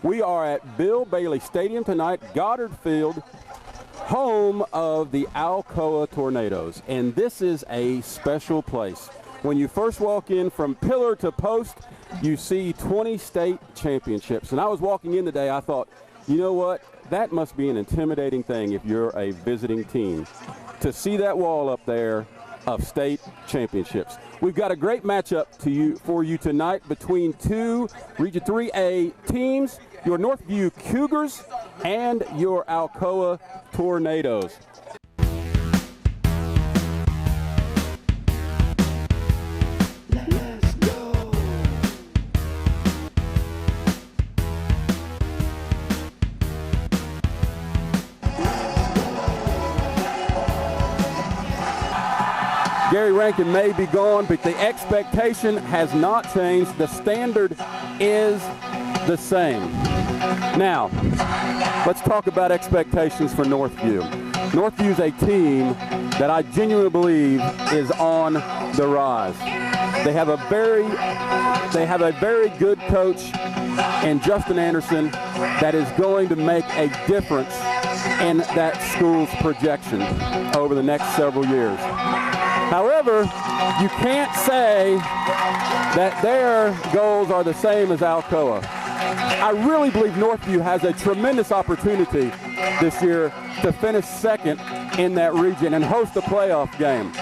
We are at Bill Bailey Stadium tonight, Goddard Field, home of the Alcoa Tornadoes. And this is a special place. When you first walk in from pillar to post, you see 20 state championships. And I was walking in today, I thought, you know what? That must be an intimidating thing if you're a visiting team, to see that wall up there of state championships. We've got a great matchup for you tonight between two Region 3A teams, your Northview Cougars and your Alcoa Tornadoes. Gary Rankin may be gone, but the expectation has not changed. The standard is the same. Now, let's talk about expectations for Northview. Northview is a team that I genuinely believe is on the rise. They have a very good coach in Justin Anderson that is going to make a difference in that school's projection over the next several years. However, you can't say that their goals are the same as Alcoa. I really believe Northview has a tremendous opportunity this year to finish second in that region and host a playoff game.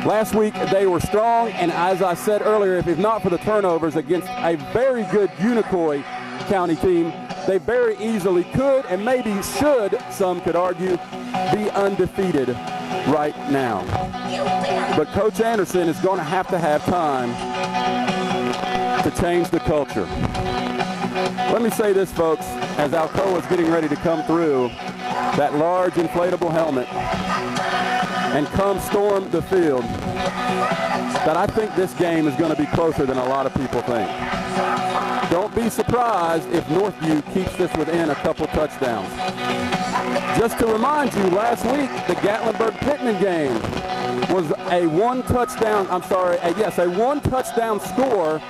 Last week they were strong, and as I said earlier, if not for the turnovers against a very good Unicoi County team, they very easily could and maybe should, some could argue, be undefeated right now. But Coach Anderson is going to have time to change the culture. Let me say this, folks, as Alcoa is getting ready to come through that large inflatable helmet and come storm the field, that I think this game is going to be closer than a lot of people think. Don't be surprised if Northview keeps this within a couple touchdowns. Just to remind you, last week, the Gatlinburg-Pittman game was a one touchdown score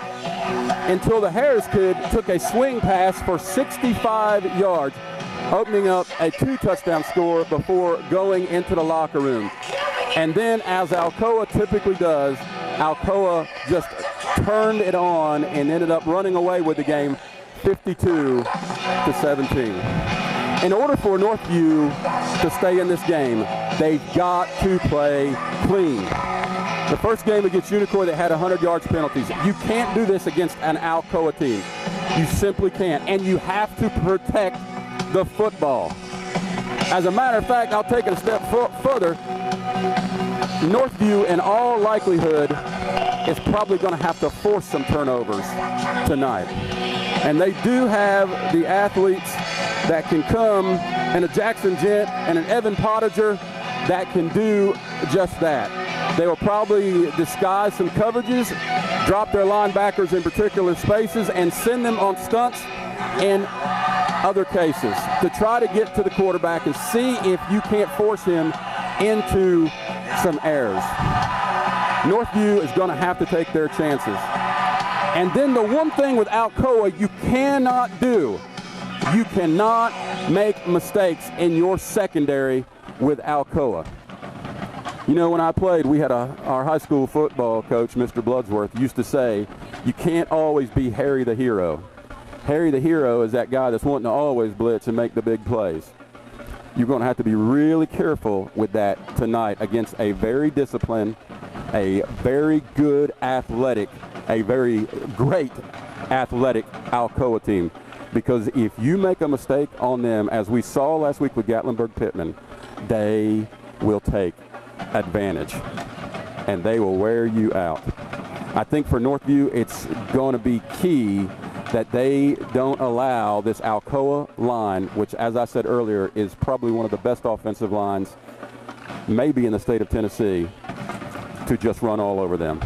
until the Harris kid took a swing pass for 65 yards, opening up a 2-touchdown score before going into the locker room. And then, as Alcoa typically does, Alcoa just turned it on and ended up running away with the game 52-17. In order for Northview to stay in this game, they've got to play clean. The first game against Unicoi, they had 100 yards penalties. You can't do this against an Alcoa team. You simply can't. And you have to protect the football. As a matter of fact, I'll take it a step further. Northview, in all likelihood, is probably going to have to force some turnovers tonight. And they do have the athletes that can come, and a Jackson Gent and an Evan Pottinger that can do just that. They will probably disguise some coverages, drop their linebackers in particular spaces, and send them on stunts in other cases to try to get to the quarterback and see if you can't force him into some errors. Northview is going to have to take their chances. And then the one thing with Alcoa you cannot do, you cannot make mistakes in your secondary with Alcoa. You know, when I played, we had our high school football coach, Mr. Bloodsworth, used to say, you can't always be Harry the hero. Harry the hero is that guy that's wanting to always blitz and make the big plays. You're going to have to be really careful with that tonight against a very disciplined, a very good athletic, a very great athletic Alcoa team. Because if you make a mistake on them, as we saw last week with Gatlinburg-Pittman, they will take advantage and they will wear you out. I think for Northview, it's going to be key that they don't allow this Alcoa line, which, as I said earlier, is probably one of the best offensive lines maybe in the state of Tennessee, to just run all over them.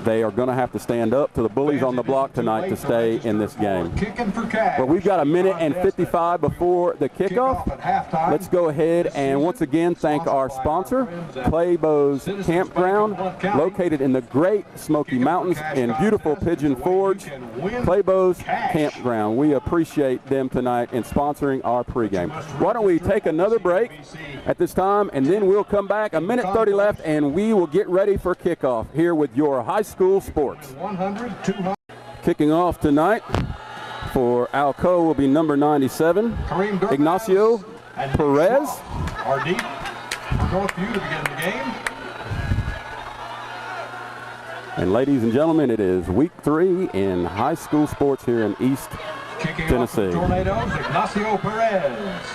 they are going to have to stand up to the bullies on the block tonight to stay in this game. Well, we've got a minute and 55 before the kickoff. Let's go ahead and once again thank our sponsor, Clabough's Campground, located in the Great Smoky Mountains in beautiful Pigeon Forge. Clabough's Campground. We appreciate them tonight in sponsoring our pregame. Why don't we take another break at this time, and then we'll come back. A minute 30 left, and we will get ready for kickoff here with your high school sports. Kicking off tonight for Alcoa will be number 97, Ignacio Perez. RD for Northview to begin the game. And ladies and gentlemen, it is week 3 in high school sports here in East Tennessee. Tornadoes, Ignacio Perez.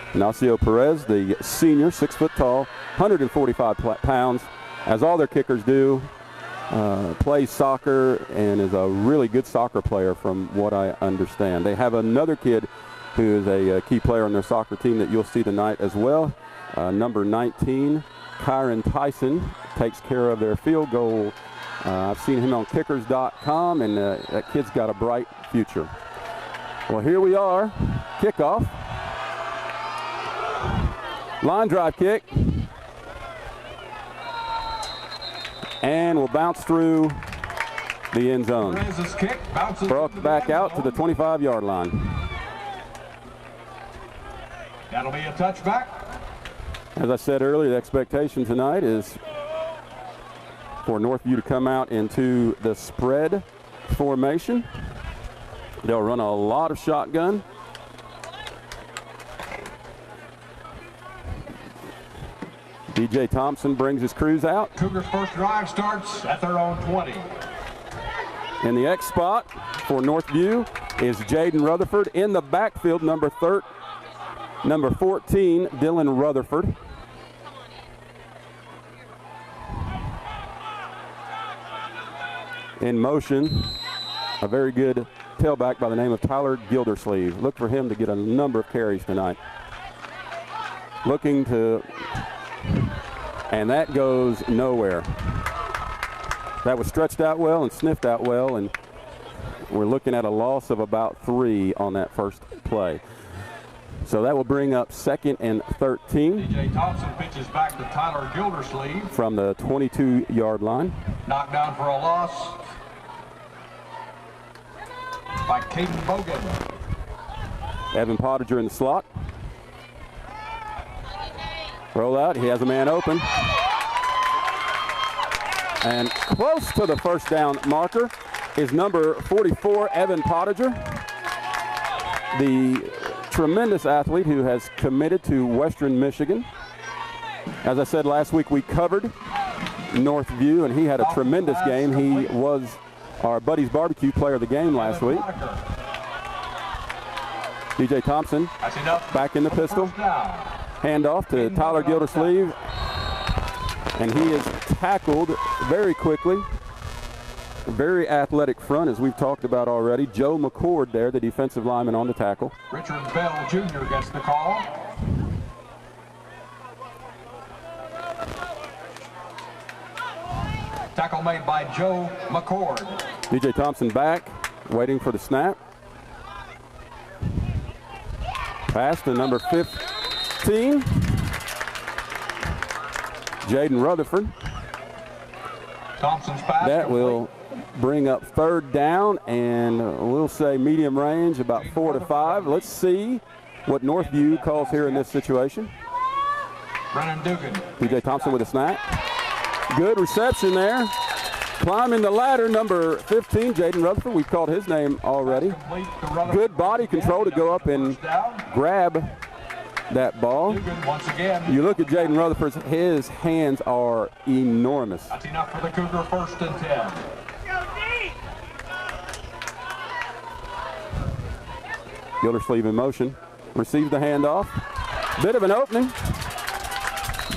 Ignacio Perez, the senior, 6 foot tall, 145 pounds, as all their kickers do, plays soccer and is a really good soccer player from what I understand. They have another kid who is a key player on their soccer team that you'll see tonight as well. Number 19, Kyron Tyson, takes care of their field goal. I've seen him on kickers.com, and that kid's got a bright future. Well, here we are, kickoff. Line drive kick. And will bounce through the end zone. Brought back out to the 25-yard line. That'll be a touchback. As I said earlier, the expectation tonight is for Northview to come out into the spread formation. They'll run a lot of shotgun. DJ Thompson brings his crews out. Cougars' first drive starts at their own 20. In the X spot for Northview is Jaden Rutherford. In the backfield, number 14, Dylan Rutherford. In motion, a very good tailback by the name of Tyler Gildersleeve. Look for him to get a number of carries tonight. Looking to, and that goes nowhere. That was stretched out well and sniffed out well, and we're looking at a loss of about 3 on that first play. So that will bring up 2nd and 13. DJ Thompson pitches back to Tyler Gildersleeve from the 22-yard line. Knocked down for a loss by Caden Bogan. Evan Pottinger in the slot. Roll out, he has a man open. And close to the first down marker is number 44, Evan Pottinger, the tremendous athlete who has committed to Western Michigan. As I said last week, we covered Northview, and he had a tremendous game. He was our Buddy's Barbecue player of the game last week. DJ Thompson back in the pistol. Handoff to Tyler Gildersleeve, and he is tackled very quickly. Very athletic front, as we've talked about already. Joe McCord there, the defensive lineman on the tackle. Richard Bell Jr. gets the call. Tackle made by Joe McCord. DJ Thompson back, waiting for the snap. Pass to number 15, Jaden Rutherford. Thompson's pass. That will bring up 3rd down, and we'll say medium range, about 4 to 5. Let's see what Northview calls here in this situation. Brennan Dugan. DJ Thompson with a snap. Good reception there. Climbing the ladder, number 15, Jaden Rutherford. We've called his name already. Good body control to go up and grab that ball. You look at Jaden Rutherford, his hands are enormous. That's enough for the Cougar, 1st and 10. Gildersleeve in motion, receives the handoff. Bit of an opening.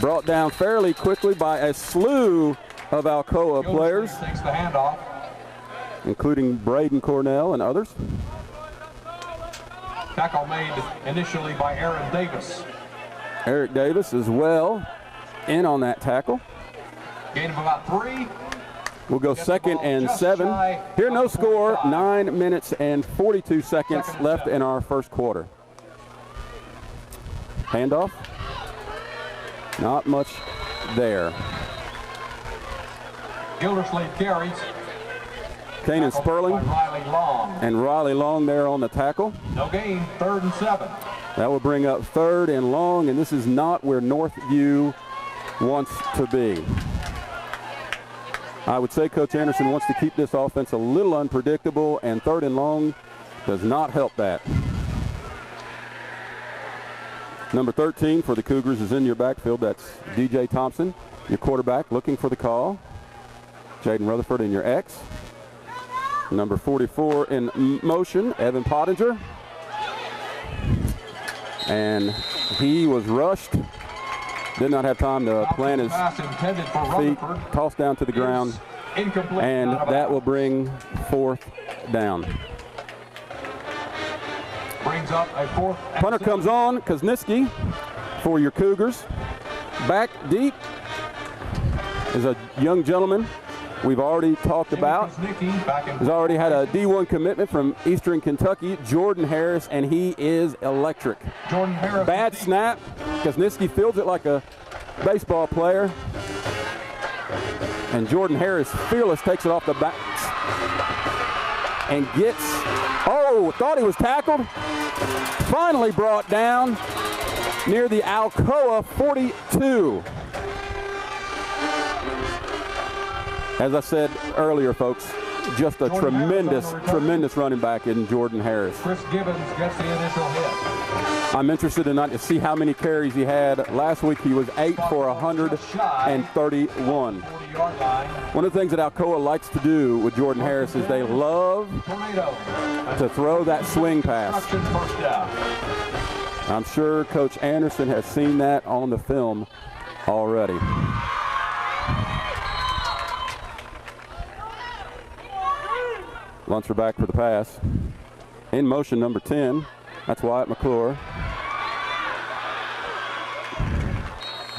Brought down fairly quickly by a slew of Alcoa players, takes the handoff, including Braden Cornell and others. Tackle made initially by Aaron Davis. Eric Davis as well in on that tackle. Gain of about 3. We'll go 2nd and 7. Here, no score, 9 minutes and 42 seconds left in our first quarter. Handoff. Not much there. Gildersleeve carries. Kanan Sperling and Riley Long there on the tackle. No gain, 3rd and 7. That will bring up 3rd and long, and this is not where Northview wants to be. I would say Coach Anderson wants to keep this offense a little unpredictable, and 3rd and long does not help that. Number 13 for the Cougars is in your backfield. That's DJ Thompson, your quarterback, looking for the call. Jaden Rutherford in your X. Number 44 in motion, Evan Pottinger. And he was rushed. Did not have time to plant his feet, tossed down to the ground, and that will bring 4th down. Brings up a 4th. Punter comes on, Kuzniski for your Cougars. Back deep is a young gentleman we've already talked about. He's already had a D1 commitment from Eastern Kentucky, Jordan Harris, and he is electric. Jordan Harris. Bad snap. Kuzniski fields it like a baseball player. And Jordan Harris, fearless, takes it off the back and gets, thought he was tackled. Finally brought down near the Alcoa 42. As I said earlier, folks, just a tremendous running back in Jordan Harris. Chris Gibbons gets the initial hit. I'm interested in to see how many carries he had. Last week he was 8 for 131. One of the things that Alcoa likes to do with Jordan Harris is they love to throw that swing pass. I'm sure Coach Anderson has seen that on the film already. Lunsford back for the pass. In motion, number 10. That's Wyatt McClure.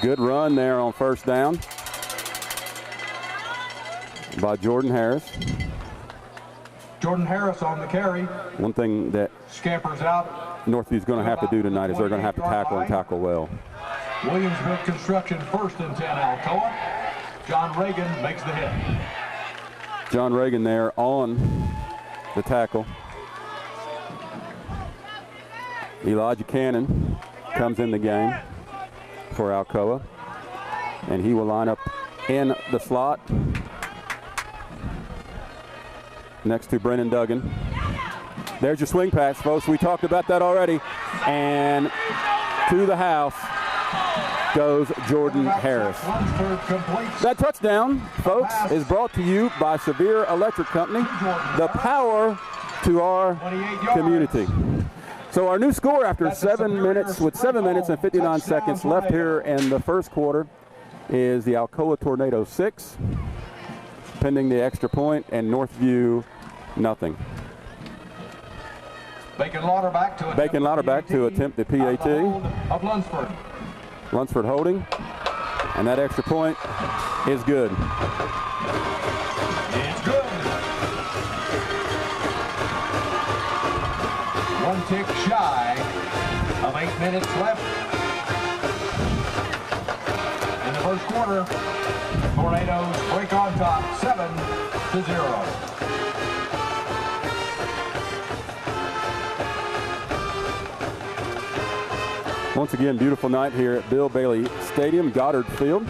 Good run there on 1st down by Jordan Harris. Jordan Harris on the carry. One thing that Scampers out. Northview's going to have to do tonight is they're going to have to tackle and tackle well. Williamsville Construction 1st and 10 Alcoa. John Reagan makes the hit. John Reagan there on the tackle. Elijah Cannon comes in the game for Alcoa, and he will line up in the slot next to Brennan Duggan. There's your swing pass, folks. We talked about that already. And to the house goes Jordan Harris. That touchdown, folks, is brought to you by Severe Electric Company, the power to our community. So our new score after 7 minutes, with 7 minutes and 59 seconds left here in the first quarter, is the Alcoa Tornado 6, pending the extra point, and Northview nothing. Bacon Lauderback to attempt the PAT. Of Lunsford. Lunsford holding, and that extra point is good. It's good. One tick shy of 8 minutes left in the first quarter. Tornadoes break on top, 7-0. Once again, beautiful night here at Bill Bailey Stadium, Goddard Field,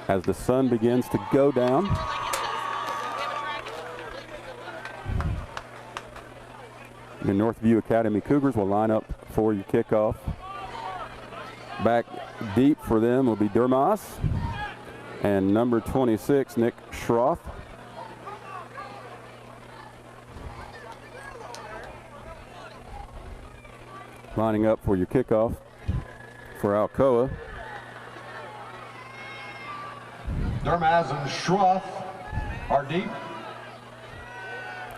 as the sun begins to go down. The Northview Academy Cougars will line up for your kickoff. Back deep for them will be Dermas and number 26, Nick Schroth. Lining up for your kickoff for Alcoa. Dermaz and Schroth are deep.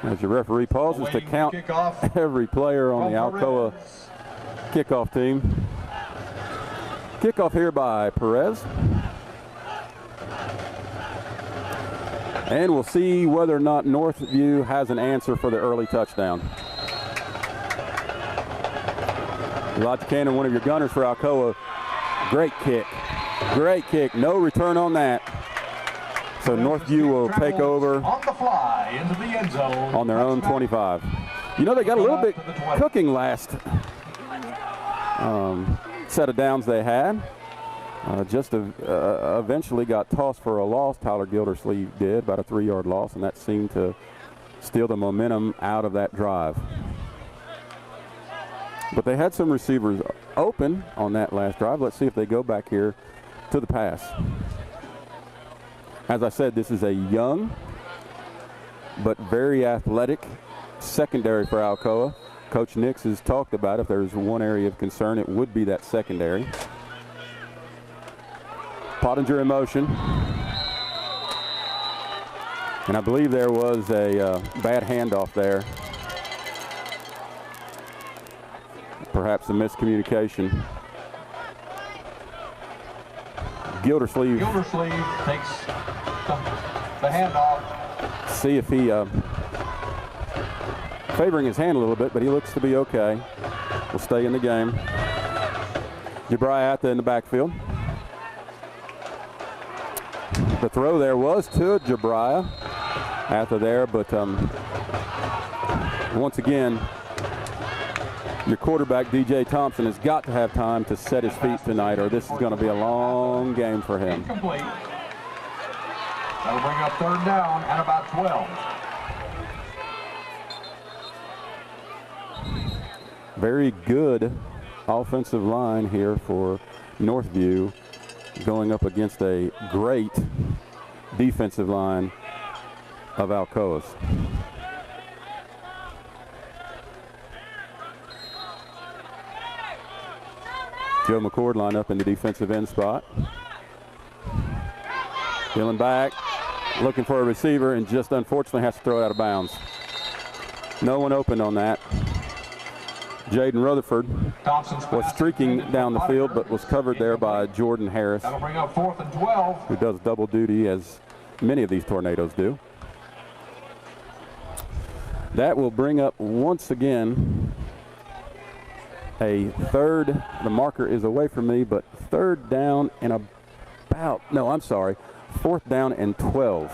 As the referee pauses to count every player on the Alcoa kickoff team. Kickoff here by Perez. And we'll see whether or not Northview has an answer for the early touchdown. Elijah Cannon, one of your gunners for Alcoa. Great kick. Great kick. No return on that. So Northview will take over on the fly into the end zone on their own 25. You know, they got a little bit cooking last set of downs they had. Eventually got tossed for a loss. Tyler Gildersleeve did, about a 3-yard loss, and that seemed to steal the momentum out of that drive. But they had some receivers open on that last drive. Let's see if they go back here to the pass. As I said, this is a young but very athletic secondary for Alcoa. Coach Nix has talked about if there's one area of concern, it would be that secondary. Pottinger in motion. And I believe there was a bad handoff there. Perhaps a miscommunication. Gildersleeve takes the handoff. See if he favoring his hand a little bit, but he looks to be okay. Will stay in the game. Jabriah in the backfield. The throw there was to Jabriah after there, but once again, your quarterback, DJ Thompson, has got to have time to set his feet tonight, or this is going to be a long game for him. Incomplete. That'll bring up 3rd down and about 12. Very good offensive line here for Northview, going up against a great defensive line of Alcoa's. Joe McCord lined up in the defensive end spot. Peeling back, looking for a receiver, and just unfortunately has to throw it out of bounds. No one opened on that. Jaden Rutherford was streaking down the field, but was covered there by Jordan Harris. That'll bring up 4th and 12. Who does double duty, as many of these tornadoes do. That will bring up once again a 3rd. The marker is away from me, but 3rd down and about, no, I'm sorry, 4th down and 12.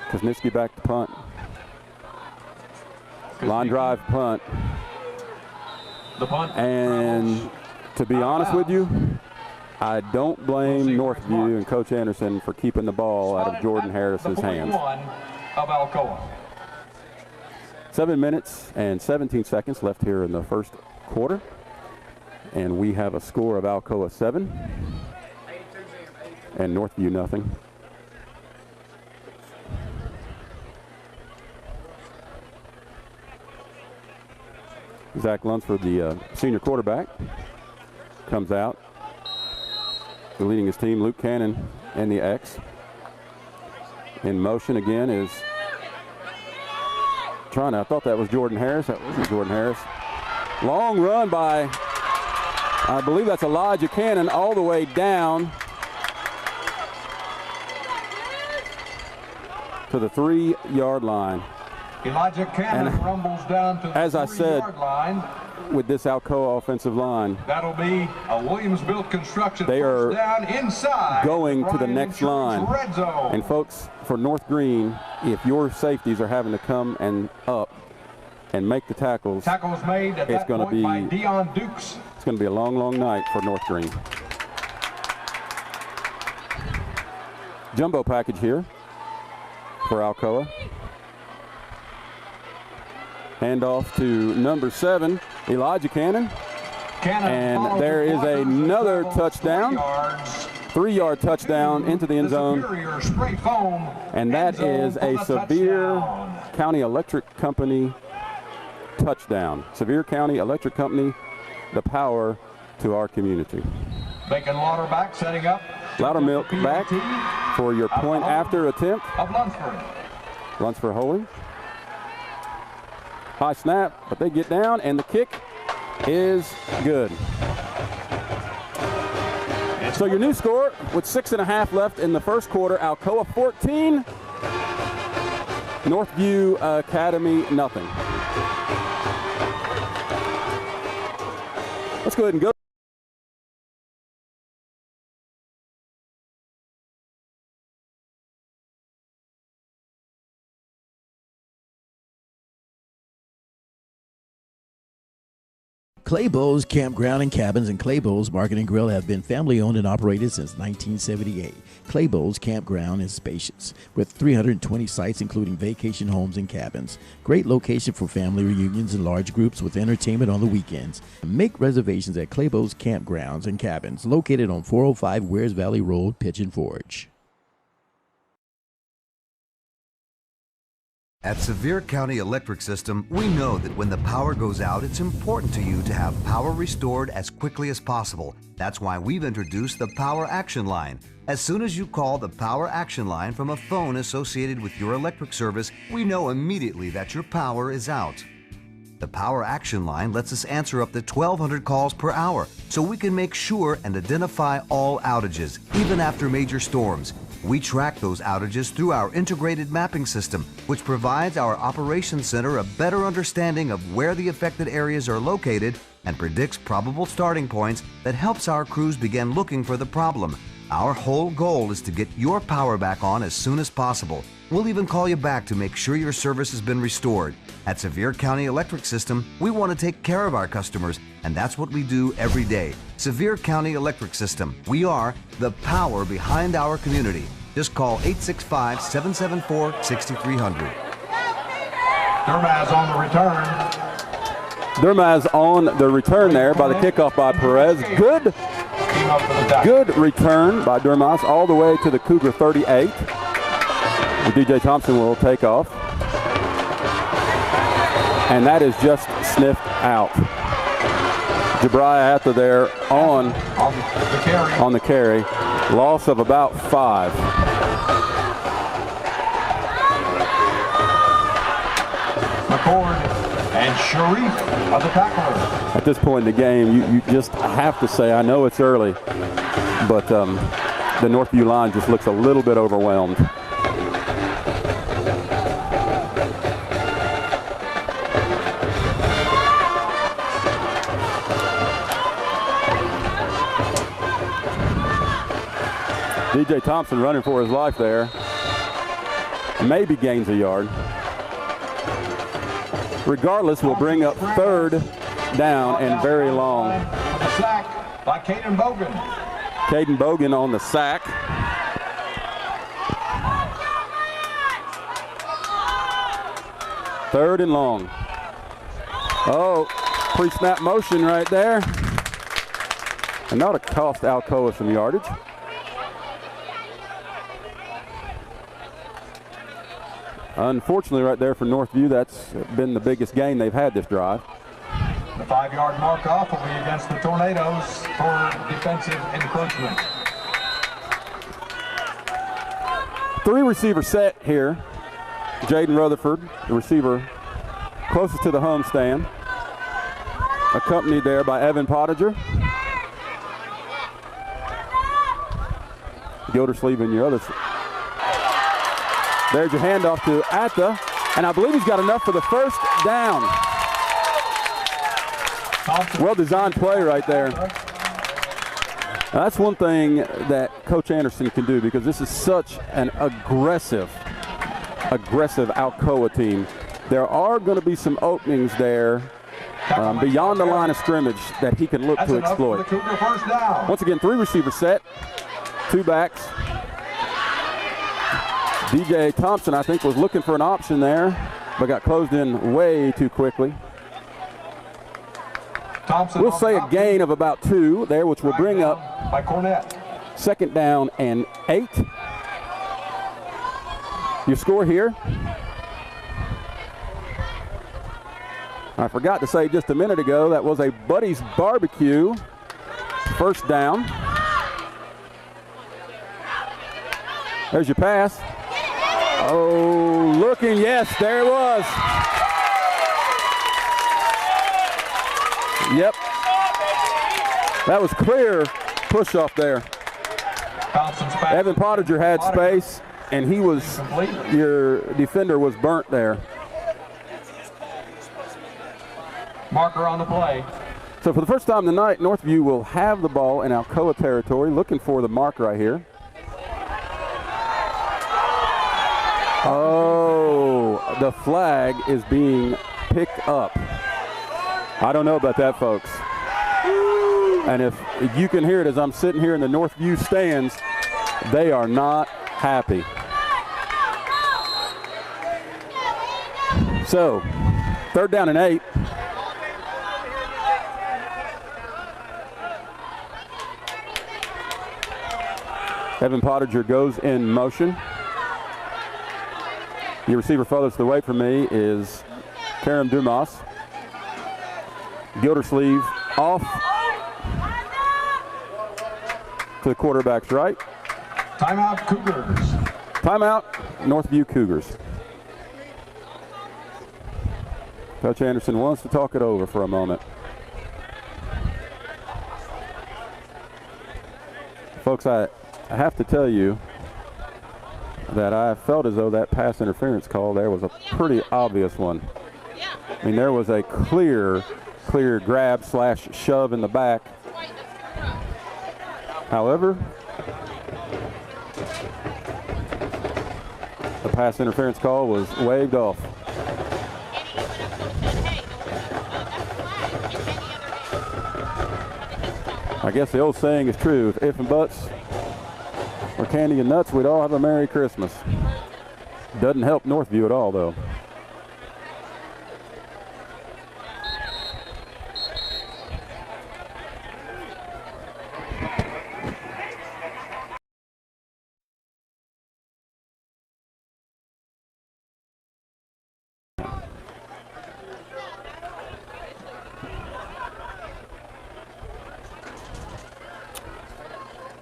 Kuznicki back to punt. Line drive punt. The punt. And to be honest with you, I don't blame Northview and Coach Anderson for keeping the ball out of Jordan Harris's hands. Of Alcoa. 7 minutes and 17 seconds left here in the first quarter. And we have a score of Alcoa 7 and Northview nothing. Zach Lunsford, the senior quarterback, comes out. Leading his team, Luke Cannon and the X. In motion again is trying to, I thought that was Jordan Harris. That wasn't Jordan Harris. Long run by, I believe that's Elijah Cannon, all the way down to the 3-yard line. Elijah Cannon rumbles down to the 3-yard line. With this Alcoa offensive line, that'll be a Williams-built construction. They are down inside going to the next line. And folks, for North Green, if your safeties are having to come and up and make the tackles, made at it's going to be by Dion Dukes. It's going to be a long, long night for North Green. Jumbo package here for Alcoa. Handoff to number 7, Elijah Cannon. And there is another touchdown. 3-yard touchdown into the end zone. And that is a Sevier County Electric Company touchdown. Sevier County Electric Company, the power to our community. Bacon Lauderback setting up. Loudermilk back for your point after attempt. Of Lunsford. Lunsford holding. High snap, but they get down, and the kick is good. So your new score with 6.5 left in the first quarter, Alcoa 14, Northview Academy, nothing. Let's go ahead and go. Clabough's Campground and Cabins and Clabough's Market and Grill have been family-owned and operated since 1978. Clabough's Campground is spacious, with 320 sites including vacation homes and cabins. Great location for family reunions and large groups with entertainment on the weekends. Make reservations at Clabough's Campgrounds and Cabins, located on 405 Wears Valley Road, Pigeon Forge. At Sevier County Electric System, we know that when the power goes out, it's important to you to have power restored as quickly as possible. That's why we've introduced the Power Action Line. As soon as you call the Power Action Line from a phone associated with your electric service, we know immediately that your power is out. The Power Action Line lets us answer up to 1,200 calls per hour, so we can make sure and identify all outages, even after major storms. We track those outages through our integrated mapping system, which provides our operations center a better understanding of where the affected areas are located and predicts probable starting points that helps our crews begin looking for the problem. Our whole goal is to get your power back on as soon as possible. We'll even call you back to make sure your service has been restored. At Sevier County Electric System, we want to take care of our customers, and that's what we do every day. Sevier County Electric System. We are the power behind our community. Just call 865-774-6300. Dermaz on the return. Dermaz on the return there by the kickoff by Perez. Good return by Dermaz all the way to the Cougar 38. And DJ Thompson will take off. And that is just sniffed out. Jabriah Atha there on the carry. Loss of about 5. McCord and Sharif are the tacklers. At this point in the game, you just have to say, I know it's early, but the Northview line just looks a little bit overwhelmed. DJ Thompson running for his life there. Maybe gains a yard. Regardless, we'll bring up 3rd down and very long. A sack by Caden Bogan. Caden Bogan on the sack. Third and long. Oh, pre-snap motion right there. And that'll cost Alcoa some yardage. Unfortunately, right there for Northview, that's been the biggest gain they've had this drive. The 5-yard mark off will be against the Tornadoes for defensive encroachment. 3-receiver set here. Jaden Rutherford, the receiver closest to the homestand, accompanied there by Evan Pottinger. Gildersleeve in your other. There's your handoff to Atha, and I believe he's got enough for the first down. Well-designed play right there. Now, that's one thing that Coach Anderson can do, because this is such an aggressive Alcoa team. There are going to be some openings there beyond the line of scrimmage that he can look to exploit. Once again, 3-receiver set, 2 backs. DJ Thompson, I think, was looking for an option there, but got closed in way too quickly. We'll say a gain of about 2 there, which will bring up 2nd down and 8. Your score here. I forgot to say just a minute ago, that was a Buddy's Barbecue 1st down. There's your pass. Oh, looking, yes, there it was. Yep. That was clear push off there. Evan Pottinger had space. and your defender was burnt there. Marker on the play. So for the first time tonight, Northview will have the ball in Alcoa territory, looking for the mark right here. Oh, the flag is being picked up. I don't know about that, folks. And if you can hear it as I'm sitting here in the Northview stands, they are not happy. So, 3rd down and 8. Evan Pottinger goes in motion. The receiver furthest to the way from me is Karim Dumas. Gildersleeve off to the quarterback's right. Timeout, Cougars. Timeout, Northview Cougars. Coach Anderson wants to talk it over for a moment. Folks, I have to tell you that I felt as though that pass interference call there was a pretty obvious one. I mean, there was a clear grab / shove in the back. However, the pass interference call was waved off. I guess the old saying is true. If and buts were candy and nuts, we'd all have a Merry Christmas. Doesn't help Northview at all, though.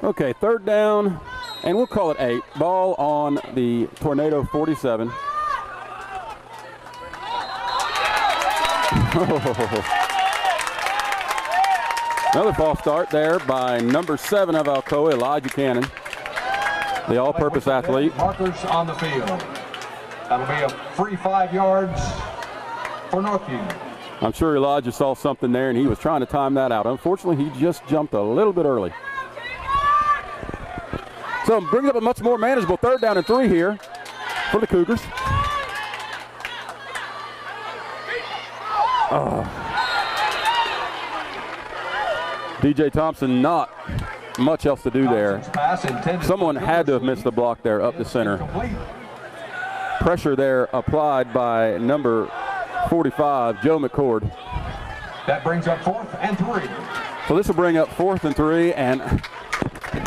Okay, 3rd down, and we'll call it 8. Ball on the Tornado 47. Another false start there by number 7 of Alcoa, Elijah Cannon, the all-purpose athlete. Markers on the field. That'll be a free 5 yards for Northview. I'm sure Elijah saw something there, and he was trying to time that out. Unfortunately, he just jumped a little bit early. So brings up a much more manageable 3rd down and 3 here for the Cougars. DJ Thompson, not much else to do there. Someone had to have missed the block there up the center. Pressure there applied by number 45, Joe McCord. That brings up 4th and 3. So this will bring up 4th and 3, and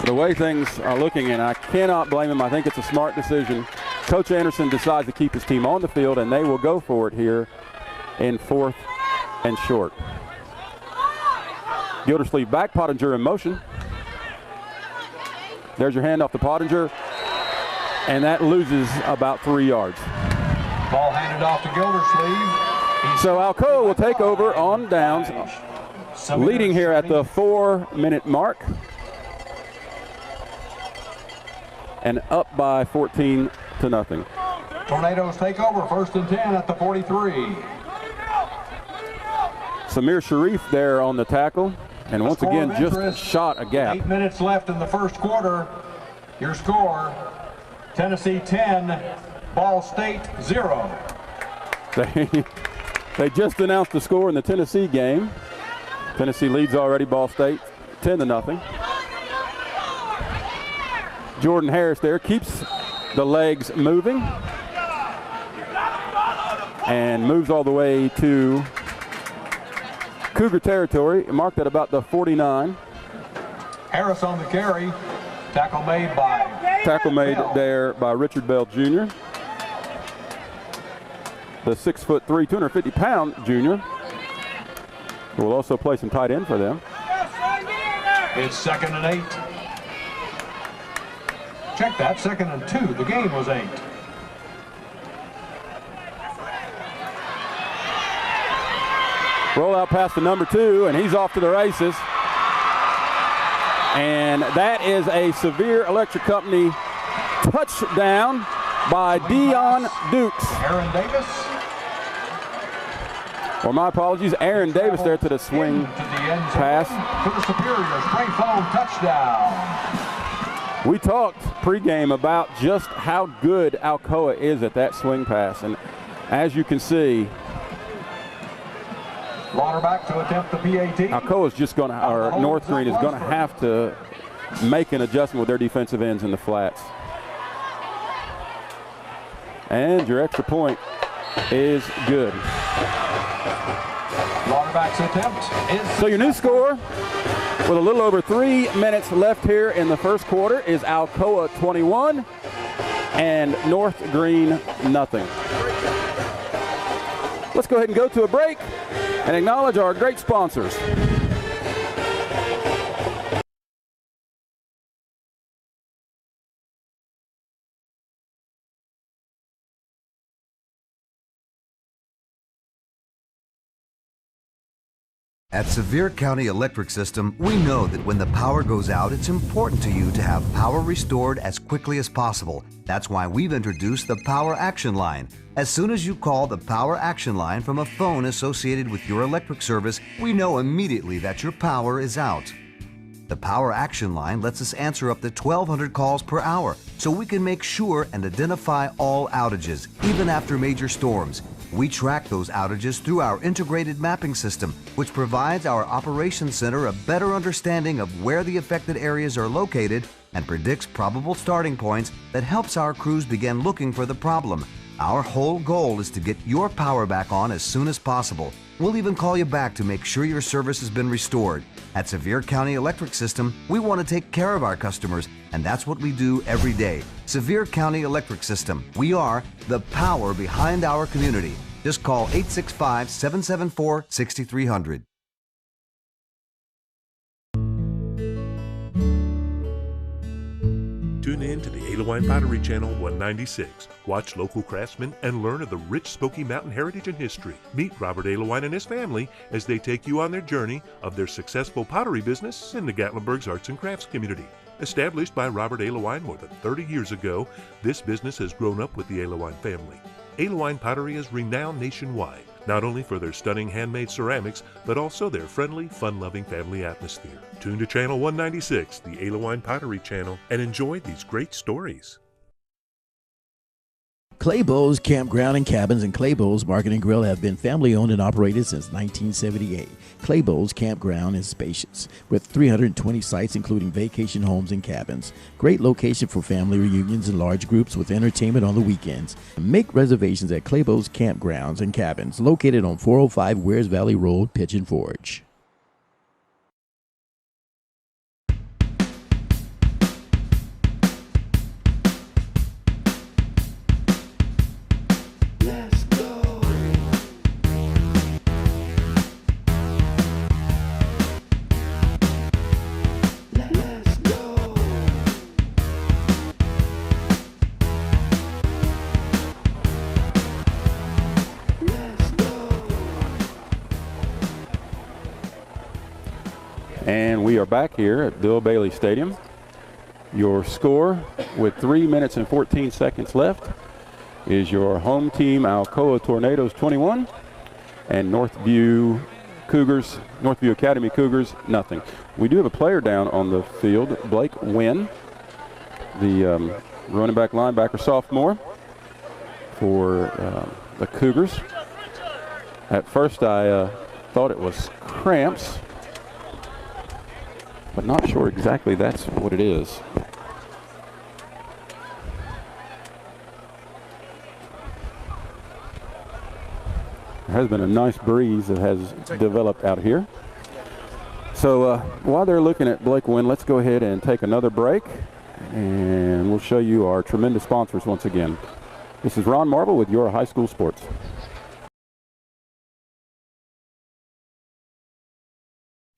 the way things are looking, and I cannot blame him. I think it's a smart decision. Coach Anderson decides to keep his team on the field, and they will go for it here in 4th and short. Gildersleeve back, Pottinger in motion. There's your handoff to Pottinger, and that loses about 3 yards. Ball handed off to Gildersleeve. So Alcoa will take over on downs, leading here at the 4-minute mark. And up by 14-0. Tornadoes take over, 1st and 10 at the 43. Samir Sharif there on the tackle, and once again just shot a gap. 8 minutes left in the 1st quarter. Your score, Tennessee 10, Ball State 0. They just announced the score in the Tennessee game. Tennessee leads already, Ball State 10-0. Jordan Harris there keeps the legs moving and moves all the way to Cougar territory, marked at about the 49. Harris on the carry. Tackle made Bell. There by Richard Bell Jr. The 6'3", 250-pound junior will also play some tight end for them. It's 2nd and 8. Check that, 2nd and 2. The game was 8. Roll out past the number 2, and he's off to the races. And that is a Severe Electric Company Touchdown by Dion Dukes. Aaron Davis. Or my apologies, Aaron Davis there to the swing pass. For the Superior spring foam touchdown. We talked pregame about just how good Alcoa is at that swing pass. And as you can see, Waterback to attempt the PAT. Alcoa is just going to, or North Green is going to have to make an adjustment with their defensive ends in the flats. And your extra point is good. Waterback's attempt is So your new score, with a little over 3 minutes left here in the first quarter, is Alcoa 21 and North Green nothing. Let's go ahead and go to a break and acknowledge our great sponsors. At Sevier County Electric System, we know that when the power goes out, it's important to you to have power restored as quickly as possible. That's why we've introduced the Power Action Line. As soon as you call the Power Action Line from a phone associated with your electric service, we know immediately that your power is out. The Power Action Line lets us answer up to 1,200 calls per hour, so we can make sure and identify all outages, even after major storms. We track those outages through our integrated mapping system, which provides our operations center a better understanding of where the affected areas are located and predicts probable starting points that helps our crews begin looking for the problem. Our whole goal is to get your power back on as soon as possible. We'll even call you back to make sure your service has been restored. At Sevier County Electric System, we want to take care of our customers, and that's what we do every day. Sevier County Electric System. We are the power behind our community. Just call 865-774-6300. Tune in to the Alawine Pottery Channel 196. Watch local craftsmen and learn of the rich Smoky Mountain heritage and history. Meet Robert Alawine and his family as they take you on their journey of their successful pottery business in the Gatlinburg's arts and crafts community. Established by Robert Alawine more than 30 years ago, this business has grown up with the Alawine family. Alawine Pottery is renowned nationwide, not only for their stunning handmade ceramics, but also their friendly, fun-loving family atmosphere. Tune to Channel 196, the Alawine Pottery Channel, and enjoy these great stories. Clabough's Campground and Cabins and Clabough's Market and Grill have been family owned and operated since 1978. Clabough's Campground is spacious, with 320 sites including vacation homes and cabins. Great location for family reunions and large groups with entertainment on the weekends. Make reservations at Clabough's Campgrounds and Cabins, located on 405 Wears Valley Road, Pigeon Forge. And we are back here at Bill Bailey Stadium. Your score with 3 minutes and 14 seconds left is your home team Alcoa Tornadoes 21 and Northview Academy Cougars nothing. We do have a player down on the field, Blake Wynn, the running back linebacker sophomore for the Cougars. At first I thought it was cramps, but not sure exactly that's what it is. There has been a nice breeze that has developed out here. So while they're looking at Blake Wynn, let's go ahead and take another break, and we'll show you our tremendous sponsors once again. This is Ron Marble with your high school sports.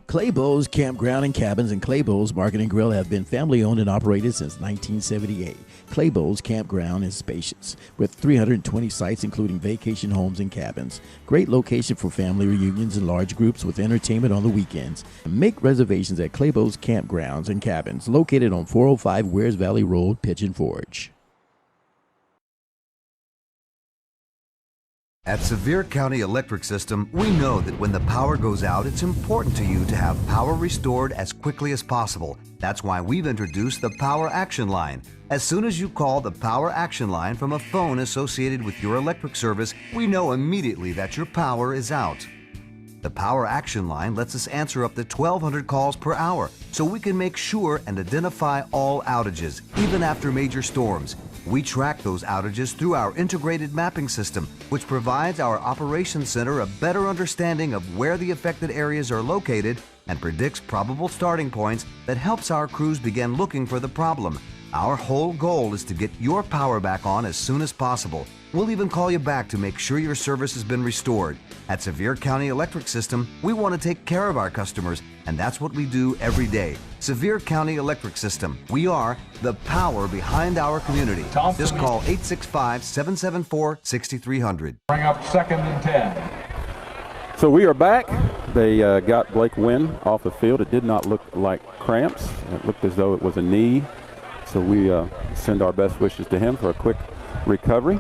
Clabough's Campground and Cabins and Clabough's Market and Grill have been family owned and operated since 1978. Clabough's Campground is spacious, with 320 sites including vacation homes and cabins. Great location for family reunions and large groups with entertainment on the weekends. Make reservations at Clabough's Campgrounds and Cabins, located on 405 Wears Valley Road, Pigeon Forge. At Sevier County Electric System, we know that when the power goes out, it's important to you to have power restored as quickly as possible. That's why we've introduced the Power Action Line. As soon as you call the Power Action Line from a phone associated with your electric service, we know immediately that your power is out. The Power Action Line lets us answer up to 1,200 calls per hour, so we can make sure and identify all outages, even after major storms. We track those outages through our integrated mapping system, which provides our operations center a better understanding of where the affected areas are located and predicts probable starting points that helps our crews begin looking for the problem. Our whole goal is to get your power back on as soon as possible. We'll even call you back to make sure your service has been restored. At Sevier County Electric System, we want to take care of our customers, and that's what we do every day. Sevier County Electric System. We are the power behind our community. Thompson. Just call 865-774-6300. Bring up 2nd and 10. So we are back. They got Blake Wynn off the field. It did not look like cramps. It looked as though it was a knee. So we send our best wishes to him for a quick recovery.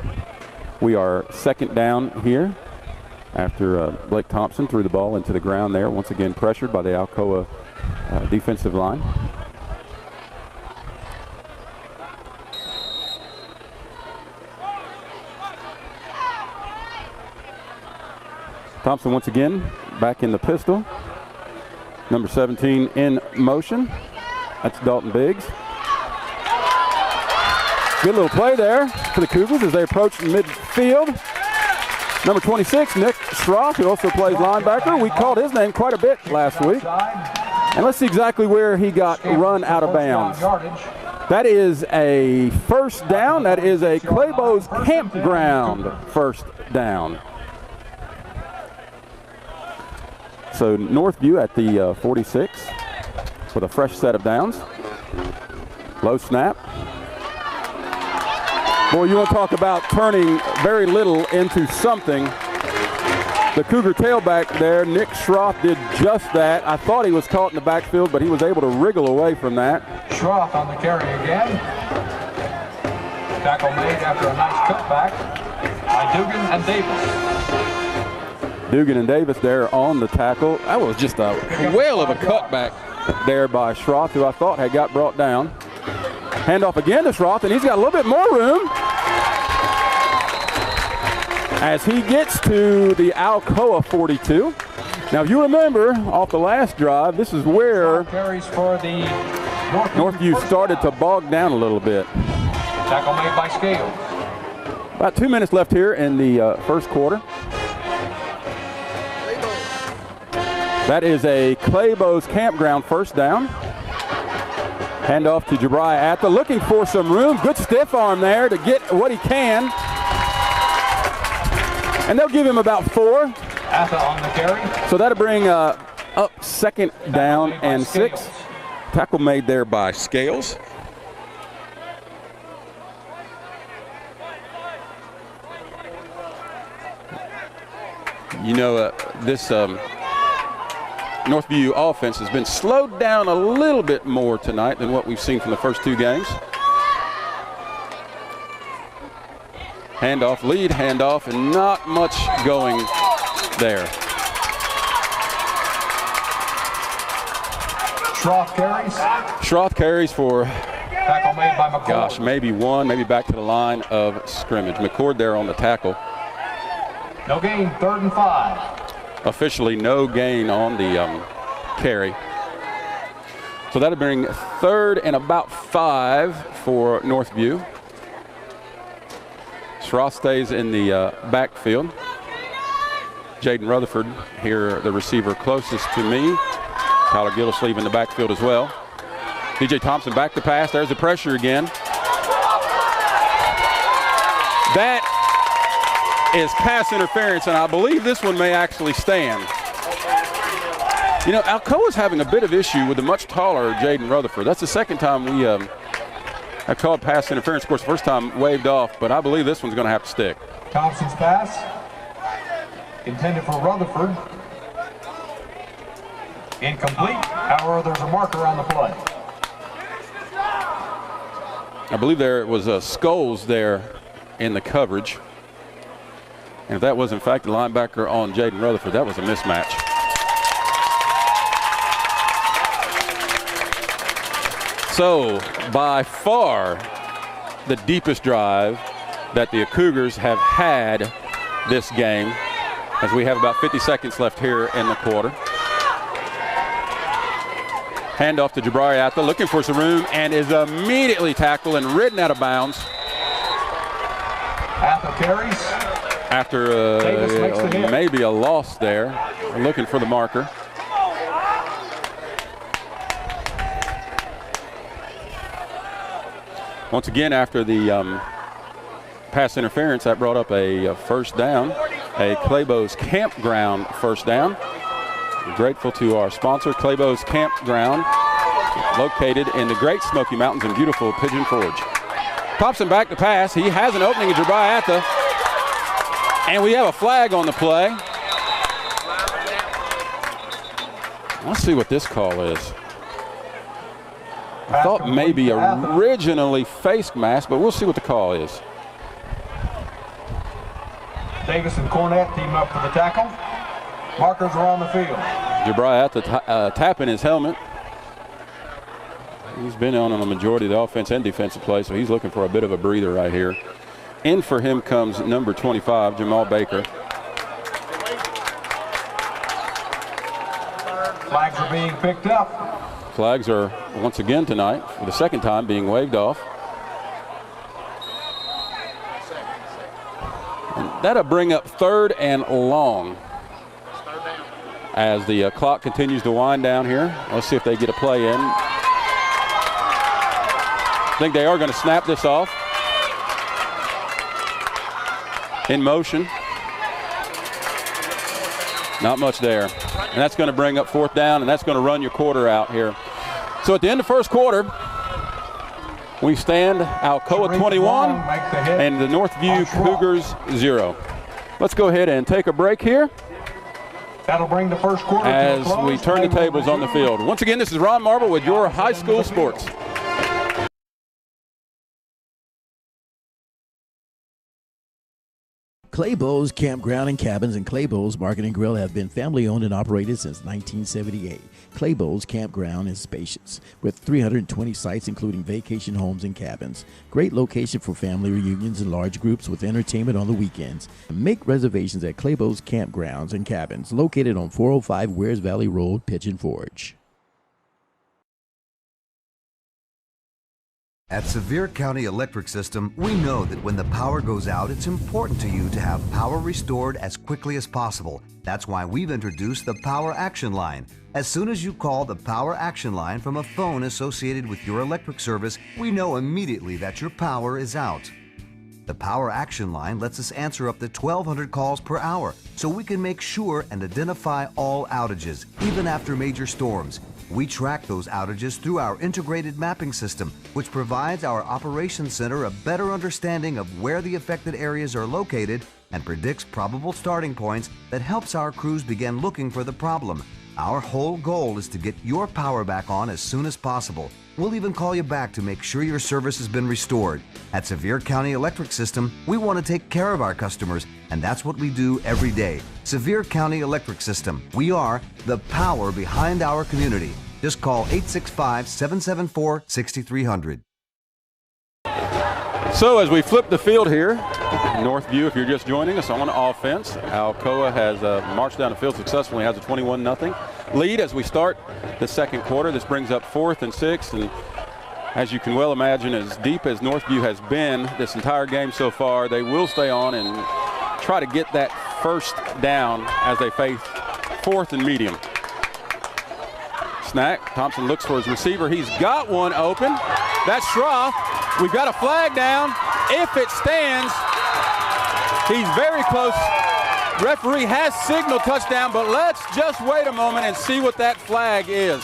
We are 2nd down here after Blake Thompson threw the ball into the ground there, once again pressured by the Alcoa defensive line. Thompson once again back in the pistol. Number 17 in motion. That's Dalton Biggs. Good little play there for the Cougars as they approach midfield. Number 26, Nick Schroff, who also plays linebacker. We called his name quite a bit last week. And let's see exactly where he got run out of bounds. That is a first down. That is a Clabough's Campground first down. So Northview at the 46 with a fresh set of downs. Low snap. Boy, you want to talk about turning very little into something. The Cougar tailback there, Nick Schroff, did just that. I thought he was caught in the backfield, but he was able to wriggle away from that. Schroff on the carry again. Tackle made after a nice cutback by Dugan and Davis. Dugan and Davis there on the tackle. That was just a whale of a cutback there by Schroff, who I thought had got brought down. Handoff again to Schroff, and he's got a little bit more room as he gets to the Alcoa 42. Now, if you remember off the last drive, this is where Carries for the Northview started to bog down a little bit. Tackle made by Scales. About 2 minutes left here in the first quarter. That is a Clabough's Campground first down. Handoff to Jabri Atta, looking for some room. Good stiff arm there to get what he can. And they'll give him about 4. Atta on the carry. So that'll bring up 2nd down and 6. Tackle made there by Scales. You know, this Northview offense has been slowed down a little bit more tonight than what we've seen from the first 2 games. Handoff, lead handoff, and not much going there. Schroff carries. Schroff carries for, Tackle made by McCord. gosh, maybe 1, maybe back to the line of scrimmage. McCord there on the tackle. No gain, 3rd and 5. Officially no gain on the carry. So that'll bring 3rd and about 5 for Northview. Schroff stays in the backfield. Jaden Rutherford here, the receiver closest to me. Tyler Gillesleeve in the backfield as well. DJ Thompson back to pass. There's the pressure again. That is pass interference, and I believe this one may actually stand. You know, Alcoa's having a bit of issue with the much taller Jaden Rutherford. That's the second time we have called pass interference. Of course, the first time waved off, but I believe this one's going to have to stick. Thompson's pass intended for Rutherford. Incomplete. However, there's a marker on the play. I believe there was a Scholes there in the coverage. And if that was, in fact, the linebacker on Jaden Rutherford, that was a mismatch. So, by far, the deepest drive that the Cougars have had this game, as we have about 50 seconds left here in the quarter. Handoff to Jabari Atha, looking for some room, and is immediately tackled and ridden out of bounds. Atha carries. After maybe a loss there, looking for the marker. Once again, after the pass interference, that brought up a first down, a Clabough's Campground first down. We're grateful to our sponsor, Clabough's Campground, located in the Great Smoky Mountains in beautiful Pigeon Forge. Pops him back to pass. He has an opening at Jabari Atha, and we have a flag on the play. Let's see what this call is. I thought maybe originally face mask, but we'll see what the call is. Davis and Cornett team up for the tackle. Markers are on the field. Jabari Atha tapping his helmet. He's been on the majority of the offense and defensive play, so he's looking for a bit of a breather right here. In for him comes number 25, Jamal Baker. Flags are being picked up. Flags are once again tonight, for the second time, being waved off. And that'll bring up 3rd and long as the clock continues to wind down here. Let's see if they get a play in. I think they are going to snap this off. In motion. Not much there. And that's going to bring up 4th down, and that's going to run your quarter out here. So at the end of first quarter, we stand Alcoa 21 and the Northview Cougars 0. Let's go ahead and take a break here. That'll bring the first quarter as we turn the tables on the field. Once again, this is Ron Marble with your high school sports. Clabough's Campground and Cabins and Clabough's Market and Grill have been family owned and operated since 1978. Clabough's Campground is spacious with 320 sites including vacation homes and cabins. Great location for family reunions and large groups with entertainment on the weekends. Make reservations at Clabough's Campgrounds and Cabins located on 405 Wears Valley Road, Pigeon Forge. At Sevier County Electric System, we know that when the power goes out, it's important to you to have power restored as quickly as possible. That's why we've introduced the Power Action Line. As soon as you call the Power Action Line from a phone associated with your electric service, we know immediately that your power is out. The Power Action Line lets us answer up to 1,200 calls per hour, so we can make sure and identify all outages, even after major storms. We track those outages through our integrated mapping system, which provides our operations center a better understanding of where the affected areas are located and predicts probable starting points that helps our crews begin looking for the problem. Our whole goal is to get your power back on as soon as possible. We'll even call you back to make sure your service has been restored. At Sevier County Electric System, we want to take care of our customers, and that's what we do every day. Sevier County Electric System. We are the power behind our community. Just call 865-774-6300. So as we flip the field here, Northview, if you're just joining us on offense, Alcoa has marched down the field successfully, has a 21-0 lead as we start the second quarter. This brings up 4th and 6, and as you can well imagine, as deep as Northview has been this entire game so far, they will stay on and try to get that first down as they face 4th and medium. Snack, Thompson looks for his receiver. He's got one open. That's Schroff. We've got a flag down. If it stands, he's very close. Referee has signaled touchdown, but let's just wait a moment and see what that flag is.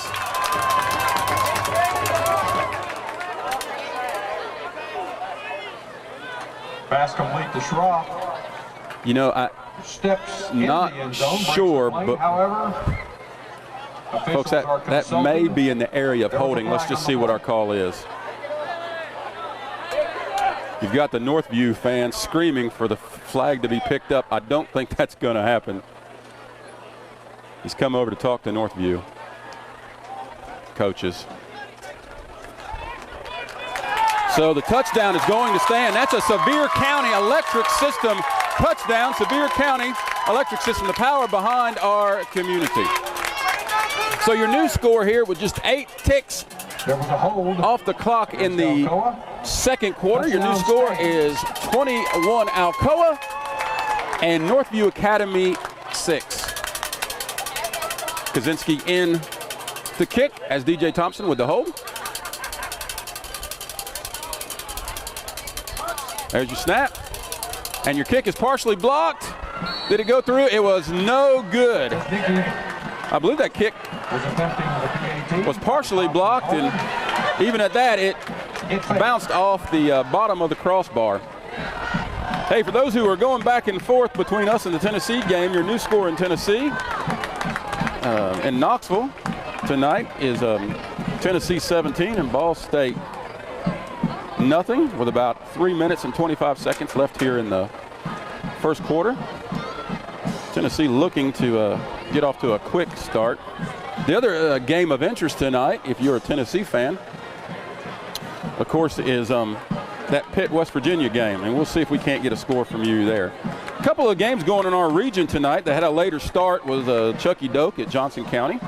Pass complete to Schroff. You know, I Steps not in the end zone, sure, breaks the but plane. However, folks, that may be in the area of holding. Let's just see what our call is. You've got the Northview fans screaming for the flag to be picked up. I don't think that's going to happen. He's come over to talk to Northview coaches. So the touchdown is going to stand. That's a Sevier County Electric System touchdown. Sevier County Electric System, the power behind our community. So your new score here with just 8 ticks off the clock in the second quarter. Your new score is 21 Alcoa and Northview Academy 6. Kaczynski in the kick as DJ Thompson with the hold. There's your snap. And your kick is partially blocked. Did it go through? It was no good. I believe that kick was partially blocked, and even at that, it bounced off the bottom of the crossbar. Hey, for those who are going back and forth between us and the Tennessee game, your new score in Tennessee, in Knoxville tonight is Tennessee 17 and Ball State nothing, with about 3 minutes and 25 seconds left here in the first quarter. Tennessee looking to get off to a quick start. The other game of interest tonight, if you're a Tennessee fan, of course, is that Pitt West Virginia game, and we'll see if we can't get a score from you there. A couple of games going in our region tonight that had a later start was Chucky Doak at Johnson County.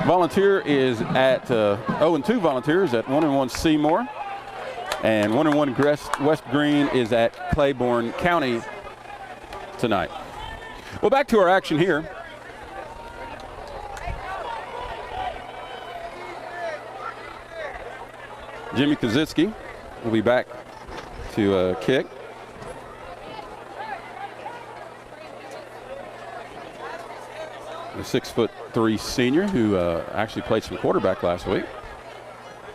Volunteer is at 0-2 Volunteers at 1-1 Seymour. And 1-1 West Green is at Claiborne County tonight. Well, back to our action here. Jimmy Kaczynski will be back to kick. The 6'3" senior who actually played some quarterback last week.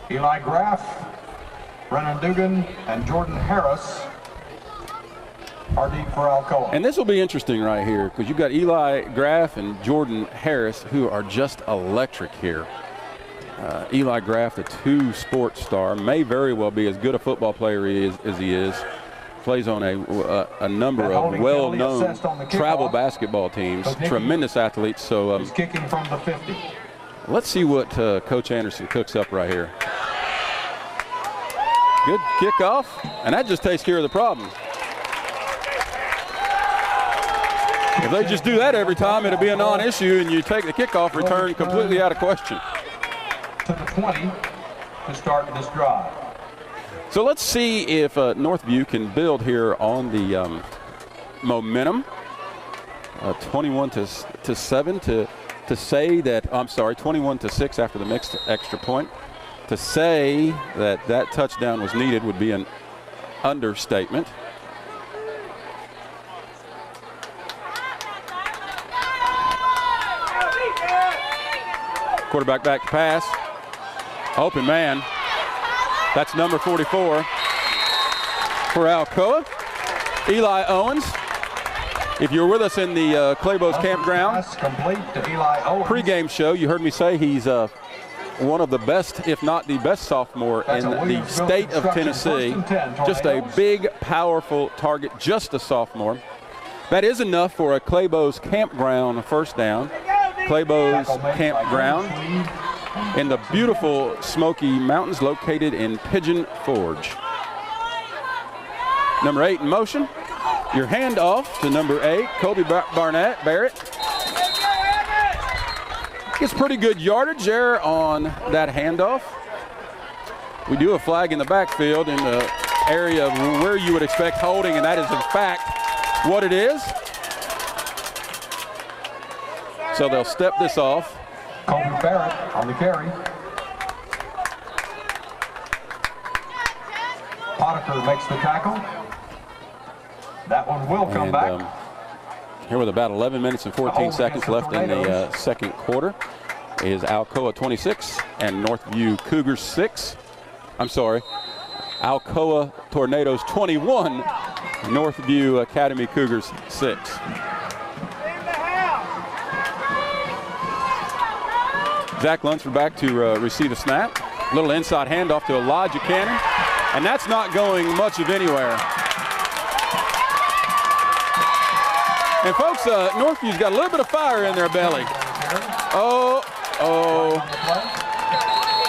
Eli Graff, Brennan Dugan, and Jordan Harris are deep for Alcoa. And this will be interesting right here because you've got Eli Graff and Jordan Harris who are just electric here. Eli Graff, the 2 sports star, may very well be as good a football player as he is. Plays on a number of well-known travel basketball teams, tremendous athletes. So he's kicking from the 50. Let's see what Coach Anderson cooks up right here. Good kickoff, and that just takes care of the problem. If they just do that every time, it'll be a non-issue, and you take the kickoff return completely out of question. To the 20 to start this drive. So let's see if Northview can build here on the momentum. 21-7 to say that. I'm sorry, 21-6 after the mixed extra point. To say that that touchdown was needed would be an understatement. Quarterback back to pass. Open man. That's number 44 for Alcoa. Eli Owens. If you're with us in the Clabough's Campground pregame show, you heard me say he's one of the best, if not the best sophomore in the state of Tennessee. Just a big, powerful target, just a sophomore. That is enough for a Clabough's Campground first down. Clabough's Campground in the beautiful Smoky Mountains located in Pigeon Forge. Number 8 in motion. Your handoff to number 8, Kobe Barrett. Gets pretty good yardage there on that handoff. We do a flag in the backfield in the area where you would expect holding, and that is in fact what it is. So they'll step this off. Kobe Barrett on the carry. Potiker makes the tackle. That one will come back. Here with about 11 minutes and 14 seconds left in the second quarter is Alcoa 26 and Northview Cougars 6. I'm sorry, Alcoa Tornadoes 21, Northview Academy Cougars 6. Zach Lunsford back to receive a snap. Little inside handoff to Elijah Cannon. And that's not going much of anywhere. And folks, Northview's got a little bit of fire in their belly. Oh.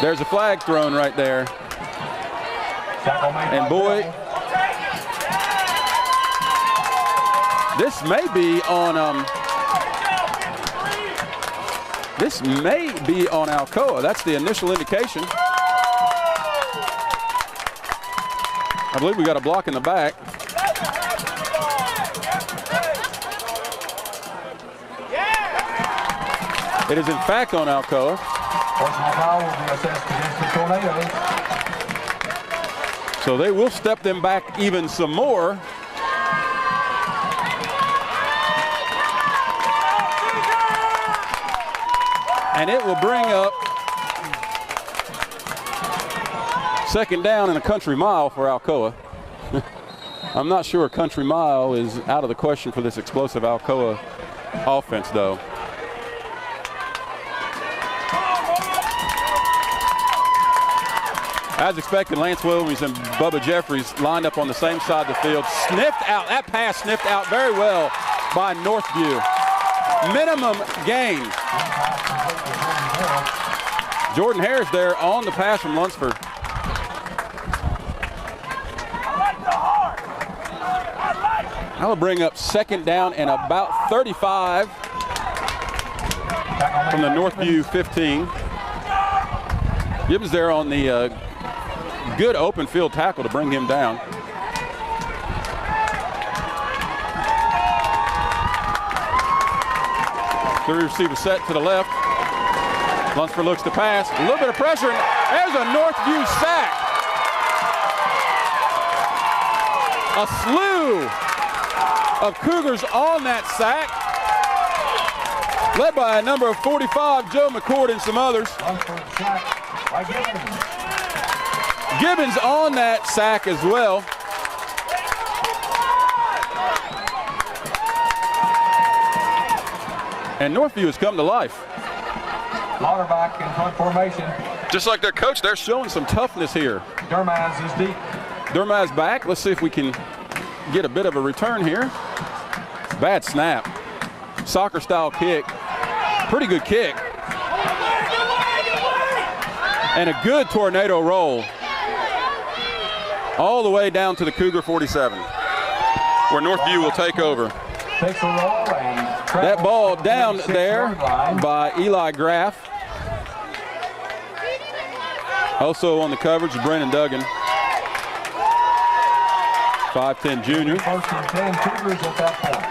There's a flag thrown right there. And boy, this may be on Alcoa. That's the initial indication. I believe we got a block in the back. It is in fact on Alcoa. Personal foul will be assessed against the Tornadoes. So they will step them back even some more. And it will bring up second down and a country mile for Alcoa. I'm not sure a country mile is out of the question for this explosive Alcoa offense, though. As expected, Lance Williams and Bubba Jeffries lined up on the same side of the field. Sniffed out, that pass sniffed out very well by Northview. Minimum gain. Jordan Harris there on the pass from Lunsford. That'll bring up second down and about 35 from the Northview 15. Gibbons there on the good open field tackle to bring him down. Three receiver set to the left. Lunsford looks to pass. A little bit of pressure. And there's a Northview sack. A slew of Cougars on that sack, led by a number of 45, Joe McCord and some others. Gibbons on that sack as well. And Northview has come to life. Lauterbach in front formation. Just like their coach, they're showing some toughness here. Dermaz is deep. Dermaz back. Let's see if we can get a bit of a return here. Bad snap. Soccer style kick. Pretty good kick. And a good tornado roll. All the way down to the Cougar 47, where Northview will take over. Takes a roll and that ball down there by Eli Graff. Also on the coverage, Brennan Duggan. 5'10" junior. First and 10 Cougars at that point.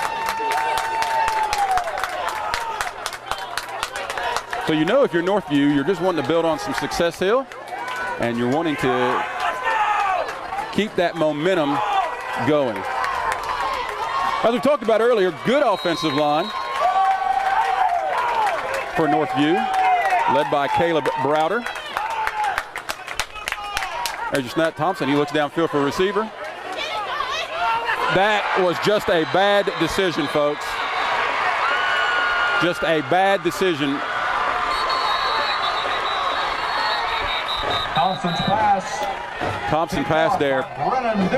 So you know if you're Northview, you're just wanting to build on some success here, and you're wanting to keep that momentum going. As we talked about earlier, good offensive line for Northview, led by Caleb Browder. There's your snap. Thompson, he looks downfield for a receiver. That was just a bad decision, folks. Just a bad decision. Thompson's pass. Thompson pass there,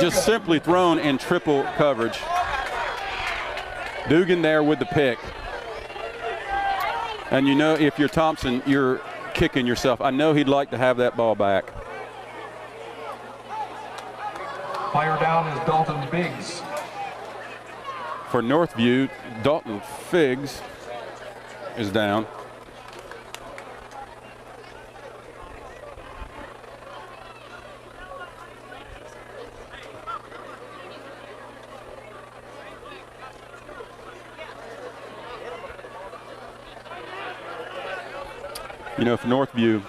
just simply thrown in triple coverage. Dugan there with the pick. And you know, if you're Thompson, you're kicking yourself. I know he'd like to have that ball back. Player down is Dalton Biggs. For Northview, Dalton Figs is down. You know, for Northview,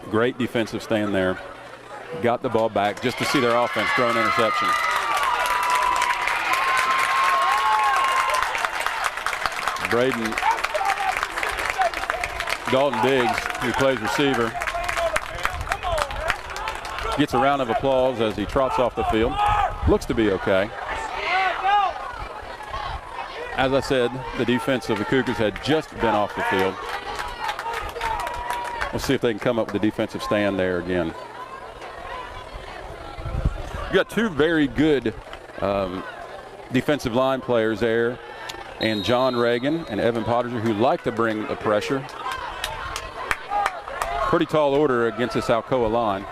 great defensive stand there. Got the ball back just to see their offense throw an interception. Braden Dalton Biggs, who plays receiver, gets a round of applause as he trots off the field. Looks to be okay. As I said, the defense of the Cougars had just been off the field. We'll see if they can come up with the defensive stand there again. You got two very good defensive line players there, and John Reagan and Evan Pottinger, who like to bring the pressure. Pretty tall order against this Alcoa line.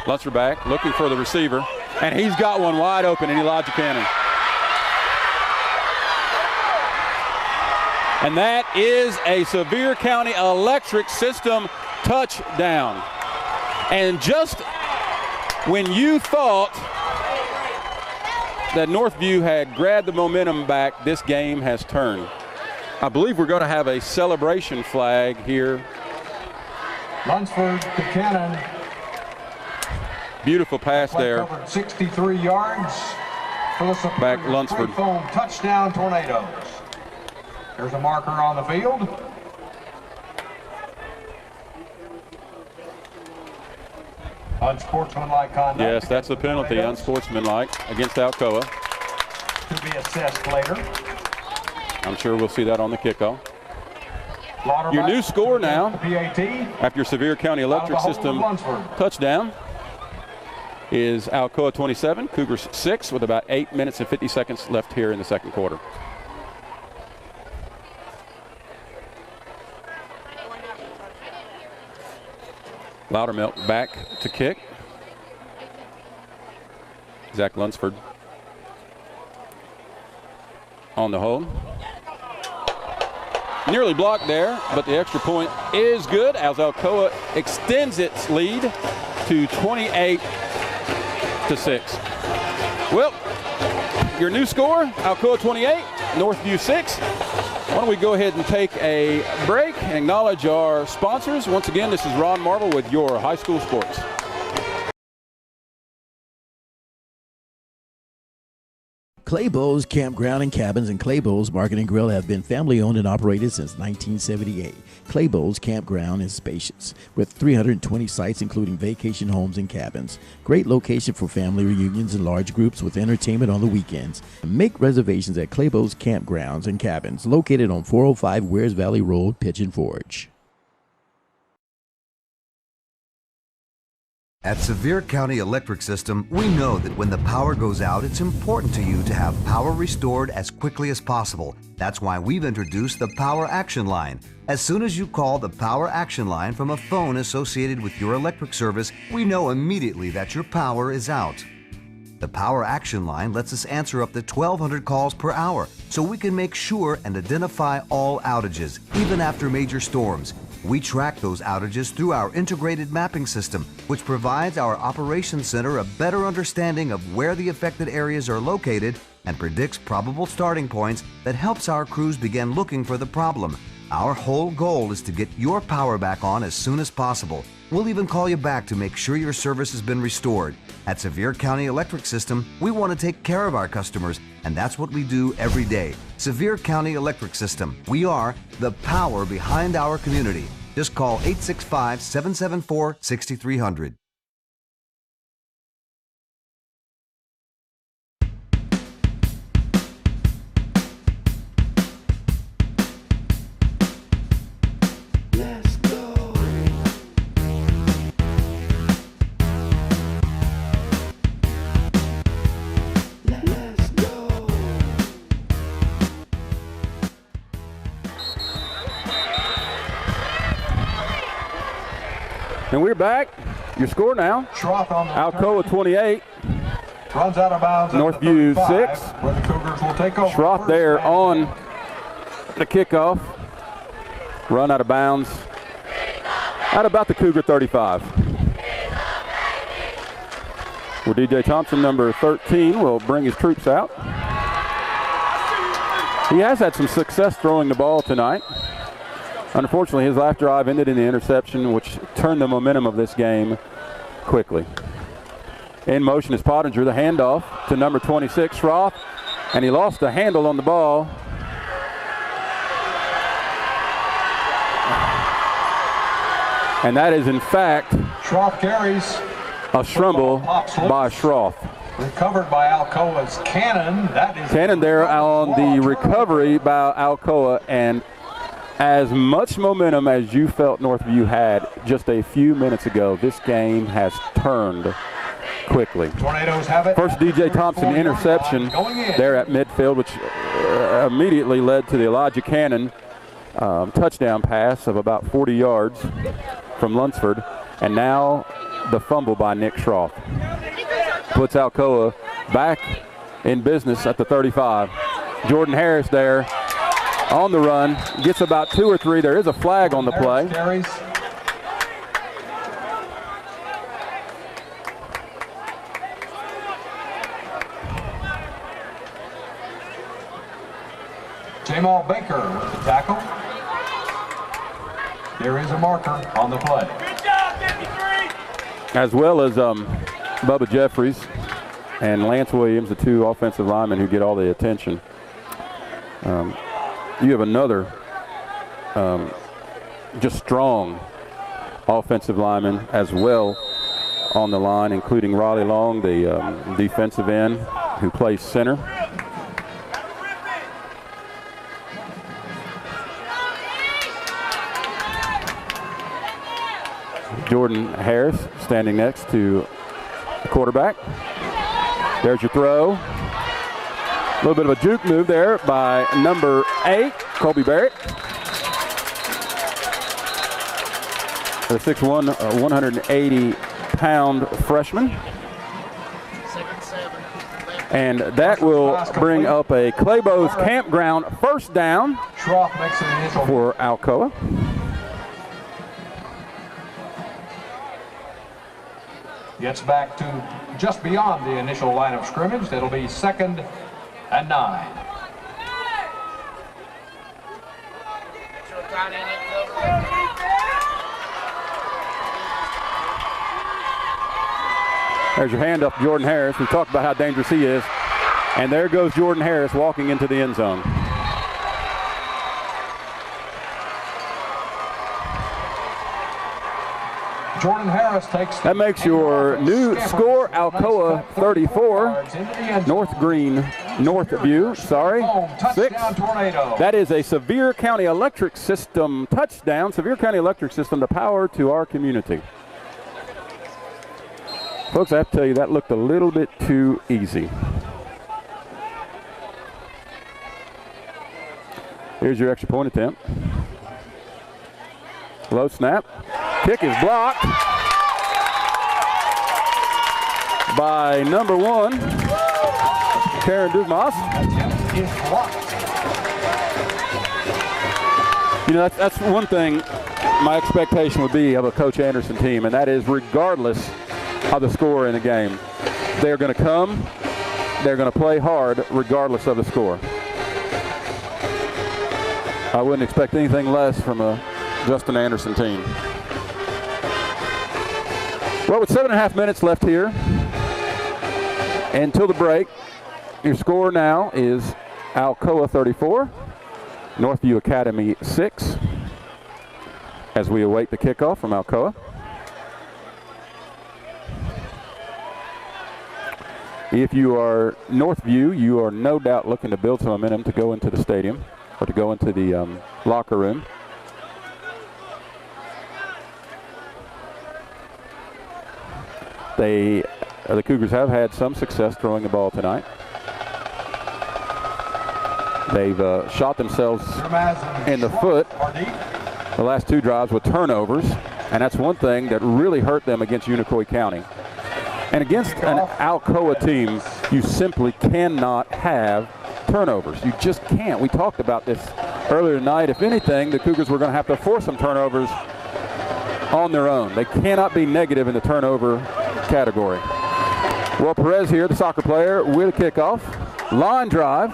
Lunsford back, looking for the receiver, and he's got one wide open in Elijah Cannon. And that is a Sevier County Electric System touchdown. And just when you thought that Northview had grabbed the momentum back, this game has turned. I believe we're going to have a celebration flag here. Lunsford to Cannon. Beautiful pass there. Covered 63 yards. Back Lunsford. Foam touchdown Tornadoes. There's a marker on the field. Unsportsmanlike conduct. Yes, that's a penalty, unsportsmanlike, against Alcoa. To be assessed later. I'm sure we'll see that on the kickoff. Your new score now, after your Sevier County Electric System touchdown, is Alcoa 27, Cougars 6, with about 8 minutes and 50 seconds left here in the second quarter. Loudermilk back to kick. Zach Lunsford on the hold. Nearly blocked there, but the extra point is good as Alcoa extends its lead to 28-6. Well, your new score, Alcoa 28, Northview 6. Why don't we go ahead and take a break and acknowledge our sponsors. Once again, this is Ron Marble with your high school sports. Clabough's Campground and Cabins and Clabough's Market and Grill have been family owned and operated since 1978. Clabough's Campground is spacious with 320 sites including vacation homes and cabins. Great location for family reunions and large groups with entertainment on the weekends. Make reservations at Clabough's Campgrounds and Cabins located on 405 Wears Valley Road, Pigeon Forge. At Sevier County Electric System, we know that when the power goes out, it's important to you to have power restored as quickly as possible. That's why we've introduced the Power Action Line. As soon as you call the Power Action Line from a phone associated with your electric service, we know immediately that your power is out. The Power Action Line lets us answer up to 1,200 calls per hour, so we can make sure and identify all outages, even after major storms. We track those outages through our integrated mapping system, which provides our operations center a better understanding of where the affected areas are located and predicts probable starting points that helps our crews begin looking for the problem. Our whole goal is to get your power back on as soon as possible. We'll even call you back to make sure your service has been restored. At Sevier County Electric System, we want to take care of our customers, and that's what we do every day. Sevier County Electric System. We are the power behind our community. Just call 865-774-6300. And we're back. Your score now. Alcoa 28. Runs out of bounds. Northview 6. Where the Cougars will take over. Schroth there on the kickoff. Run out of bounds at about the Cougar 35. Well, DJ Thompson, number 13, will bring his troops out. He has had some success throwing the ball tonight. Unfortunately, his last drive ended in the interception, which turned the momentum of this game quickly. In motion is Pottinger, the handoff to number 26, Schroth, and he lost the handle on the ball. And that is, in fact, Schroth carries a scramble by Schroth. Recovered by Alcoa's Cannon. That is Cannon there on the recovery by Alcoa, and as much momentum as you felt Northview had just a few minutes ago, this game has turned quickly. Tornadoes have it. First DJ Thompson interception there at midfield, which immediately led to the Elijah Cannon touchdown pass of about 40 yards from Lunsford. And now the fumble by Nick Schroff puts Alcoa back in business at the 35. Jordan Harris there on the run, gets about 2 or 3. There is a flag on the play. Jamal Baker with the tackle. There is a marker on the play. Good job, 53! As well as Bubba Jeffries and Lance Williams, the 2 offensive linemen who get all the attention. You have another just strong offensive lineman as well on the line, including Raleigh Long, the defensive end who plays center. Jordan Harris standing next to the quarterback. There's your throw. A little bit of a juke move there by number 8, Colby Barrett. The 6'1", 180-pound freshman. And that will bring up a Clabough's Campground first down for Alcoa. Gets back to just beyond the initial line of scrimmage. That'll be 2nd and 9. There's your hand up, Jordan Harris. We talked about how dangerous he is. And there goes Jordan Harris walking into the end zone. Jordan Harris takes. That makes your new score, Alcoa 34, Northview, 6. That is a Sevier County Electric System touchdown. Sevier County Electric System, the power to our community. Folks, I have to tell you, that looked a little bit too easy. Here's your extra point attempt. Low snap. Kick is blocked by number 1, Karen Dumas. You know, that's one thing my expectation would be of a Coach Anderson team, and that is regardless of the score in the game, they're going to come, they're going to play hard regardless of the score. I wouldn't expect anything less from a Justin Anderson team. Well, with 7.5 minutes left here until the break, your score now is Alcoa 34, Northview Academy 6, as we await the kickoff from Alcoa. If you are Northview, you are no doubt looking to build some momentum to go into the stadium or to go into the locker room. The Cougars have had some success throwing the ball tonight. They've shot themselves in the foot the last 2 drives with turnovers, and that's one thing that really hurt them against Unicoi County. And against an Alcoa team, you simply cannot have turnovers. You just can't. We talked about this earlier tonight. If anything, the Cougars were going to have to force some turnovers on their own. They cannot be negative in the turnover category. Well, Perez here, the soccer player, with a kickoff. Line drive.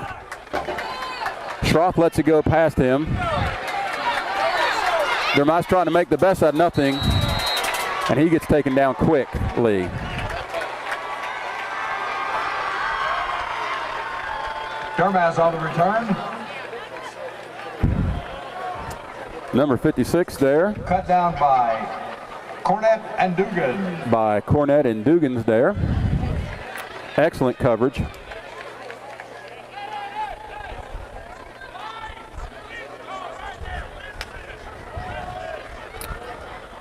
Schroff lets it go past him. Dermot's trying to make the best out of nothing, and he gets taken down quickly. Dermaz on the return. Number 56 there. Cut down by Cornett and Dugan. By Cornett and Dugans there. Excellent coverage.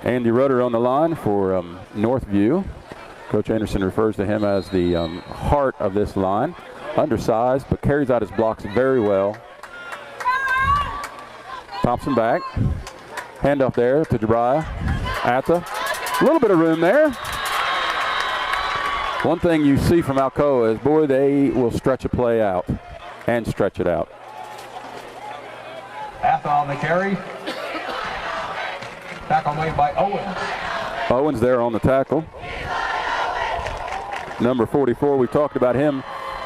Andy Rudder on the line for Northview. Coach Anderson refers to him as the heart of this line. Undersized, but carries out his blocks very well. Thompson back. Handoff there to Jabria. Atta. A little bit of room there. One thing you see from Alcoa is, boy, they will stretch a play out and stretch it out. Atta on the carry. Tackle made by Owens. Owens there on the tackle. Number 44, we talked about him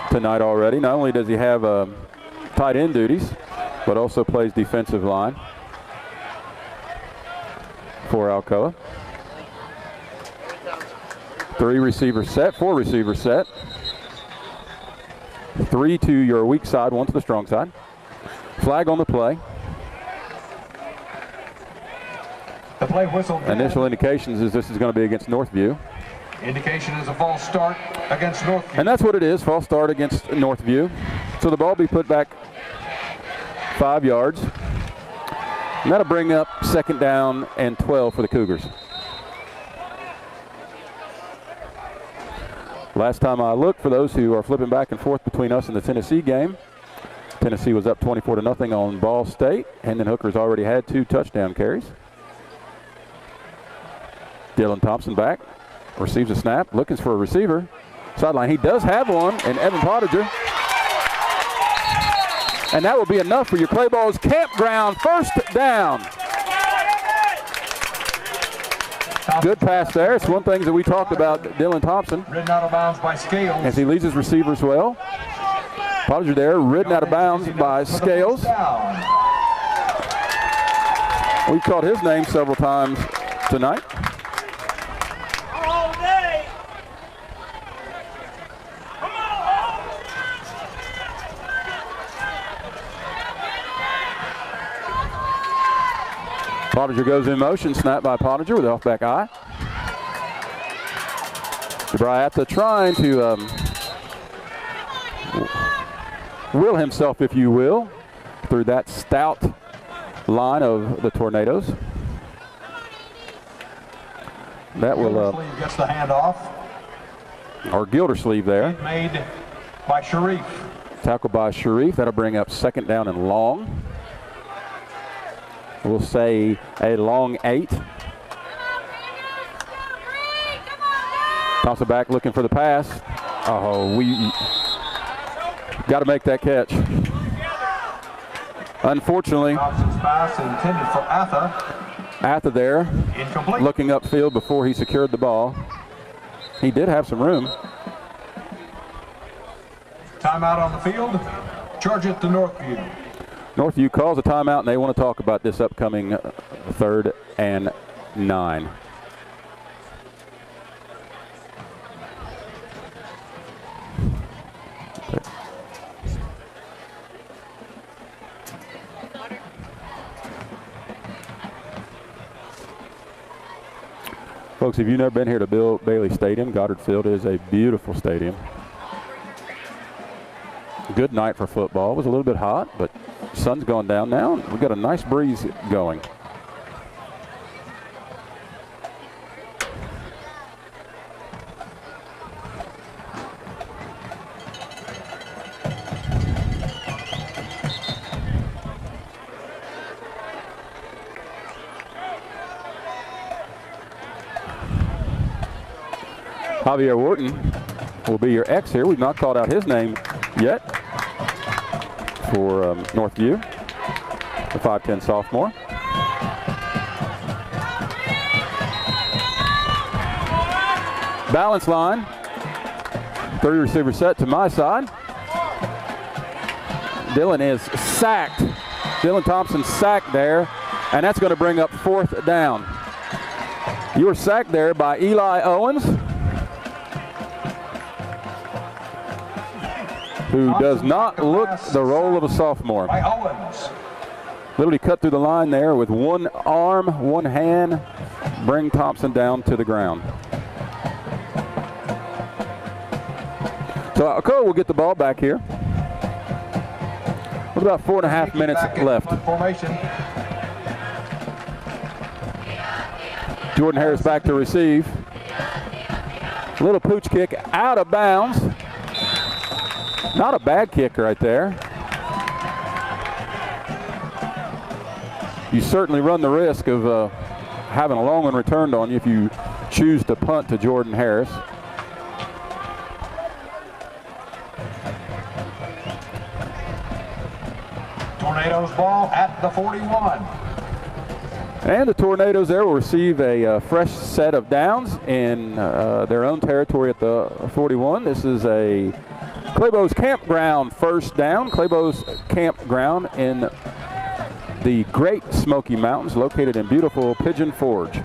tonight already. Not only does he have tight end duties, but also plays defensive line for Alcoa. 4 receiver set. 3 to your weak side, 1 to the strong side. Flag on the play. The play whistle. Initial indications is this is going to be against Northview. Indication is a false start against Northview. And that's what it is, false start against Northview. So the ball will be put back 5 yards. And that'll bring up 2nd down and 12 for the Cougars. Last time I looked, for those who are flipping back and forth between us and the Tennessee game, Tennessee was up 24-0 on Ball State. Hendon Hooker's already had 2 touchdown carries. Dylan Thompson back, receives a snap, looking for a receiver. Sideline, he does have one, and Evan Pottinger. And that will be enough for your Clayboug's Campground 1st down. Good pass there. It's one thing that we talked about Dylan Thompson. Ridden out of bounds by Scales. As he leads his receivers well. Pottinger there, ridden out of bounds by Scales. We've called his name several times tonight. Pottinger goes in motion, snap by Pottinger with off-back eye. Jabria trying to will himself, if you will, through that stout line of the Tornadoes. That will Gildersleeve gets the handoff. Or Gildersleeve there. Made by Sharif. Tackle by Sharif. That'll bring up 2nd down and long. We'll say a long 8. Thompson back looking for the pass. Oh, we got to make that catch. Unfortunately, Thompson's pass intended for Atta there, incomplete. looking upfield before he secured the ball. He did have some room. Timeout on the field. Charge it to Northview. Northview calls a timeout, and they want to talk about this upcoming 3rd and 9. Folks, if you've never been here to Bill Bailey Stadium, Goddard Field is a beautiful stadium. Good night for football. It was a little bit hot, but the sun's gone down now. We've got a nice breeze going. Javier Wharton will be your X here. We've not called out his name yet for Northview, the 5'10" sophomore. Balance line. 3 receiver set to my side. Dylan is sacked. Dylan Thompson sacked there, and that's going to bring up 4th down. You were sacked there by Eli Owens, who does not look the role of a sophomore. By Owens. Literally cut through the line there with one arm, one hand, bring Thompson down to the ground. So Alcoa will get the ball back here with about 4.5 minutes left. Formation. Jordan Harris back to receive. Little pooch kick out of bounds. Not a bad kick right there. You certainly run the risk of having a long one returned on you if you choose to punt to Jordan Harris. Tornadoes ball at the 41. And the Tornadoes there will receive a fresh set of downs in their own territory at the 41. This is a Clabough's Campground first down. Clabough's Campground in the Great Smoky Mountains, located in beautiful Pigeon Forge.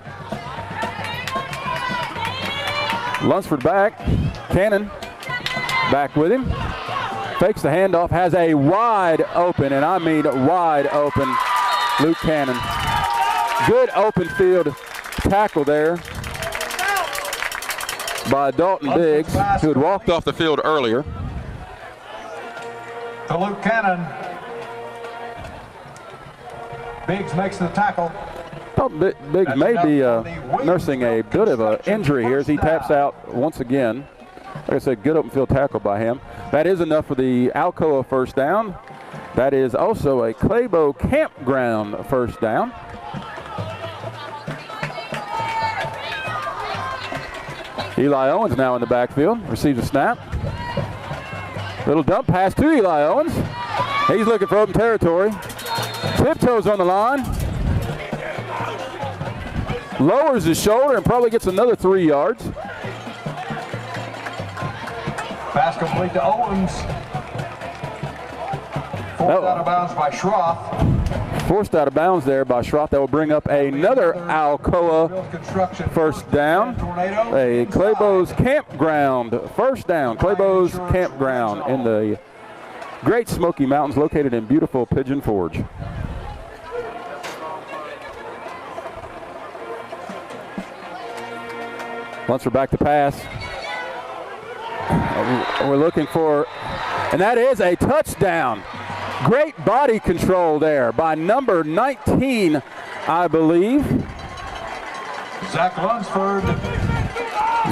Lunsford back. Cannon back with him. Fakes the handoff, has a wide open, and I mean wide open, Luke Cannon. Good open field tackle there by Dalton Biggs, who had walked off the field earlier. To Luke Cannon. Biggs makes the tackle. Biggs may be nursing a bit of an injury here as he taps out once again. Like I said, good open field tackle by him. That is enough for the Alcoa first down. That is also a Clabough Campground first down. Eli Owens now in the backfield, receives a snap. Little dump pass to Eli Owens. He's looking for open territory. Tiptoes on the line. Lowers his shoulder and probably gets another 3 yards. Pass complete to Owens. Forced out of bounds by Schroff. Forced out of bounds there by Schroff. That will bring up another Alcoa first down. A Clabough's Campground first down. Clabough's Campground in the Great Smoky Mountains, located in beautiful Pigeon Forge. Once we're back to pass. We're looking for, and that is a touchdown. Great body control there by number 19, I believe. Zach Lunsford.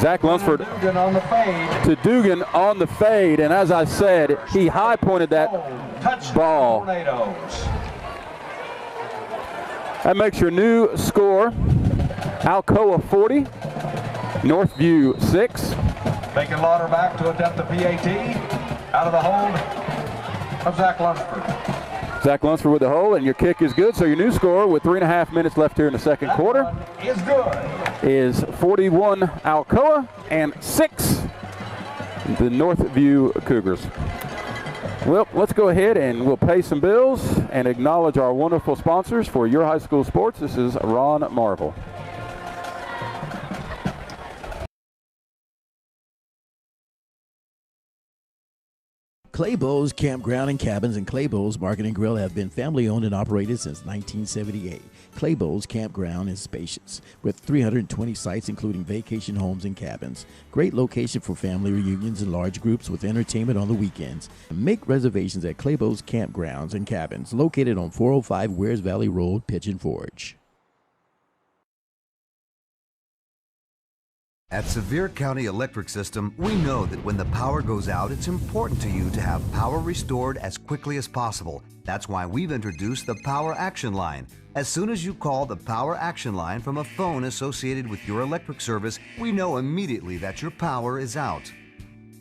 Zach Lunsford Dugan on the fade. to Dugan on the fade, and as I said, he high pointed that ball. Tornadoes. That makes your new score: Alcoa 40, Northview 6. Making Lauderback to attempt the PAT. Out of the hold of Zach Lunsford. Zach Lunsford with the hole, and your kick is good. So your new score with 3.5 minutes left here in the second quarter is good. Is 41 Alcoa and 6 the Northview Cougars. Well, let's go ahead and we'll pay some bills and acknowledge our wonderful sponsors for your high school sports. This is Ron Marvel. Clabough's Campground and Cabins and Clabough's Market and Grill have been family owned and operated since 1978. Clabough's Campground is spacious with 320 sites including vacation homes and cabins. Great location for family reunions and large groups with entertainment on the weekends. Make reservations at Clabough's Campgrounds and Cabins located on 405 Wears Valley Road, Pigeon Forge. At Sevier County Electric System, we know that when the power goes out, it's important to you to have power restored as quickly as possible. That's why we've introduced the Power Action Line. As soon as you call the Power Action Line from a phone associated with your electric service, we know immediately that your power is out.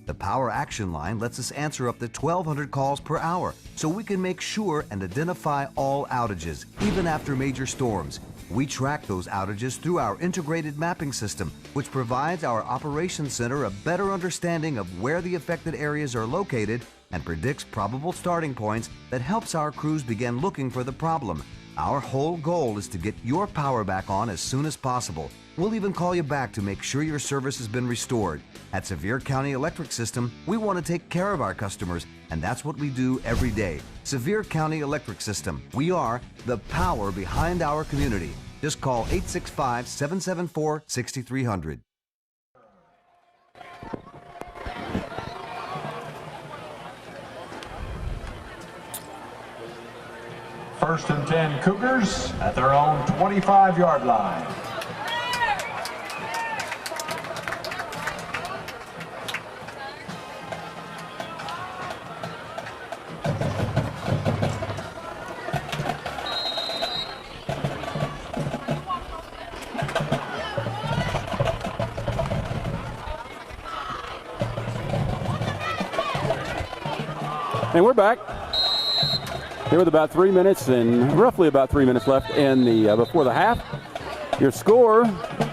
The Power Action Line lets us answer up to 1,200 calls per hour, so we can make sure and identify all outages, even after major storms. We track those outages through our integrated mapping system, which provides our operations center a better understanding of where the affected areas are located and predicts probable starting points that helps our crews begin looking for the problem. Our whole goal is to get your power back on as soon as possible. We'll even call you back to make sure your service has been restored. At Sevier County Electric System, we want to take care of our customers, and that's what we do every day. Sevier County Electric System. We are the power behind our community. Just call 865-774-6300. First and 10 Cougars at their own 25-yard line. And we're back. Here with about 3 minutes and roughly about 3 minutes left in the before the half. Your score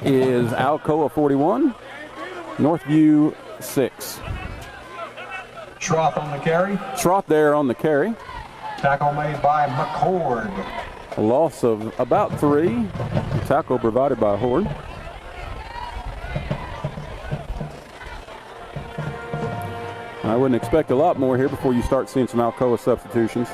is Alcoa 41, Northview 6. Schroth on the carry. Schroth there on the carry. Tackle made by McCord. A loss of about 3. Tackle provided by Horde. I wouldn't expect a lot more here before you start seeing some Alcoa substitutions.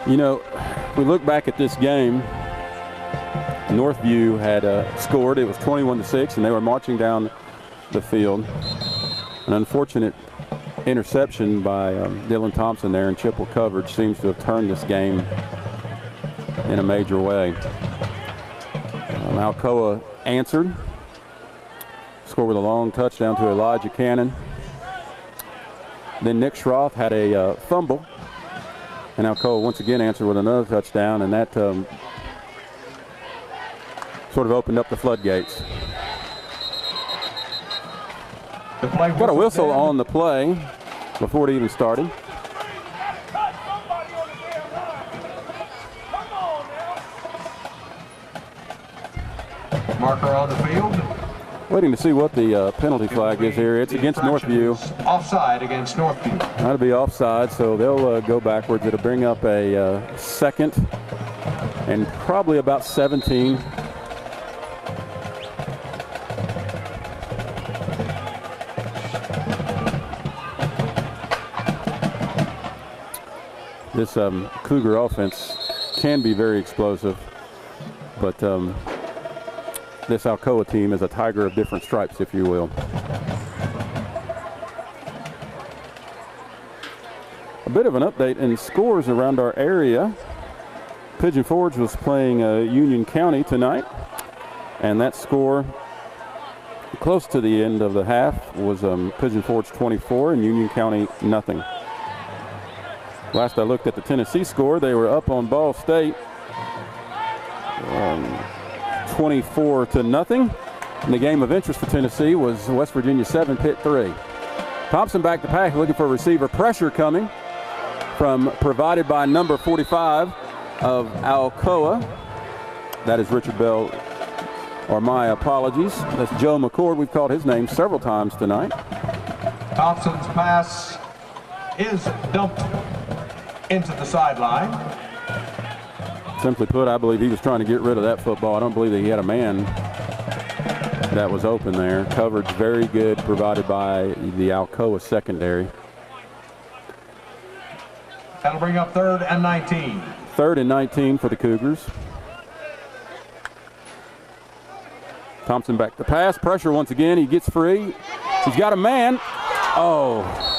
You know, we look back at this game, Northview had scored. It was 21-6, and they were marching down the field. An unfortunate interception by Dylan Thompson there in triple coverage seems to have turned this game in a major way. Alcoa answered, scored with a long touchdown to Elijah Cannon. Then Nick Schroth had a fumble, and Alcoa once again answered with another touchdown, and that sort of opened up the floodgates. Got a whistle on the play before it even started. Marker on the field. Waiting to see what the penalty flag is here. It's against Northview. Offside against Northview. That'll be offside, so they'll go backwards. It'll bring up a second and probably about 17. This Cougar offense can be very explosive, but this Alcoa team is a tiger of different stripes, if you will. A bit of an update in scores around our area. Pigeon Forge was playing Union County tonight, and that score close to the end of the half was Pigeon Forge 24 and Union County nothing. Last I looked at the Tennessee score, they were up on Ball State 24-0. And the game of interest for Tennessee was West Virginia 7, Pitt 3. Thompson back to pass, looking for a receiver. Pressure coming from provided by number 45 of Alcoa. That is Richard Bell, or my apologies. That's Joe McCord. We've called his name several times tonight. Thompson's pass is dumped into the sideline. Simply put, I believe he was trying to get rid of that football. I don't believe that he had a man that was open there. Coverage very good, provided by the Alcoa secondary. That'll bring up 3rd and 19. 3rd and 19 for the Cougars. Thompson back to pass. Pressure once again. He gets free. He's got a man. Oh.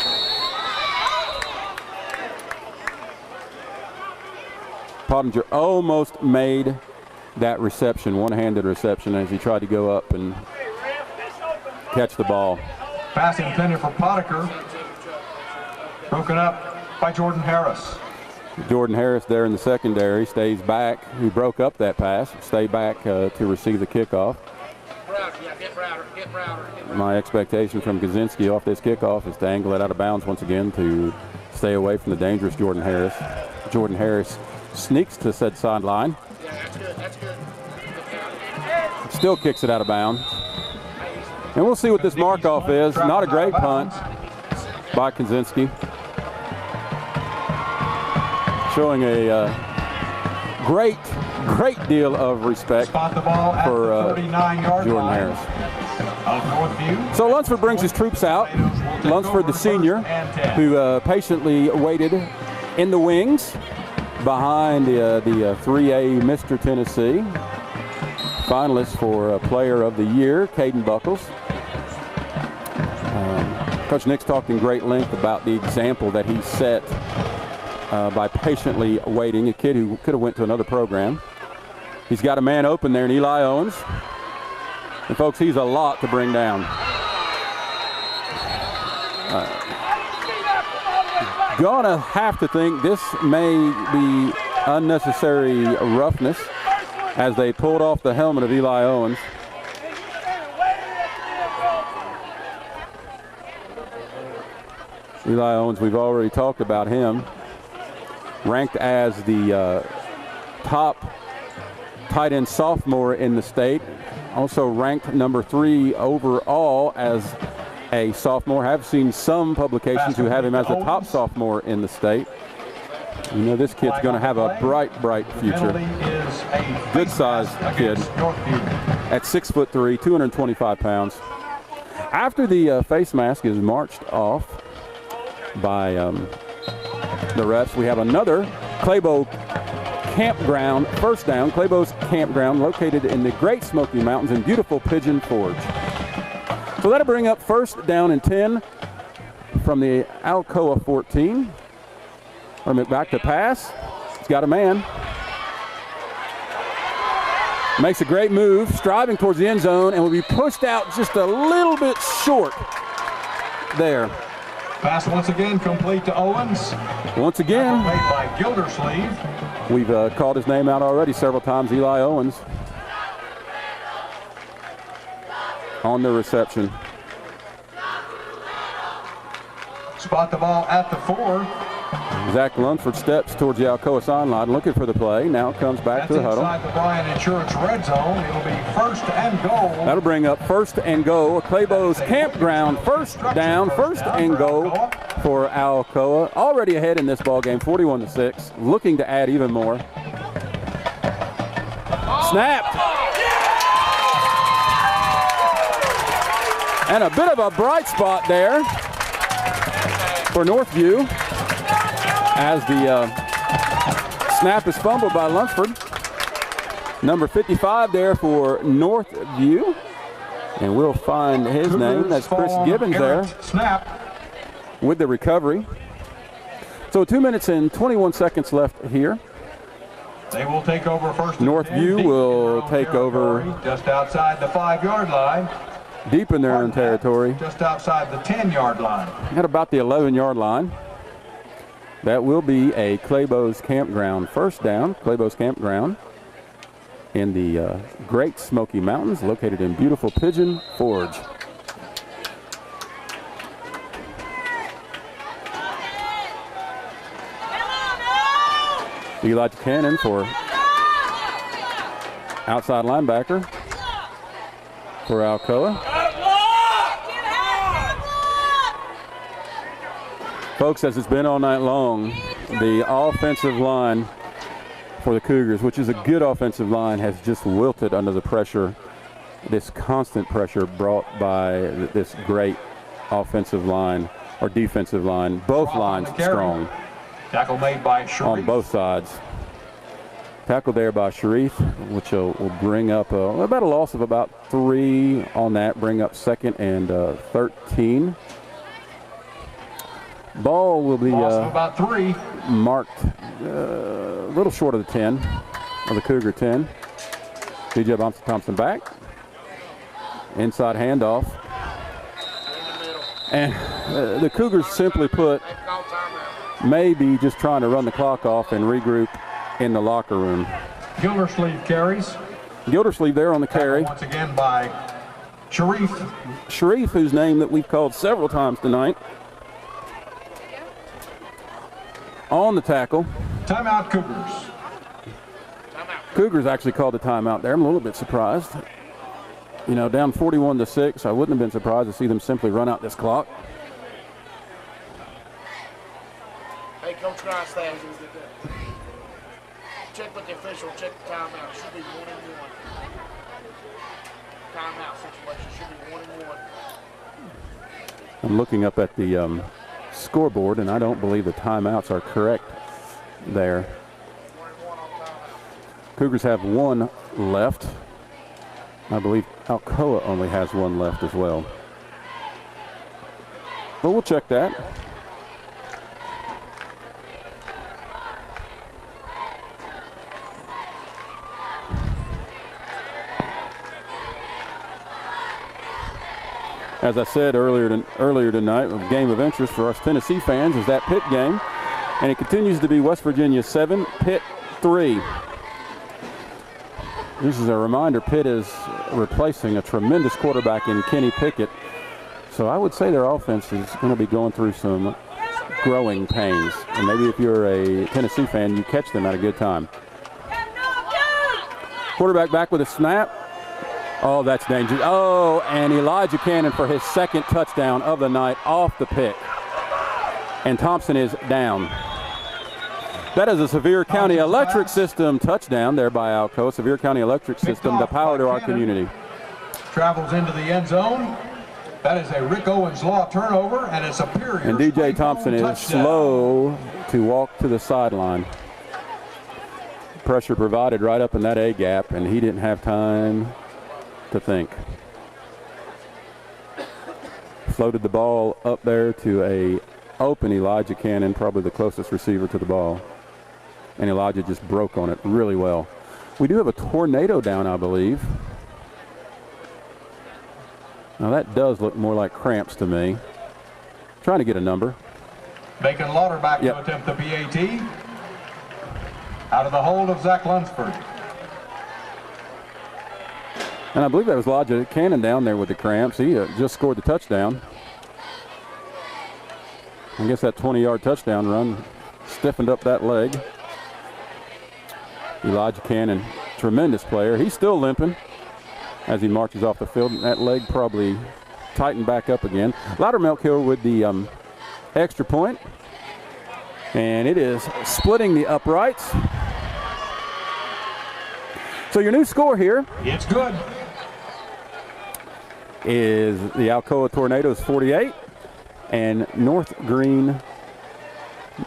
Pottinger almost made that reception, one-handed reception, as he tried to go up and catch the ball. Pass intended for Pottinger. Broken up by Jordan Harris. Jordan Harris there in the secondary stays back, who broke up that pass, stay back to receive the kickoff. My expectation from Kaczynski off this kickoff is to angle it out of bounds once again to stay away from the dangerous Jordan Harris. Jordan Harris sneaks to said sideline. That's good. Still kicks it out of bounds. And we'll see what this mark-off is. Not a great punt by Kaczynski. Showing a great deal of respect for Jordan Harris. So Lunsford brings his troops out. Lunsford, the senior, who patiently waited in the wings behind the 3A Mr. Tennessee. Finalist for Player of the Year, Caden Buckles. Coach Nix talked in great length about the example that he set by patiently waiting. A kid who could have went to another program. He's got a man open there in Eli Owens. And folks, he's a lot to bring down. Gonna have to think this may be unnecessary roughness as they pulled off the helmet of Eli Owens. Eli Owens, we've already talked about him, ranked as the top tight end sophomore in the state, also ranked number 3 overall as a sophomore. Have seen some publications who have him as the top sophomore in the state. You know, this kid's going to have a bright future. Good sized kid at 6'3", 225 pounds. After the face mask is marched off by the refs, we have another Clabough Campground first down. Clabough's Campground, located in the Great Smoky Mountains in beautiful Pigeon Forge. So that'll bring up first down and 10 from the Alcoa 14. Run it back to pass. He's got a man. Makes a great move, striving towards the end zone, and will be pushed out just a little bit short there. Pass once again complete to Owens. Once again, made by Gildersleeve. We've called his name out already several times, Eli Owens. On the reception. Spot the ball at the 4. Zach Lunsford steps towards the Alcoa sideline looking for the play. Now comes back to the huddle. Inside the Bryan Insurance red zone. It'll be first and goal. That'll bring up first and goal. Clabough's Campground first down, first and goal for Alcoa. Already ahead in this ball game, 41-6. Looking to add even more. Snapped. And a bit of a bright spot there for Northview as the snap is fumbled by Lunsford. Number 55 there for Northview. And we'll find his name. That's Chris Gibbons there snap with the recovery. So 2 minutes and 21 seconds left here. They will take over first. Northview will take over just outside the 5-yard line. Deep in their own territory. Just outside the 10-yard line. At about the 11-yard line. That will be a Clabough's Campground first down. Clabough's Campground in the Great Smoky Mountains, located in beautiful Pigeon Forge. Eli Cannon for outside linebacker for Alcoa. Folks, as it's been all night long, the offensive line for the Cougars, which is a good offensive line, has just wilted under the pressure, this constant pressure brought by this great offensive line or defensive line. Both lines strong. Tackle made by Sharif. On both sides. Tackle there by Sharif, which will bring up about a loss of about 3 on that, bring up 2nd and 13. Ball will be about 3. Marked a little short of the 10, of the Cougar 10. DJ Thompson back. Inside handoff. And the Cougars, simply put, maybe just trying to run the clock off and regroup in the locker room. Gildersleeve carries. Gildersleeve there on the carry. Once again by Sharif. Sharif, whose name that we've called several times tonight. On the tackle. Timeout Cougars. Cougars actually called a timeout there. I'm a little bit surprised. You know, down 41-6, I wouldn't have been surprised to see them simply run out this clock. Hey, Coach Grindstaff. Check with the official, check the timeout. Should be 1-1. Timeout situation should be 1-1. I'm looking up at the scoreboard, and I don't believe the timeouts are correct there. Cougars have 1 left. I believe Alcoa only has 1 left as well. But we'll check that. As I said earlier tonight, a game of interest for us Tennessee fans is that Pitt game. And it continues to be West Virginia 7, Pitt 3. This is a reminder, Pitt is replacing a tremendous quarterback in Kenny Pickett. So I would say their offense is going to be going through some growing pains. And maybe if you're a Tennessee fan, you catch them at a good time. Quarterback back with a snap. Oh, that's dangerous. Oh, and Elijah Cannon for his second touchdown of the night off the pick. And Thompson is down. That is a Sevier County Electric System touchdown there by Alcoa. Sevier County Electric System, the power to our community. Travels into the end zone. That is a Rick Owens Law turnover, and it's Superior. And DJ Thompson is slow to walk to the sideline. Pressure provided right up in that A gap, and he didn't have time to think. Floated the ball up there to a open Elijah Cannon, probably the closest receiver to the ball. And Elijah just broke on it really well. We do have a tornado down, I believe. Now that does look more like cramps to me. Trying to get a number. Bacon Lauderback to attempt the PAT. Out of the hold of Zach Lunsford. And I believe that was Elijah Cannon down there with the cramps. He just scored the touchdown. I guess that 20-yard touchdown run stiffened up that leg. Elijah Cannon, tremendous player. He's still limping as he marches off the field. That leg probably tightened back up again. Loudermilk here with the extra point. And it is splitting the uprights. So your new score here. It's good. Is the Alcoa Tornadoes 48 and the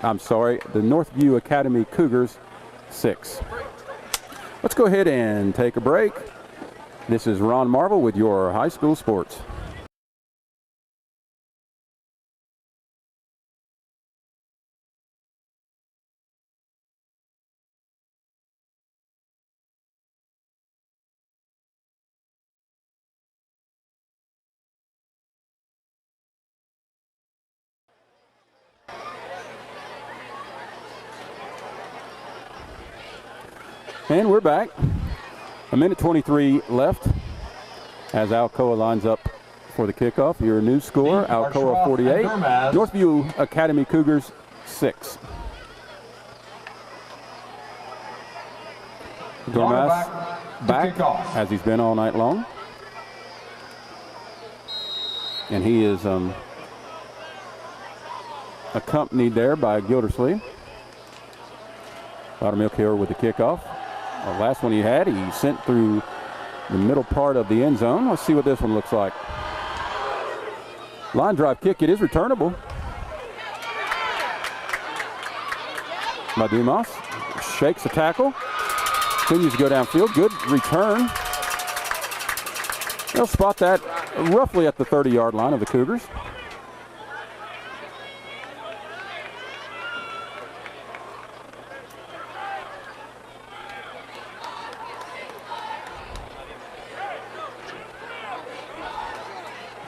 Northview Academy Cougars 6. Let's go ahead and take a break. This is Ron Marvel with your high school sports. And we're back. A minute 23 left as Alcoa lines up for the kickoff. Your new score, Alcoa 48, Northview Academy Cougars 6. Dormass back as he's been all night long. And he is accompanied there by Gildersleeve. Loudermilk here with the kickoff. The last one he had, he sent through the middle part of the end zone. Let's see what this one looks like. Line drive kick, it is returnable. By Dumas, shakes the tackle, continues to go downfield. Good return. They'll spot that roughly at the 30-yard line of the Cougars.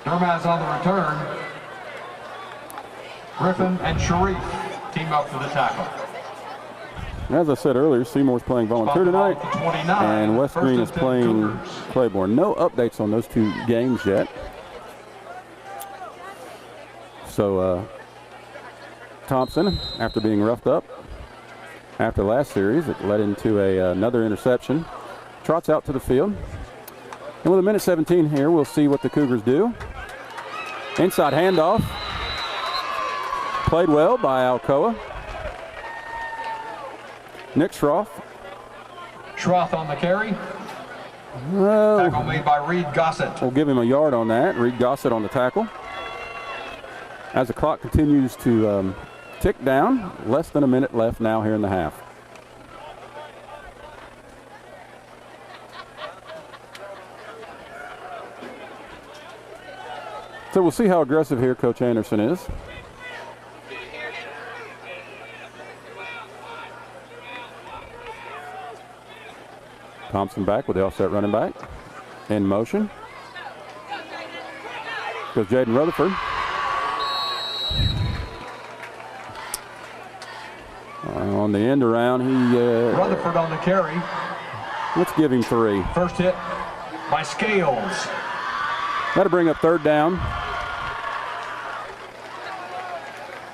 Durmaz on the return. Griffin and Sharif team up for the tackle. As I said earlier, Seymour's playing volunteer tonight, and West Green is playing Claiborne. No updates on those two games yet. So Thompson, after being roughed up after last series, it led into another interception. Trots out to the field. And with a minute 17 here, we'll see what the Cougars do. Inside handoff. Played well by Alcoa. Nick Schroth. Schroth on the carry. Tackle made by Reed Gossett. We'll give him a yard on that. Reed Gossett on the tackle. As the clock continues to tick down, less than a minute left now here in the half. So we'll see how aggressive here Coach Anderson is. Thompson back with the offset running back. In motion. Goes Jaden Rutherford. On the end around, he Rutherford on the carry. let's give him 3. First hit by Scales. That'll bring up 3rd down.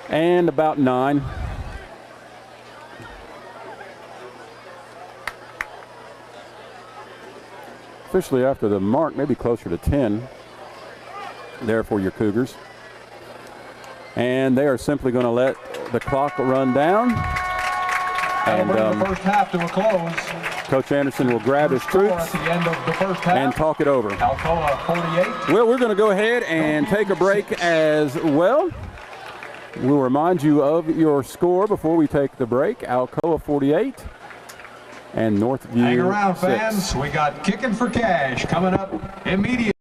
And about 9. Officially after the mark, maybe closer to 10 there for your Cougars. And they are simply going to let the clock run down. And bring the first half to a close. Coach Anderson will grab his Score troops at the end of the first half. and talk it over. Alcoa 48. Well, we're going to go ahead and take a break as well. We'll remind you of your score before we take the break. Alcoa 48 and Northview Hang around, 6. fans. We got Kicking for Cash coming up immediately.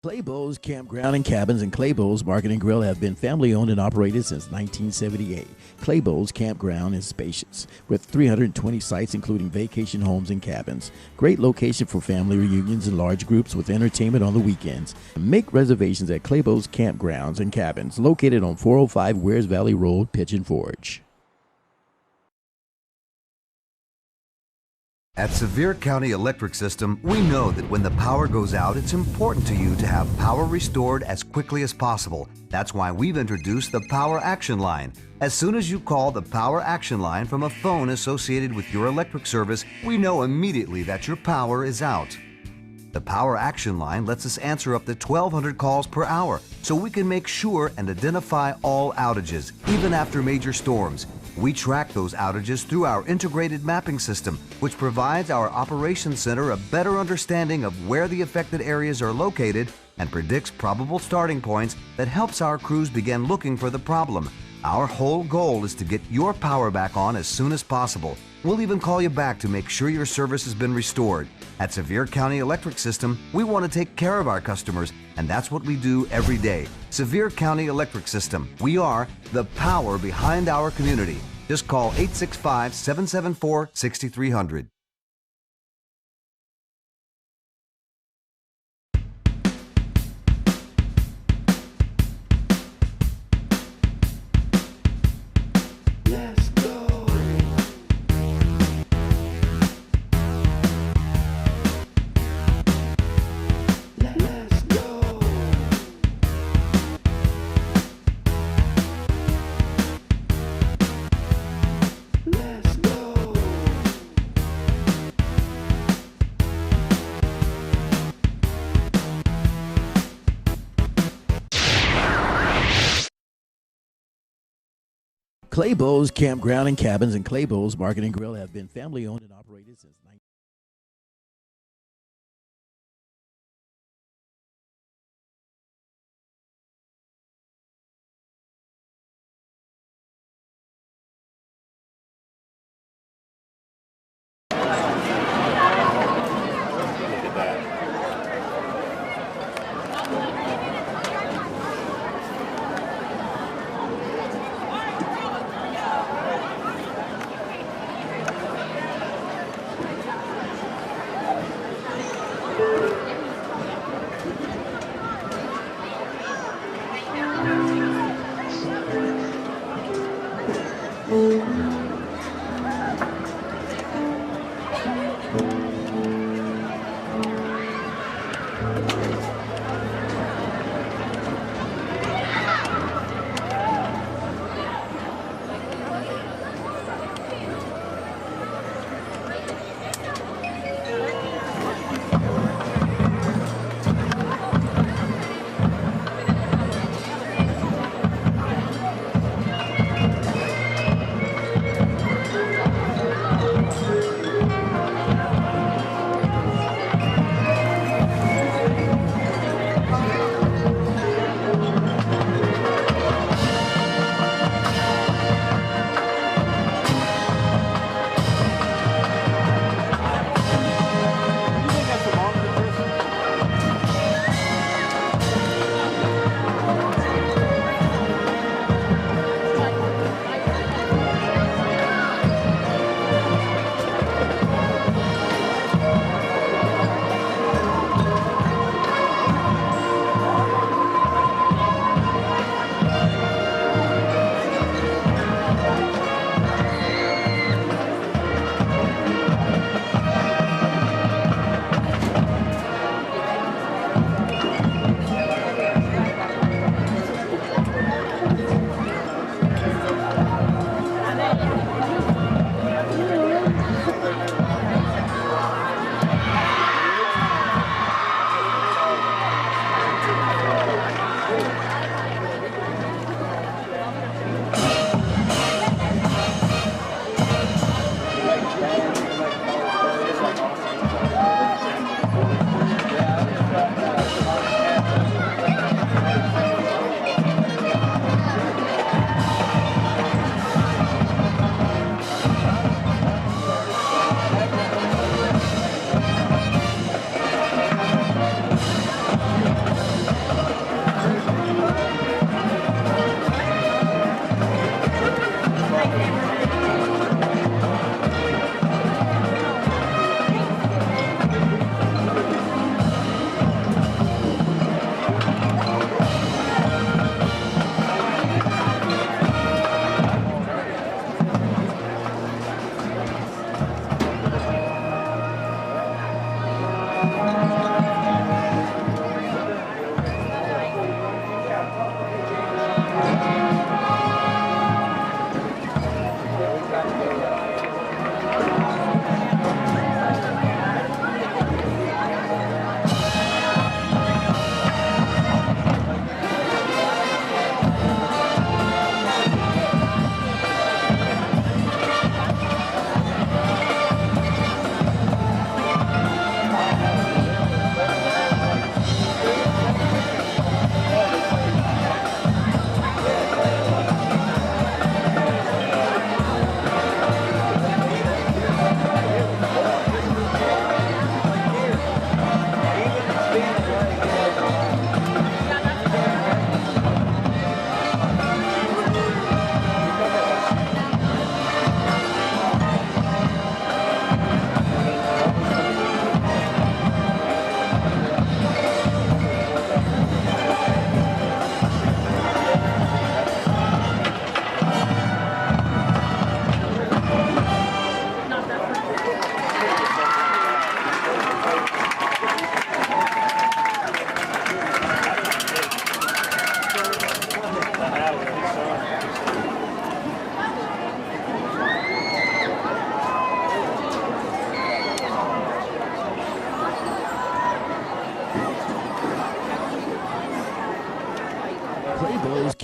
Clabough's Campground and Cabins and Clabough's Market and Grill have been family owned and operated since 1978. Clabough's Campground is spacious with 320 sites including vacation homes and cabins. Great location for family reunions and large groups with entertainment on the weekends. Make reservations at Clabough's Campgrounds and Cabins located on 405 Wears Valley Road, Pigeon Forge. At Sevier County Electric System, we know that when the power goes out, it's important to you to have power restored as quickly as possible. That's why we've introduced the Power Action Line. As soon as you call the Power Action Line from a phone associated with your electric service, we know immediately that your power is out. The Power Action Line lets us answer up to 1,200 calls per hour, so we can make sure and identify all outages, even after major storms. We track those outages through our integrated mapping system, which provides our operations center a better understanding of where the affected areas are located and predicts probable starting points that helps our crews begin looking for the problem. Our whole goal is to get your power back on as soon as possible. We'll even call you back to make sure your service has been restored. At Sevier County Electric System, we want to take care of our customers, and that's what we do every day. Sevier County Electric System. We are the power behind our community. Just call 865-774-6300. Clabough's Campground and Cabins and Clabough's Market and Grill have been family owned and operated since 19.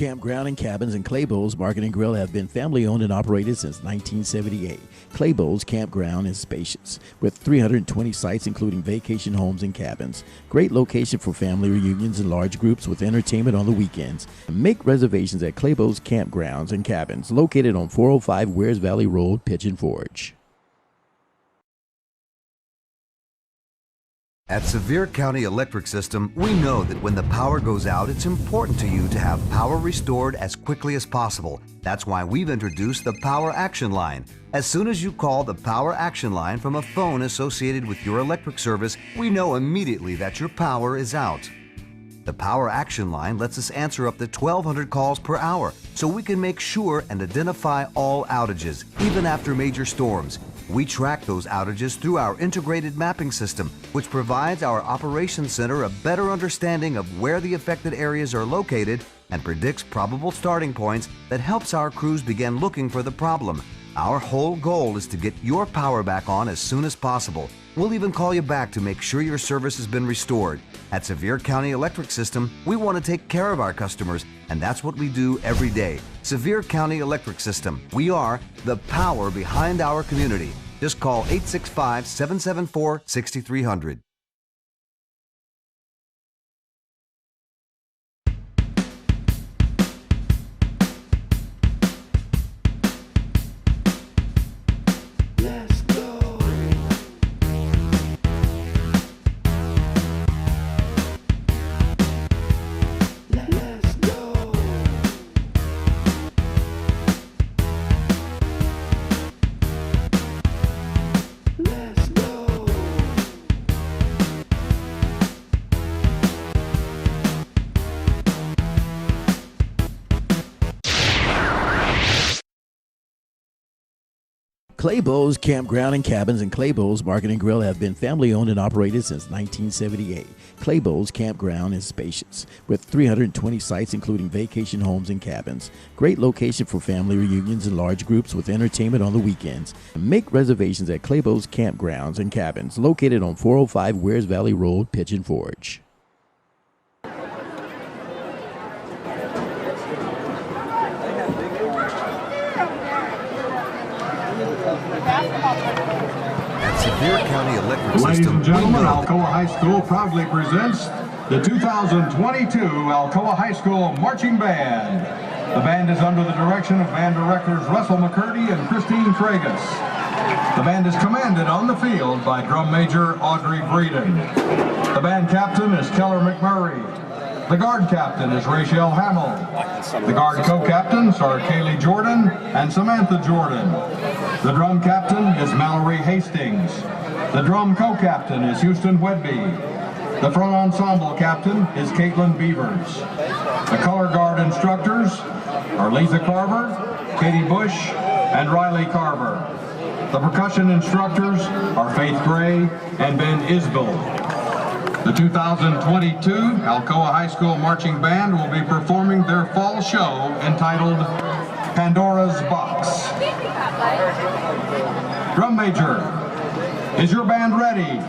Campground and Cabins and Clabough's Market and Grill have been family owned and operated since 1978. Clabough's Campground is spacious, with 320 sites including vacation homes and cabins. Great location for family reunions and large groups with entertainment on the weekends. Make reservations at Clabough's Campgrounds and Cabins, located on 405 Wears Valley Road, Pigeon Forge. At Sevier County Electric System, we know that when the power goes out, it's important to you to have power restored as quickly as possible. That's why we've introduced the Power Action Line. As soon as you call the Power Action Line from a phone associated with your electric service, we know immediately that your power is out. The Power Action Line lets us answer up to 1,200 calls per hour, so we can make sure and identify all outages, even after major storms. We track those outages through our integrated mapping system, which provides our operations center a better understanding of where the affected areas are located and predicts probable starting points that helps our crews begin looking for the problem. Our whole goal is to get your power back on as soon as possible. We'll even call you back to make sure your service has been restored. At Sevier County Electric System, we want to take care of our customers, and that's what we do every day. Sevier County Electric System. We are the power behind our community. Just call 865-774-6300. Clabough's Campground and Cabins and Clabough's Market and Grill have been family owned and operated since 1978. Clabough's Campground is spacious, with 320 sites including vacation homes and cabins. Great location for family reunions and large groups with entertainment on the weekends. Make reservations at Clabough's Campgrounds and Cabins, located on 405 Wears Valley Road, Pigeon Forge. At Sevier County Electric Ladies System, and gentlemen, Alcoa High School proudly presents the 2022 Alcoa High School Marching Band. The band is under the direction of band directors Russell McCurdy and Christine Tragus. The band is commanded on the field by drum major Audrey Breeden. The band captain is Keller McMurray. The guard captain is Rachel Hamill. The guard co-captains are Kaylee Jordan and Samantha Jordan. The drum captain is Mallory Hastings. The drum co-captain is Houston Wedby. The front ensemble captain is Caitlin Beavers. The color guard instructors are Lisa Carver, Katie Bush, and Riley Carver. The percussion instructors are Faith Gray and Ben Isbell. The 2022 Alcoa High School Marching Band will be performing their fall show entitled Pandora's Box. Drum major, is your band ready?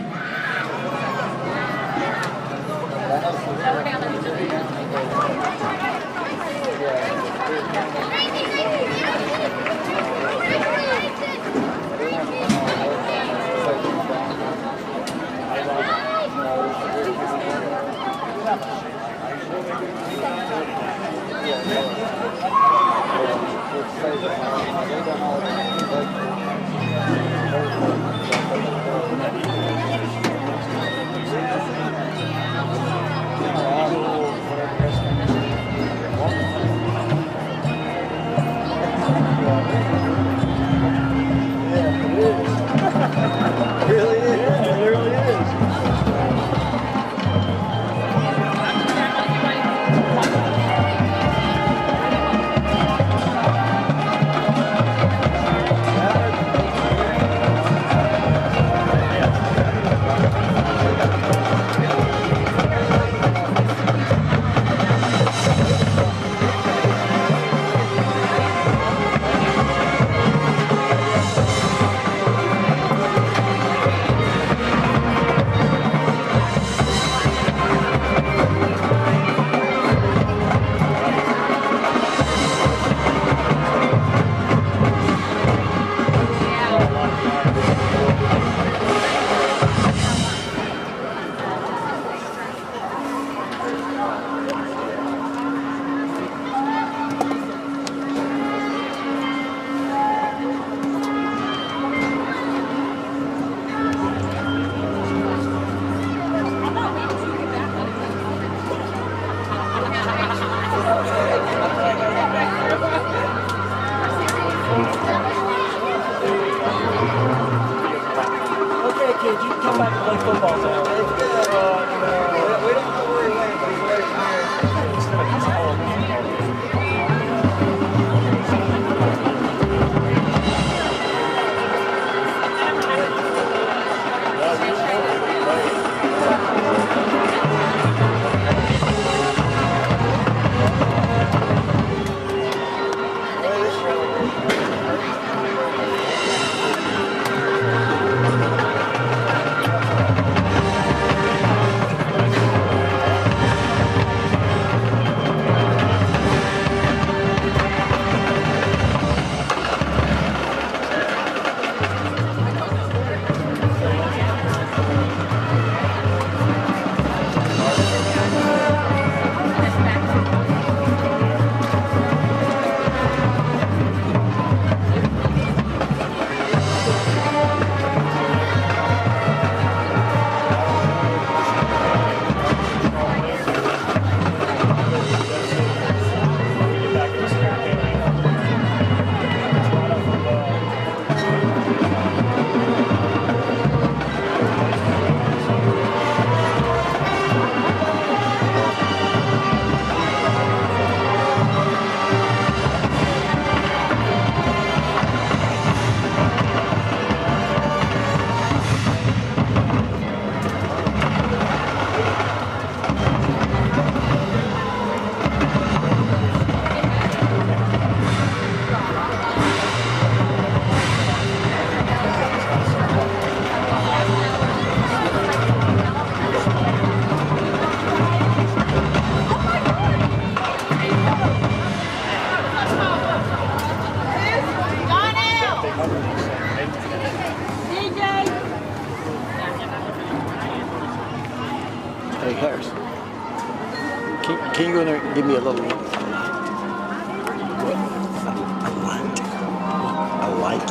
kid, you can come back and play football now. We don't know where he went, but he's waiting there. Hey, Harris, can you go in there and give me a little... What? A light.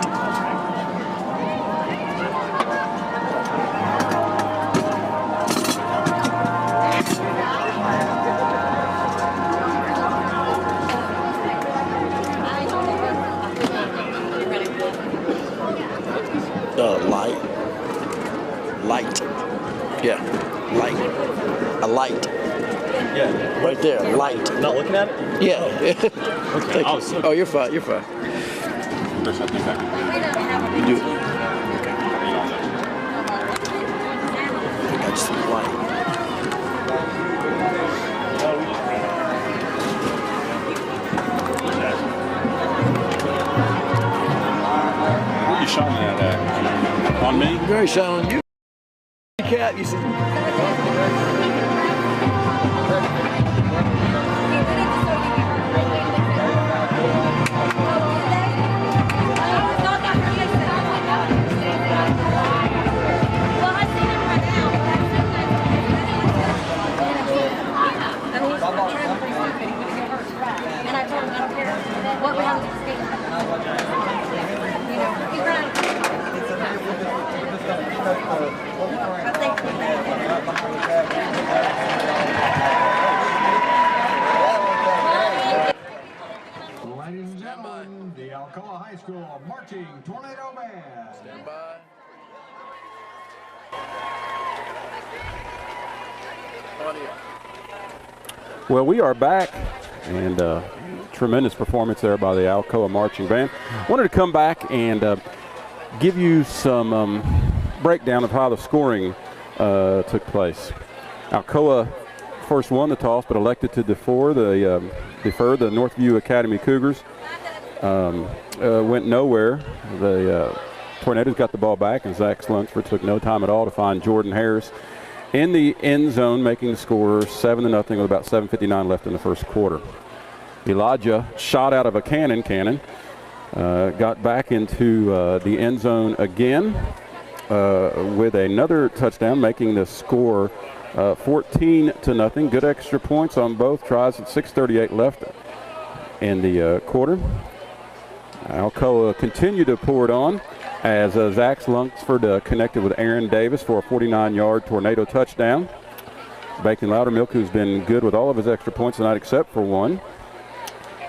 Light. Yeah, light. A light. Yeah. Right there, light. Not looking at it? Yeah. Okay. Oh, you're fine. You're fine. There's something back. You do. Okay. I just see light. What are you shouting at? On me? Very shouting on you. Cat, you see. And I told him I don't care what round he's skating. You know, he's running. Ladies and gentlemen, the Alcoa High School Marching Tornado Band. Stand by. Well, we are back, and tremendous performance there by the Alcoa Marching Band. Wanted to come back and give you some breakdown of how the scoring took place. Alcoa first won the toss, but elected to defer. The Northview Academy Cougars went nowhere. The Tornadoes got the ball back, and Zach Slunsford took no time at all to find Jordan Harris in the end zone, making the score 7-0 with about 7:59 left in the first quarter. Elijah shot out of a cannon, got back into the end zone again with another touchdown, making the score 14-0. Good extra points on both tries at 6:38 left in the quarter. Alcoa continued to pour it on as Zach Slunsford connected with Aaron Davis for a 49-yard Tornado touchdown. Bacon Loudermilk, who's been good with all of his extra points tonight except for one,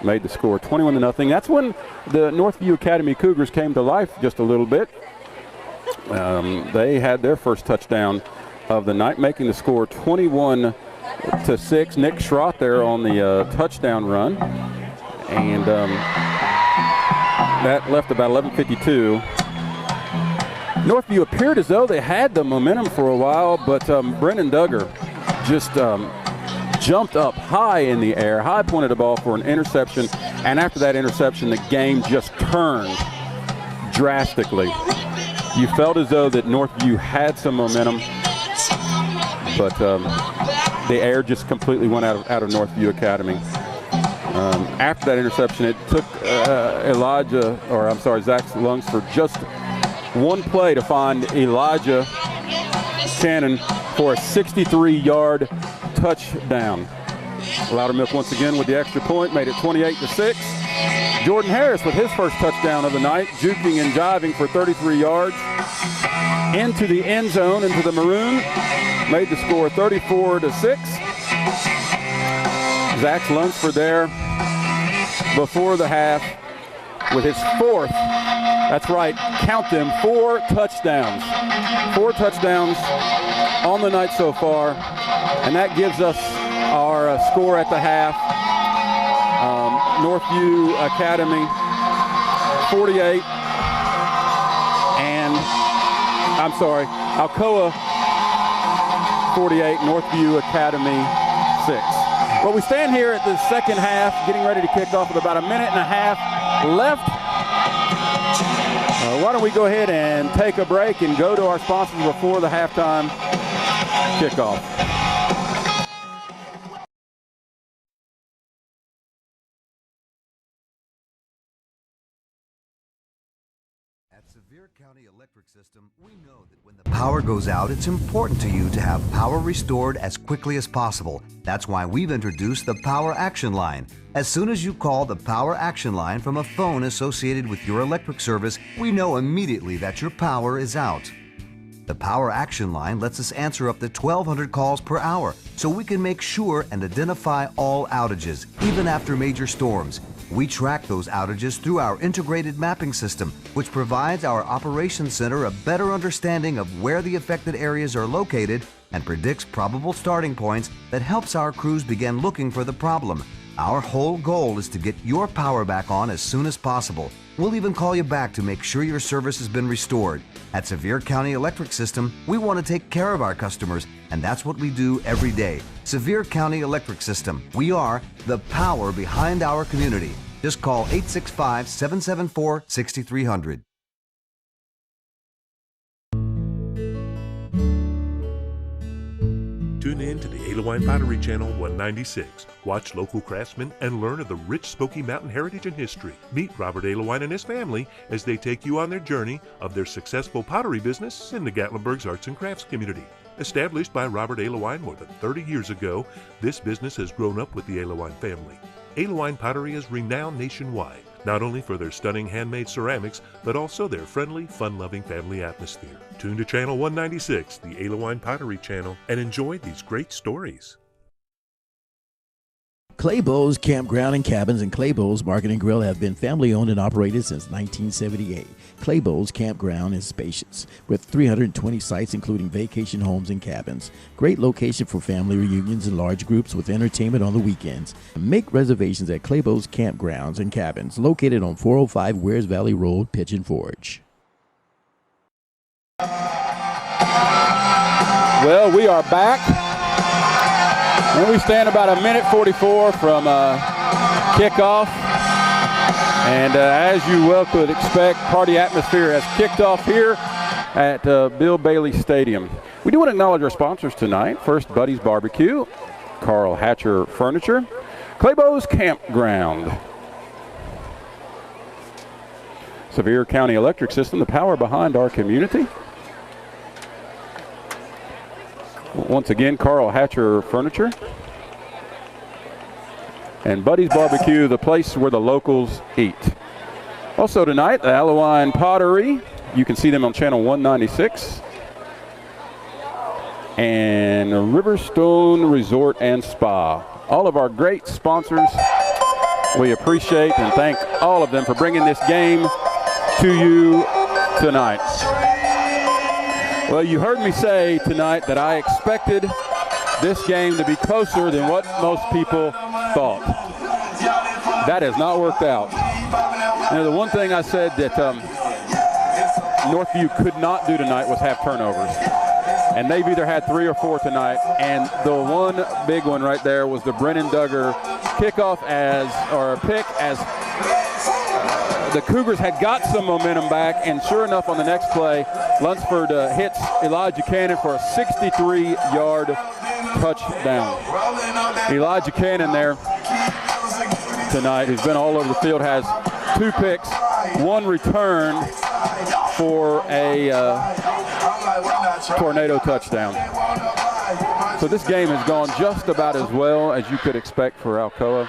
made the score 21-0. That's when the Northview Academy Cougars came to life just a little bit. They had their first touchdown of the night, making the score 21-6. Nick Schrott there on the touchdown run. And that left about 11:52. Northview appeared as though they had the momentum for a while, but Brennan Duggar just jumped up high in the air, high pointed the ball for an interception, and after that interception, the game just turned drastically. You felt as though that Northview had some momentum, but the air just completely went out of Northview Academy. After that interception, it took Zach Lunsford just one play to find Elijah Shannon for a 63-yard touchdown. Loudermilk once again with the extra point, made it 28-6. Jordan Harris with his first touchdown of the night, juking and jiving for 33 yards into the end zone, into the maroon, made the score 34-6. Zach Lunsford there before the half with his fourth, that's right, count them, 4 touchdowns. 4 touchdowns on the night so far, and that gives us our score at the half. Northview Academy 48, and Alcoa 48, Northview Academy 6. Well, we stand here at the second half, getting ready to kick off with about a minute and a half left. Why don't we go ahead and take a break and go to our sponsors before the halftime kickoff. At Sevier County Electric System, we know that when the power goes out, it's important to you to have power restored as quickly as possible. That's why we've introduced the Power Action Line. As soon as you call the Power Action Line from a phone associated with your electric service, we know immediately that your power is out. The Power Action Line lets us answer up to 1,200 calls per hour, so we can make sure and identify all outages, even after major storms. We track those outages through our integrated mapping system, which provides our operations center a better understanding of where the affected areas are located and predicts probable starting points that helps our crews begin looking for the problem. Our whole goal is to get your power back on as soon as possible. We'll even call you back to make sure your service has been restored. At Sevier County Electric System, we want to take care of our customers, and that's what we do every day. Sevier County Electric System. We are the power behind our community. Just call 865-774-6300. Tune in to the Alewine Pottery Channel 196. Watch local craftsmen and learn of the rich Smoky Mountain heritage and history. Meet Robert Alewine and his family as they take you on their journey of their successful pottery business in the Gatlinburg's arts and crafts community. Established by Robert Alewine more than 30 years ago, this business has grown up with the Alewine family. Alewine Pottery is renowned nationwide, not only for their stunning handmade ceramics, but also their friendly, fun-loving family atmosphere. Tune to Channel 196, the Alewine Pottery Channel, and enjoy these great stories. Clabough's Campground and Cabins and Clabough's Market and Grill have been family-owned and operated since 1978. Clabough's Campground is spacious, with 320 sites including vacation homes and cabins. Great location for family reunions and large groups with entertainment on the weekends. Make reservations at Clabough's Campgrounds and Cabins, located on 405 Wears Valley Road, Pigeon Forge. Well, we are back. And we stand about a minute 44 from kickoff. And as you well could expect, party atmosphere has kicked off here at Bill Bailey Stadium. We do want to acknowledge our sponsors tonight. First, Buddy's Barbecue, Carl Hatcher Furniture, Clabough's Campground, Sevier County Electric System, the power behind our community. Once again, Carl Hatcher Furniture. And Buddy's Barbecue, the place where the locals eat. Also tonight, the Alewine Pottery. You can see them on Channel 196. And Riverstone Resort and Spa. All of our great sponsors. We appreciate and thank all of them for bringing this game to you tonight. Well, you heard me say tonight that I expected this game to be closer than what most people thought. That has not worked out. You know, the one thing I said that Northview could not do tonight was have turnovers. And they've either had 3 or 4 tonight. And the one big one right there was the Brennan Duggar kickoff pick as the Cougars had got some momentum back. And sure enough, on the next play, Lunsford hits Elijah Cannon for a 63-yard touchdown. Elijah Cannon there tonight, who's been all over the field, has 2 picks, 1 return for a tornado touchdown. So this game has gone just about as well as you could expect for Alcoa.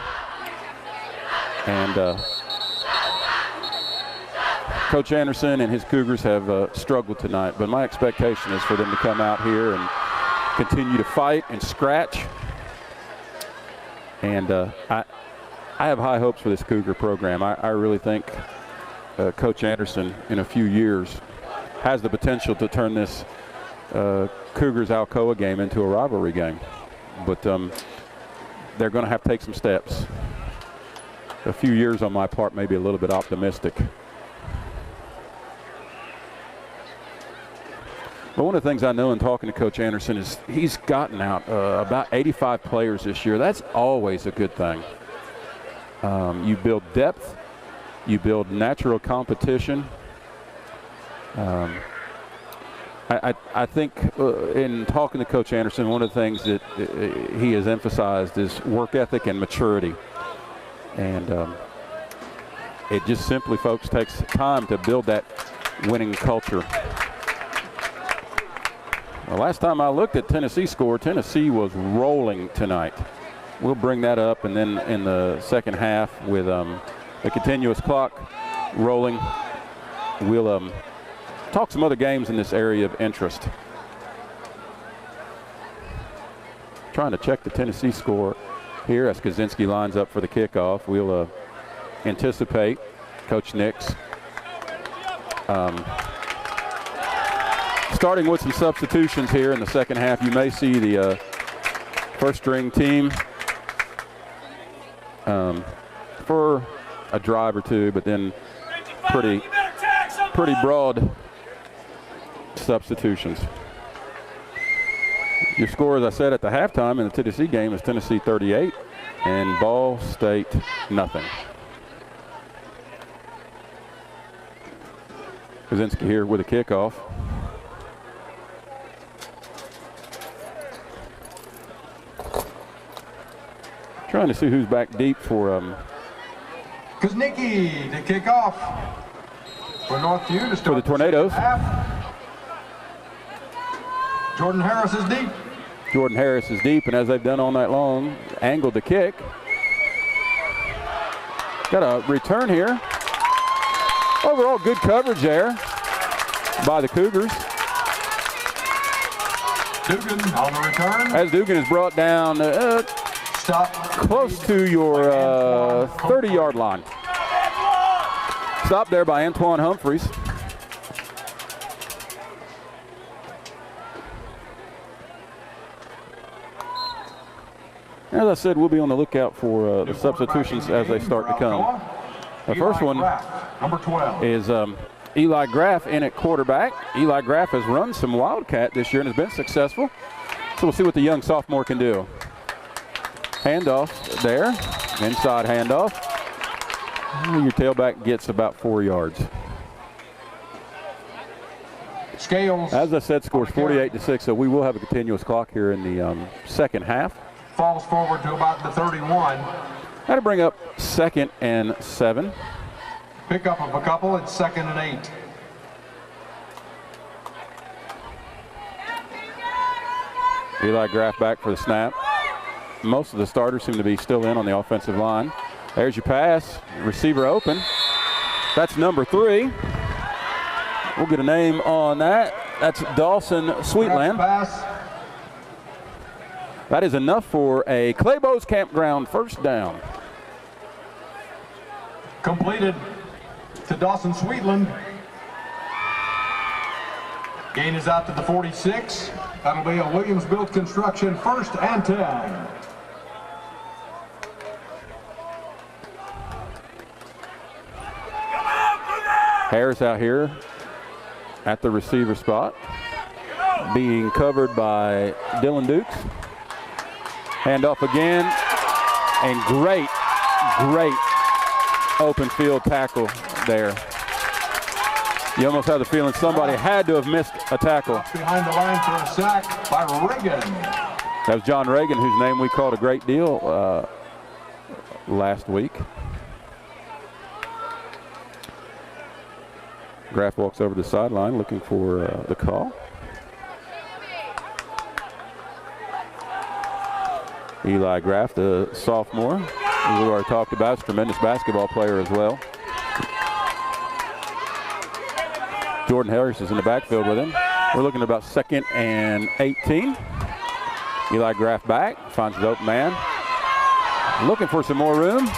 And Coach Anderson and his Cougars have struggled tonight, but my expectation is for them to come out here and continue to fight and scratch. And I have high hopes for this Cougar program. I really think Coach Anderson in a few years has the potential to turn this Cougars-Alcoa game into a rivalry game. But they're going to have to take some steps. A few years on my part may be a little bit optimistic. But one of the things I know in talking to Coach Anderson is he's gotten out about 85 players this year. That's always a good thing. You build depth. You build natural competition. I think in talking to Coach Anderson, one of the things that he has emphasized is work ethic and maturity. And it just simply, folks, takes time to build that winning culture. The last time I looked at Tennessee's score, Tennessee was rolling tonight. We'll bring that up, and then in the second half with the continuous clock rolling, we'll talk some other games in this area of interest. Trying to check the Tennessee score here as Kaczynski lines up for the kickoff. We'll anticipate Coach Nix starting with some substitutions here in the second half. You may see the first string team for a drive or two, but then pretty broad substitutions. Your score, as I said at the halftime in the Tennessee game, is Tennessee 38 and Ball State nothing. Kaczynski here with a kickoff. Trying to see who's back deep for Kaczynski to kick off for Northview to start for the Tornadoes. Jordan Harris is deep. Jordan Harris is deep, and as they've done all night long, angled the kick. Got a return here. Overall, good coverage there by the Cougars. Dugan on the return. As Dugan is brought down close to your 30-yard line. Stopped there by Antoine Humphreys. As I said, we'll be on the lookout for the substitutions as they start to come. The first one number 12 is Eli Graff in at quarterback. Eli Graff has run some Wildcat this year and has been successful. So we'll see what the young sophomore can do. Handoff there, inside handoff. Your tailback gets about 4 yards. Scales. As I said, scores 48-6, so we will have a continuous clock here in the second half. Falls forward to about the 31. That'll bring up 2nd and 7. Pick up of a couple, it's 2nd and 8. Eli Graff back for the snap. Most of the starters seem to be still in on the offensive line. There's your pass, receiver open. That's number 3. We'll get a name on that. That's Dawson Sweetland. That is enough for a Clabough's Campground first down. Completed to Dawson Sweetland. Gain is out to the 46. That'll be a Williams-Built Construction 1st and 10. Harris out here at the receiver spot, being covered by Dylan Dukes. Handoff again, and great open field tackle there. You almost have the feeling somebody had to have missed a tackle. Behind the line for a sack by Reagan. That was John Reagan, whose name we called a great deal last week. Graff walks over the sideline looking for the call. Eli Graff, the sophomore, who we already talked about, is a tremendous basketball player as well. Jordan Harris is in the backfield with him. We're looking at about 2nd and 18. Eli Graff back, finds his open man. Looking for some more room.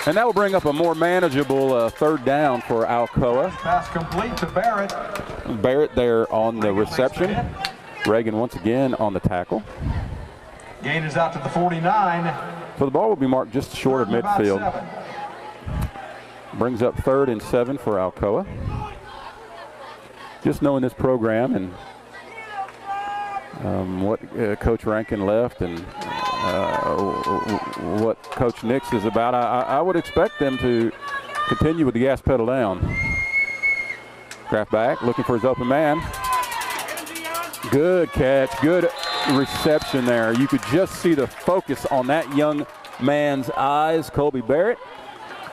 And that will bring up a more manageable 3rd down for Alcoa. Pass complete to Barrett. Barrett there on the reception. Reagan once again on the tackle. Gain is out to the 49. So the ball will be marked just short of midfield. Brings up 3rd and 7 for Alcoa. Just knowing this program and what Coach Rankin left and what Coach Nix is about, I would expect them to continue with the gas pedal down. Graff back, looking for his open man. Good catch, good reception there. You could just see the focus on that young man's eyes, Colby Barrett,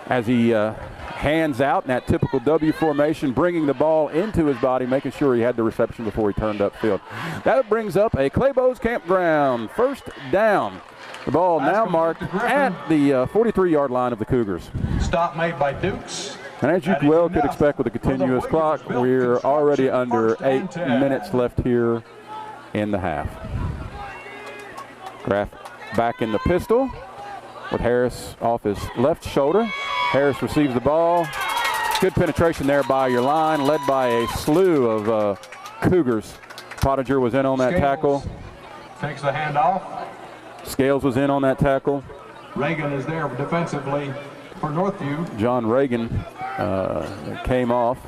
as he hands out in that typical W formation, bringing the ball into his body, making sure he had the reception before he turned upfield. That brings up a Clabough's Campground 1st down. The ball now marked at the 43-yard line of the Cougars. Stop made by Dukes. And as you well could expect with a continuous clock, we're already under 8 minutes left here in the half. Graff back in the pistol with Harris off his left shoulder. Harris receives the ball. Good penetration there by your line, led by a slew of Cougars. Pottinger was in on that tackle. Takes the handoff. Scales was in on that tackle. Reagan is there defensively for Northview. John Reagan came off.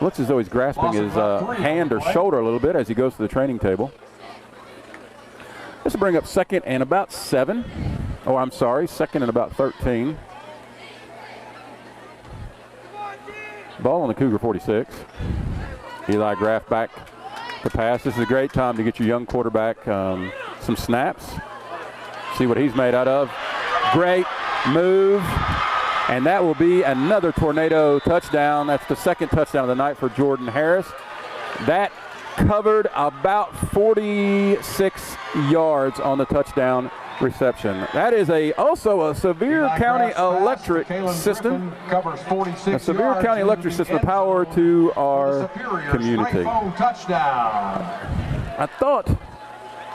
Looks as though he's grasping his hand or shoulder a little bit as he goes to the training table. This will bring up 2nd and about 7. Oh, I'm sorry, 2nd and about 13. Ball on the Cougar 46. Eli Graff back to pass. This is a great time to get your young quarterback some snaps. See what he's made out of. Great move. And that will be another tornado touchdown. That's the 2nd touchdown of the night for Jordan Harris. That covered about 46 yards on the touchdown reception. That is also a Sevier County Electric system. A Sevier County Electric system power to our community. I thought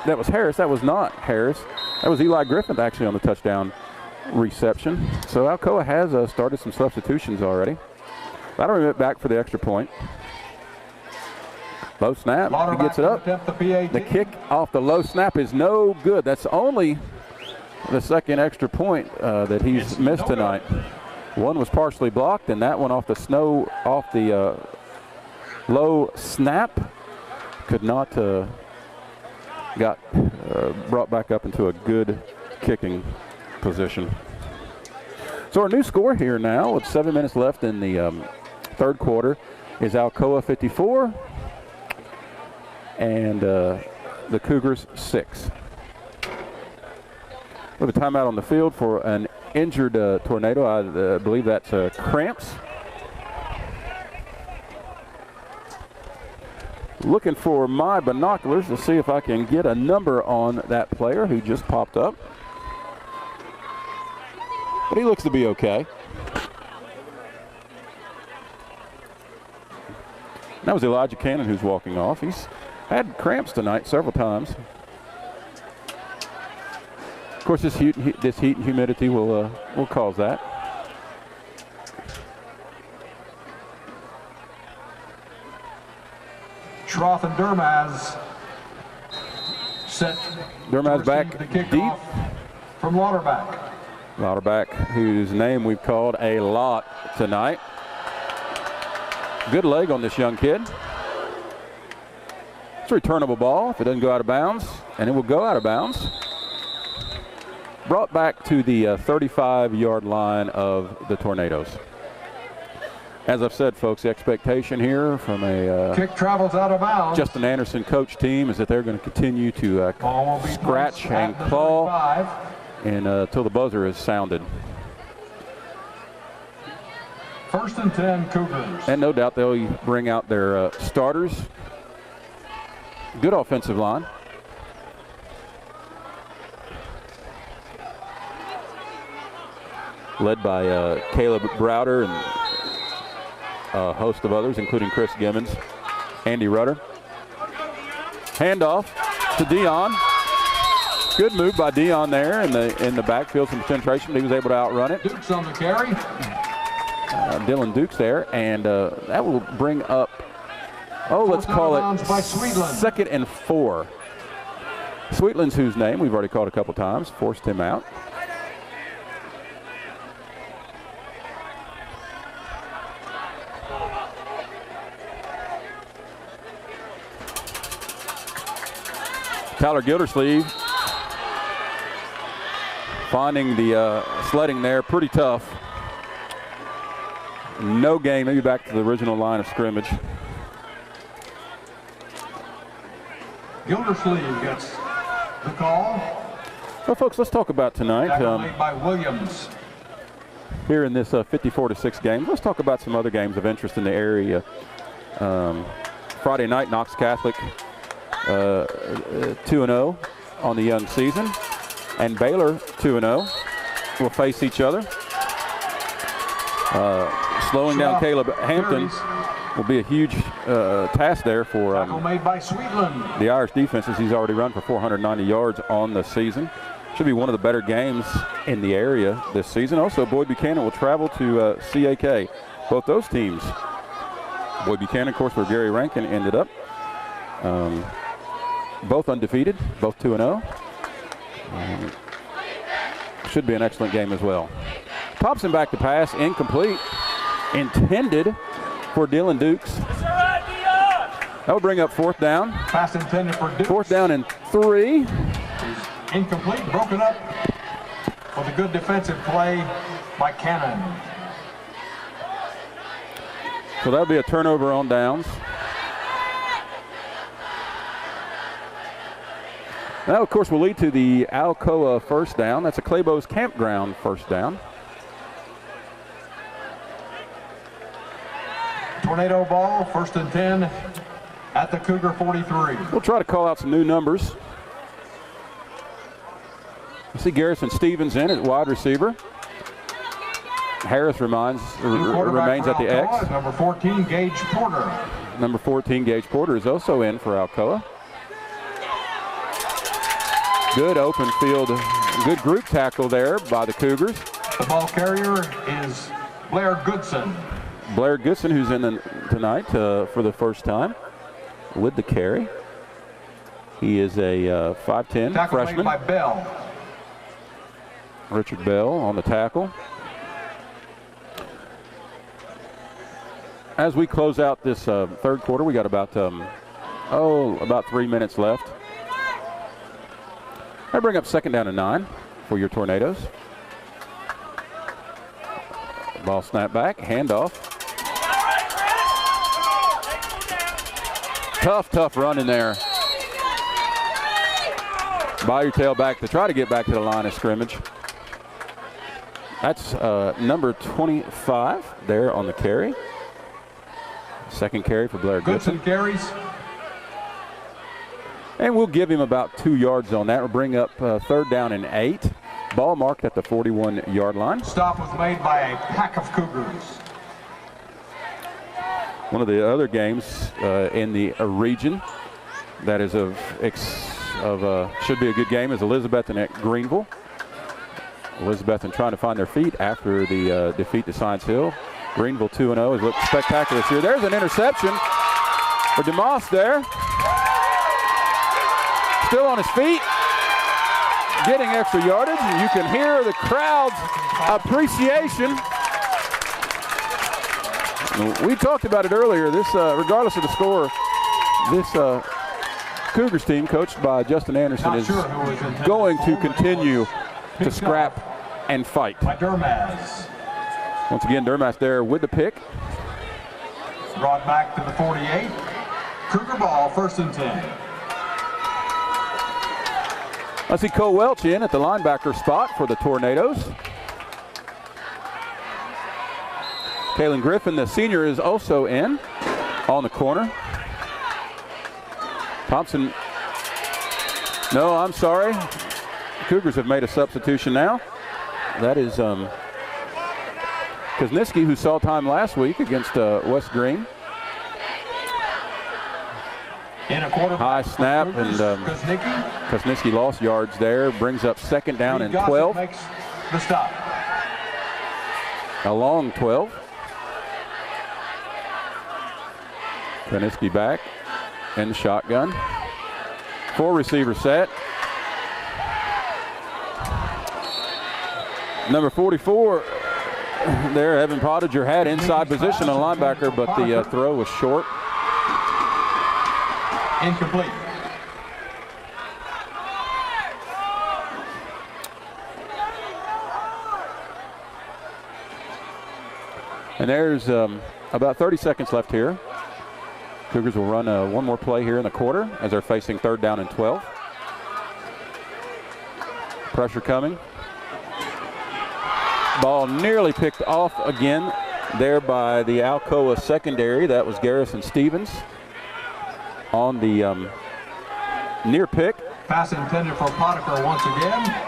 that was Harris. That was not Harris. That was Eli Griffith actually on the touchdown reception. So Alcoa has started some substitutions already. That'll remit back for the extra point. Low snap, he gets it up. The kick off the low snap is no good. That's only the 2nd extra point that he's missed tonight. One was partially blocked, and that one off the low snap could not got brought back up into a good kicking position. So our new score here now with 7 minutes left in the 3rd quarter is Alcoa 54 and the Cougars 6. We have a timeout on the field for an injured tornado. I believe that's cramps. Looking for my binoculars to see if I can get a number on that player who just popped up. But he looks to be okay. That was Elijah Cannon who's walking off. He's had cramps tonight several times. Of course, this heat and humidity will cause that. Schroth and Dermaz set. Dermaz back the deep. kickoff from Lauterbach. Lauterbach, whose name we've called a lot tonight. Good leg on this young kid. It's a returnable ball if it doesn't go out of bounds, and it will go out of bounds. Brought back to the 35-yard line of the Tornadoes. As I've said, folks, the expectation here from a kick travels out of bounds. Justin Anderson coach team is that they're going to continue to scratch and claw until the buzzer is sounded. 1st and 10 Cougars. And no doubt they'll bring out their starters. Good offensive line. Led by Caleb Browder and a host of others, including Chris Gibbons, Andy Rutter. Handoff to Dion. Good move by Dion there in the backfield, some penetration. He was able to outrun it. Dukes on the carry. Dylan Dukes there, and that will bring up, let's call it 2nd and 4. Sweetland's, whose name we've already called a couple times, forced him out. Tyler Gildersleeve finding the sledding there, pretty tough. No gain, maybe back to the original line of scrimmage. Gildersleeve gets the call. Well, folks, let's talk about tonight. Made by Williams. Here in this 54-6 game, let's talk about some other games of interest in the area. Friday night, Knox Catholic 2-0 on the young season, and Baylor 2-0 will face each other. Slowing down Caleb Hampton will be a huge task there for made by Sweetland. The Irish defenses. He's already run for 490 yards on the season. Should be one of the better games in the area this season. Also, Boyd Buchanan will travel to CAK. Both those teams, Boyd Buchanan, of course, where Gary Rankin ended up, both undefeated, both 2-0. Should be an excellent game as well. Thompson back to pass, incomplete. Intended for Dylan Dukes. That will bring up 4th down. Pass intended for Dukes. 4th down and 3. Incomplete, broken up with a good defensive play by Cannon. So that'll be a turnover on downs. That, of course, will lead to the Alcoa 1st down. That's a Clabough's Campground 1st down. Tornado ball, 1st and 10 at the Cougar 43. We'll try to call out some new numbers. You see Garrison Stevens in at wide receiver. Harris remains at the X. Number 14, Gage Porter. Number 14, Gage Porter, is also in for Alcoa. Good open field, good group tackle there by the Cougars. The ball carrier is Blair Goodson. Blair Goodson, who's in tonight for the first time with the carry. He is a 5'10" tackle freshman. Made by Bell. Richard Bell on the tackle. As we close out this 3rd quarter, we got about 3 minutes left. I bring up 2nd down and 9 for your Tornadoes. Ball snap back, handoff. Tough run in there by your tailback to try to get back to the line of scrimmage. That's number 25 there on the carry. 2nd carry for Blair Goodson. Goodson carries. And we'll give him about 2 yards on that. We'll bring up 3rd down and 8. Ball marked at the 41-yard line. Stop was made by a pack of Cougars. One of the other games in the region that is should be a good game is Elizabethton at Greenville. Elizabethton trying to find their feet after the defeat to Science Hill. Greenville 2-0 has looked spectacular this year. There's an interception. for DeMoss there. Still on his feet, getting extra yardage, and you can hear the crowd's appreciation. We talked about it earlier. This, regardless of the score, this Cougars team, coached by Justin Anderson, is going to continue to scrap and fight. Once again, Durmas there with the pick. Brought back to the 48. Cougar ball, 1st and 10. I see Cole Welch in at the linebacker spot for the Tornadoes. Kalen Griffin, the senior, is also in on the corner. Thompson, no, I'm sorry. Cougars have made a substitution now. That is Kuzniski, who saw time last week against West Green. High snap, and Kuzniski lost yards there. Brings up 2nd down and 12. Makes the stop. A long 12. Kuzniski back in the shotgun. 4 receiver set. Number 44 there, Evan Pottinger, had inside position on linebacker, but the throw was short. Incomplete. And there's about 30 seconds left here. Cougars will run one more play here in the quarter as they're facing 3rd down and 12. Pressure coming. Ball nearly picked off again there by the Alcoa secondary. That was Garrison Stevens on the near pick. Pass intended for Pottinger once again.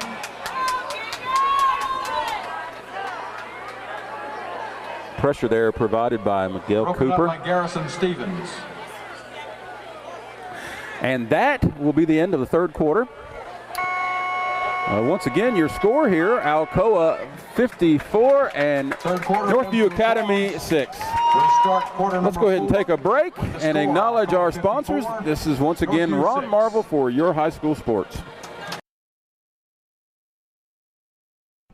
Pressure there provided by Miguel Broken Cooper. Up by Garrison Stevens. And that will be the end of the 3rd quarter. Once again, your score here, Alcoa 54 and Northview Academy 6. Let's go ahead and take a break and acknowledge our sponsors. This is once again Ron Marvel for your high school sports.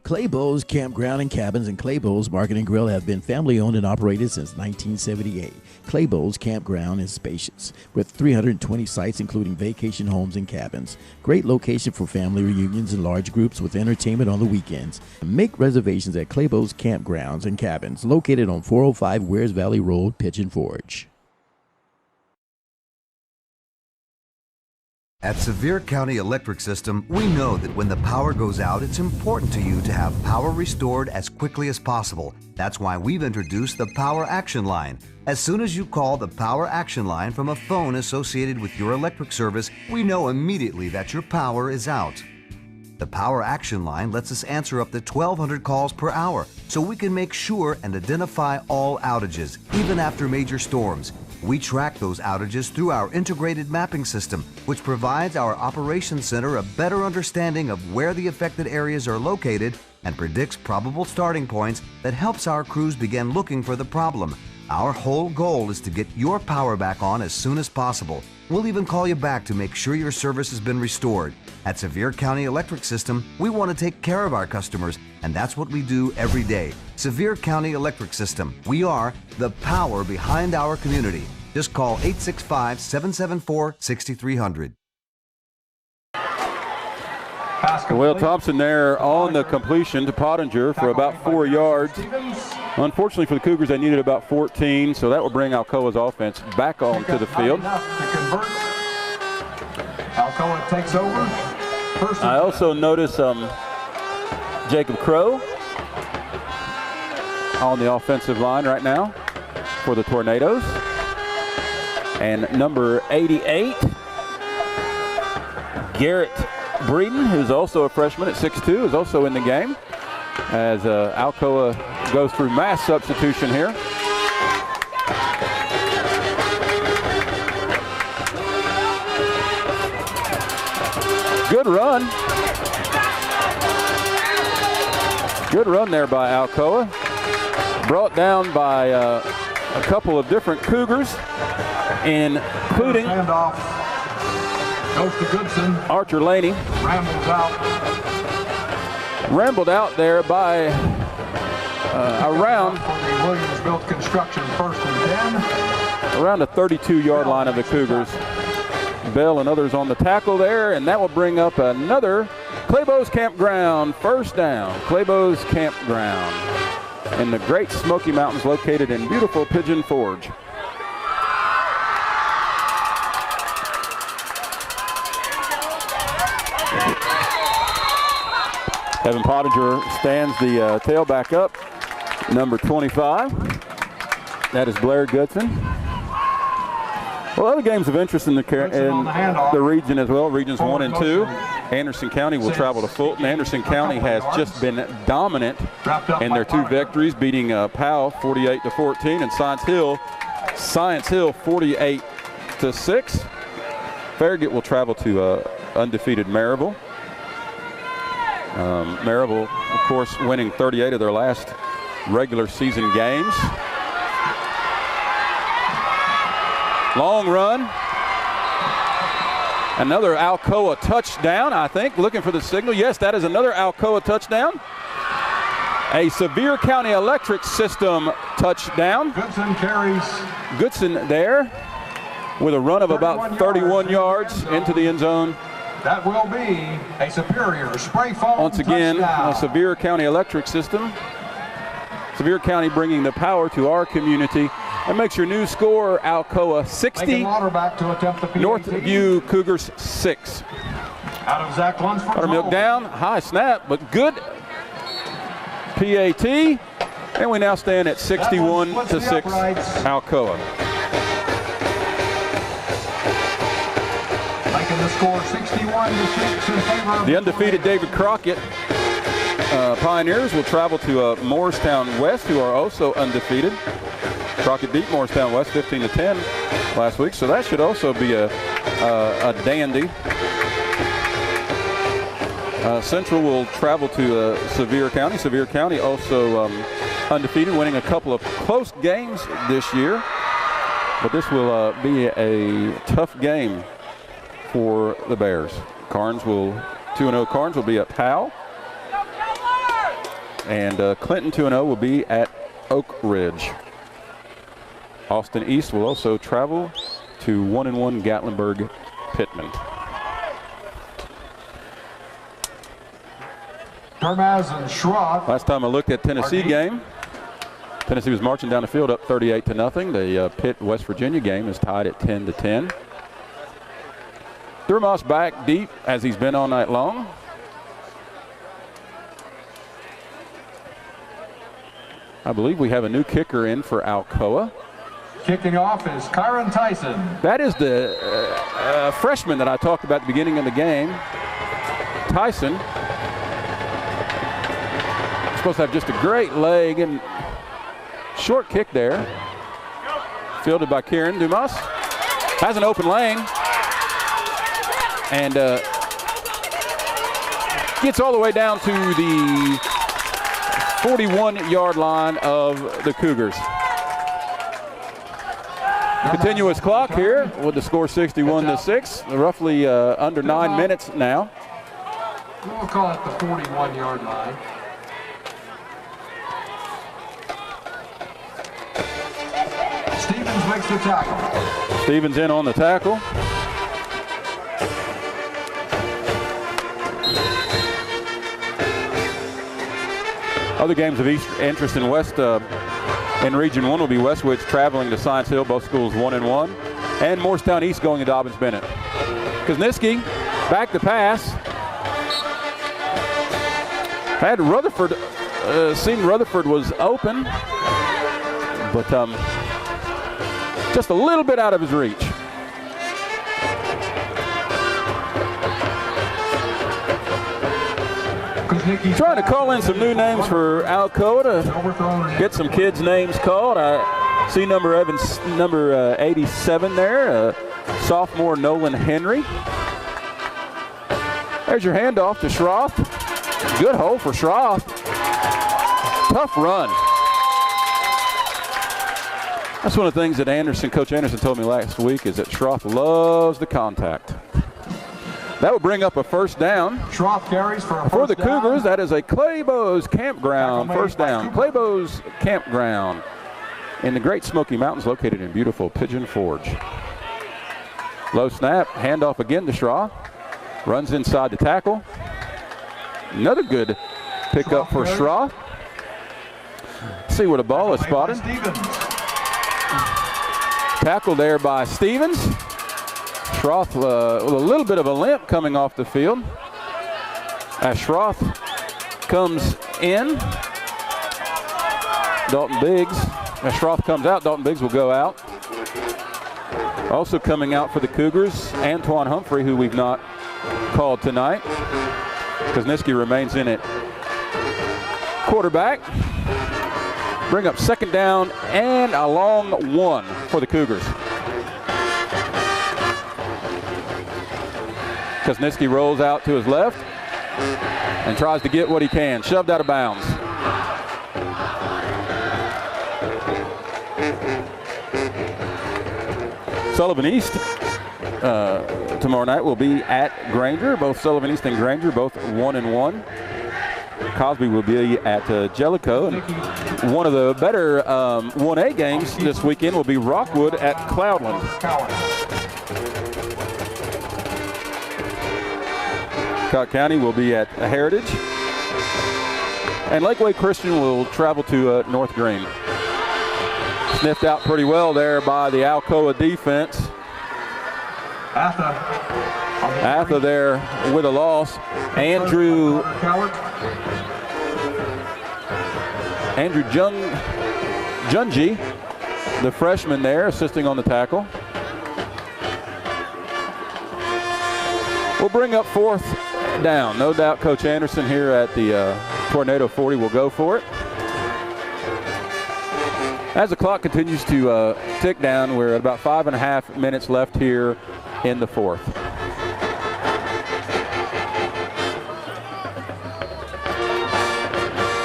Clabough's Campground and Cabins and Clabough's Market and Grill have been family owned and operated since 1978. Clabough's Campground is spacious, with 320 sites including vacation homes and cabins. Great location for family reunions and large groups with entertainment on the weekends. Make reservations at Clabough's Campgrounds and Cabins, located on 405 Wears Valley Road, Pigeon Forge. At Sevier County Electric System, we know that when the power goes out, it's important to you to have power restored as quickly as possible. That's why we've introduced the Power Action Line. As soon as you call the Power Action Line from a phone associated with your electric service, we know immediately that your power is out. The Power Action Line lets us answer up to 1,200 calls per hour, so we can make sure and identify all outages, even after major storms. We track those outages through our integrated mapping system, which provides our operations center a better understanding of where the affected areas are located and predicts probable starting points that helps our crews begin looking for the problem. Our whole goal is to get your power back on as soon as possible. We'll even call you back to make sure your service has been restored. At Sevier County Electric System, we want to take care of our customers, and that's what we do every day. Sevier County Electric System. We are the power behind our community. Just call 865-774-6300. Will Thompson there on the completion to Pottinger for about 4 yards. Unfortunately for the Cougars, they needed about 14, so that will bring Alcoa's offense back onto the field. Alcoa takes over. I also notice Jacob Crow on the offensive line right now for the Tornadoes. And number 88, Garrett Breeden, who's also a freshman at 6'2", is also in the game as Alcoa goes through mass substitution here. Good run. Good run there by Alcoa. Brought down by a couple of different Cougars. including Handoff goes to Goodson. Archer Laney. Rambled out there by around the Williams-built construction, 1st and 10. Around the 32-yard line of the Cougars. Bell and others on the tackle there, and that will bring up another Clabough's Campground, 1st down. Clabough's Campground in the Great Smoky Mountains, located in beautiful Pigeon Forge. Evan Pottinger stands the tailback up, number 25. That is Blair Goodson. Well, other games of interest in the region as well, regions 1 and 2. Anderson County will travel to Fulton. Anderson County has just been dominant in their 2 victories, beating Powell 48-14 and Science Hill 48-6. Farragut will travel to undefeated Maryville. Maryville, of course, winning 38 of their last regular season games. Long run. Another Alcoa touchdown, I think. Looking for the signal. Yes, that is another Alcoa touchdown. A Sevier County Electric System touchdown. Goodson carries. Goodson there with a run of about 31 yards into the end zone. That will be a Superior spray foam once again, touchdown. A Sevier County Electric System. Sevier County bringing the power to our community. That makes your new score Alcoa 60, Northview Cougars 6. Out of Zach Lunsford. Buttermilk down, high snap, but good PAT. And we now stand at 61-6 Alcoa. Making the score 61-6 in favor of the undefeated David Crockett Pioneers will travel to Morristown West, who are also undefeated. Crockett beat Morristown West 15-10 last week, so that should also be a dandy. Central will travel to Sevier County. Sevier County also undefeated, winning a couple of close games this year. But this will be a tough game for the Bears. 2-0 Carnes will be at Powell. And Clinton 2-0 will be at Oak Ridge. Austin East will also travel to 1-1 Gatlinburg Pittman. Termaz and Schroth. Last time I looked at Tennessee game, Tennessee was marching down the field up 38-0. The Pitt West Virginia game is tied at 10-10. Thurmos back deep as he's been all night long. I believe we have a new kicker in for Alcoa. Kicking off is Kyron Tyson. That is the freshman that I talked about at the beginning of the game. Tyson. Supposed to have just a great leg and short kick there. Fielded by Kieran Dumas. Has an open lane. And gets all the way down to the 41-yard line of the Cougars. Continuous clock here with the score 61-6, roughly under 9 minutes now. We'll call it the 41-yard line. Stevens makes the tackle. Stevens in on the tackle. Other games of interest in West in Region 1 will be Westwood's traveling to Science Hill, both schools 1-1, and Morristown East going to Dobbins-Bennett. Kuzniski back to pass. Had Rutherford, seen Rutherford was open, but just a little bit out of his reach. Trying to call in some new names for Alcoa to get some kids' names called. I see number 87 there, sophomore Nolan Henry. There's your handoff to Schroth. Good hole for Schroth. Tough run. That's one of the things that Coach Anderson told me last week is that Schroth loves the contact. That will bring up a first down. Schroth carries for a For the first down. Cougars, that is a Clabough's Campground first down. Clabough's Campground in the Great Smoky Mountains, located in beautiful Pigeon Forge. Low snap, handoff again to Schroth. Runs inside the tackle. Another good pickup for Schroth. See where the ball is spotted. Tackle there by Stevens. Schroth with a little bit of a limp coming off the field. As Schroth comes in, Dalton Biggs. As Schroth comes out, Dalton Biggs will go out. Also coming out for the Cougars, Antoine Humphrey, who we've not called tonight. Kuzniski remains in at quarterback. Bring up second down and a long one for the Cougars. Kuzniski rolls out to his left and tries to get what he can. Shoved out of bounds. Sullivan East tomorrow night will be at Granger. Both Sullivan East and Granger, both 1-1. Cosby will be at Jellicoe. And one of the better 1A games this weekend will be Rockwood at Cloudland. Cott County will be at Heritage. And Lakeway Christian will travel to North Green. Sniffed out pretty well there by the Alcoa defense. Atha there with a loss. Andrew Junji, the freshman there, assisting on the tackle. We'll bring up fourth down. No doubt Coach Anderson here at the Tornado 40 will go for it. As the clock continues to tick down, we're at about 5.5 minutes left here in the fourth.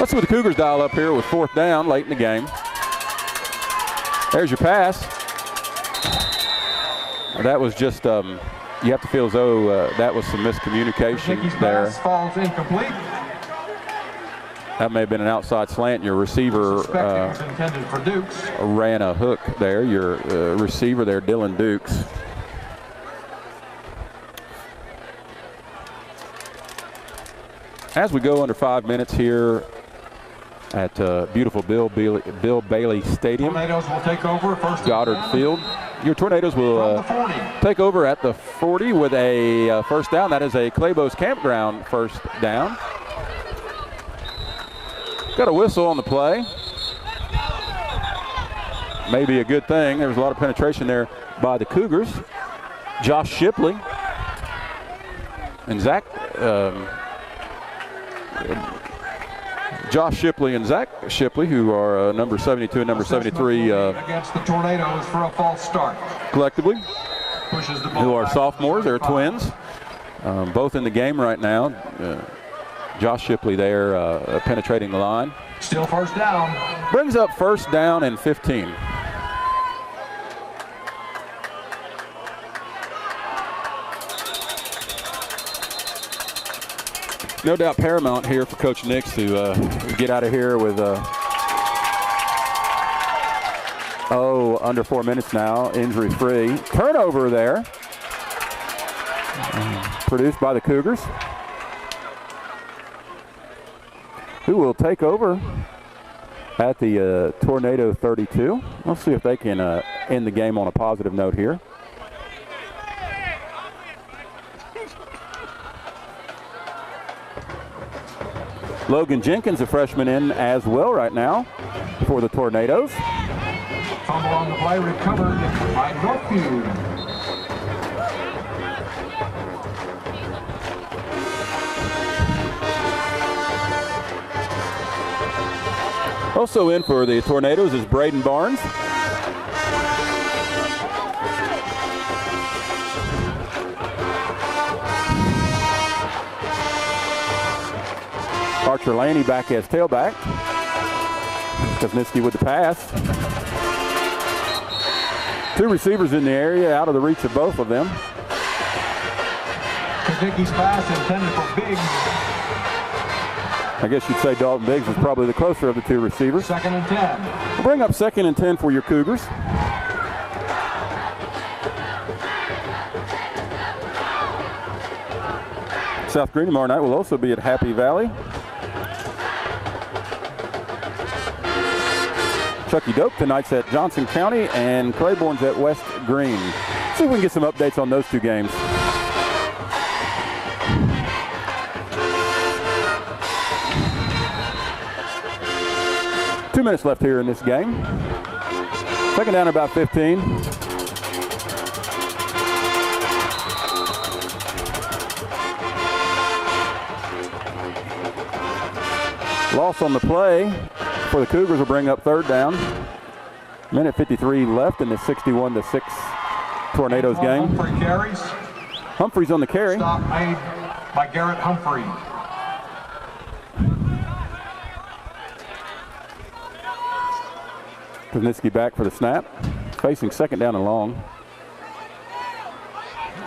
Let's see what the Cougars dial up here with fourth down late in the game. There's your pass. That was just, you have to feel as though that was some miscommunication there. Pass falls incomplete. That may have been an outside slant. Your receiver Intended for Dukes. ran a hook there. Your receiver there, Dylan Dukes. As we go under 5 minutes here at beautiful Bill Bailey Stadium, Tornadoes will take over first Goddard Field. Your Tornadoes will take over at the 40 with a first down. That is a Clabough's Campground first down. Got a whistle on the play. Maybe a good thing. There was a lot of penetration there by the Cougars. Josh Shipley and Zach. Josh Shipley and Zach Shipley, who are number 72 and number 73. Against the Tornadoes for a false start. Collectively, Pushes the ball who are back. sophomores. They're twins. Both in the game right now. Josh Shipley there penetrating the line. Still first down. Brings up first down and 15. No doubt paramount here for Coach Nix to get out of here with under 4 minutes now, injury-free. Turnover there, produced by the Cougars, who will take over at the Tornado 32. Let's see if they can end the game on a positive note here. Logan Jenkins, a freshman, in as well right now for the Tornadoes. Fumble on the play, recovered by Northview. Also in for the Tornadoes is Braden Barnes. Archer Laney back as tailback. Kuzniski with the pass. Two receivers in the area, out of the reach of both of them. Kazicki's pass intended for Biggs. I guess you'd say Dalton Biggs is probably the closer of the two receivers. 2nd and 10. We'll bring up 2nd and 10 for your Cougars. South Green tomorrow night will also be at Happy Valley. Chucky Doak tonight's at Johnson County, and Claiborne's at West Green. See if we can get some updates on those two games. Two minutes left here in this game. 2nd down, about 15. Loss on the play for the Cougars will bring up 3rd down. Minute 53 left in the 61-6 Tornadoes game. Humphrey carries. Humphrey's on the carry. Stop made by Garrett Humphrey. Kuzniski back for the snap. Facing 2nd down and long.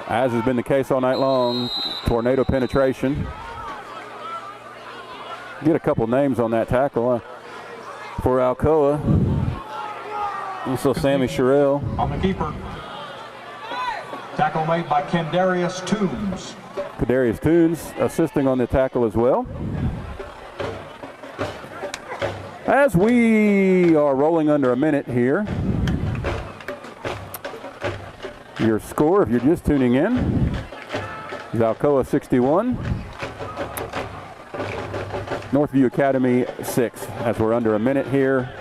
As has been the case all night long, tornado penetration. Get a couple names on that tackle for Alcoa. Also Sammy Sherrill. On the keeper. Tackle made by Kendarius Toombs. Kendarius Toombs assisting on the tackle as well. As we are rolling under a minute here, your score, if you're just tuning in, is Alcoa 61, Northview Academy 6, as we're under a minute here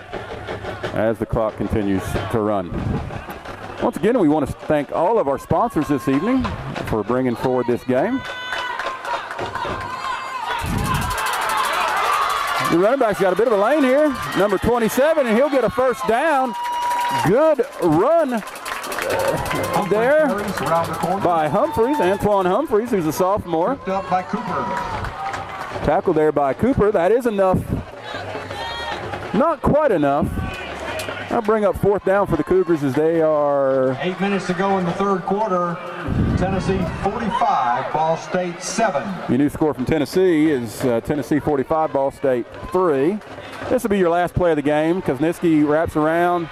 as the clock continues to run. Once again, we want to thank all of our sponsors this evening for bringing forward this game. The running back's got a bit of a lane here. Number 27, and he'll get a 1st down. Good run there by Humphreys, Antoine Humphreys, who's a sophomore. Picked up by Cooper. Tackle there by Cooper. That is enough. Not quite enough. I'll bring up 4th down for the Cougars as they are... 8 minutes to go in the 3rd quarter. Tennessee 45, Ball State 7. Your new score from Tennessee is Tennessee 45, Ball State 3. This will be your last play of the game. Kuzniski wraps around.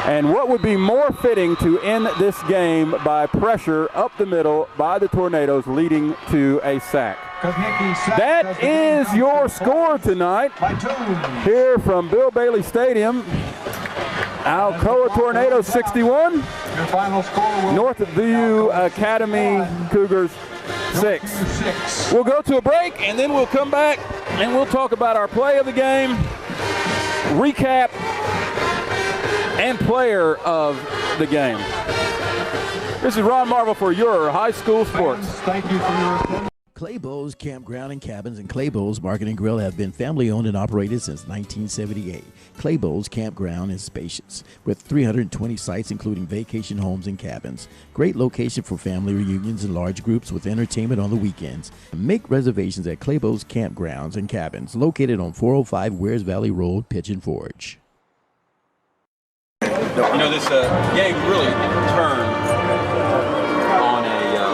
And what would be more fitting to end this game by pressure up the middle by the Tornadoes, leading to a sack. That is your score tonight here from Bill Bailey Stadium. Alcoa Tornadoes 61, Your final score will Northview Academy Cougars 6. We'll go to a break, and then we'll come back and we'll talk about our play of the game, recap, and player of the game. This is Ron Marvel for your high school sports. Thank you for your attention. Clabough's Campground and Cabins and Clabough's Market and Grill have been family-owned and operated since 1978. Clabough's Campground is spacious, with 320 sites including vacation homes and cabins. Great location for family reunions and large groups with entertainment on the weekends. Make reservations at Clabough's Campgrounds and Cabins, located on 405 Wears Valley Road, Pigeon Forge. You know, this game really turned on a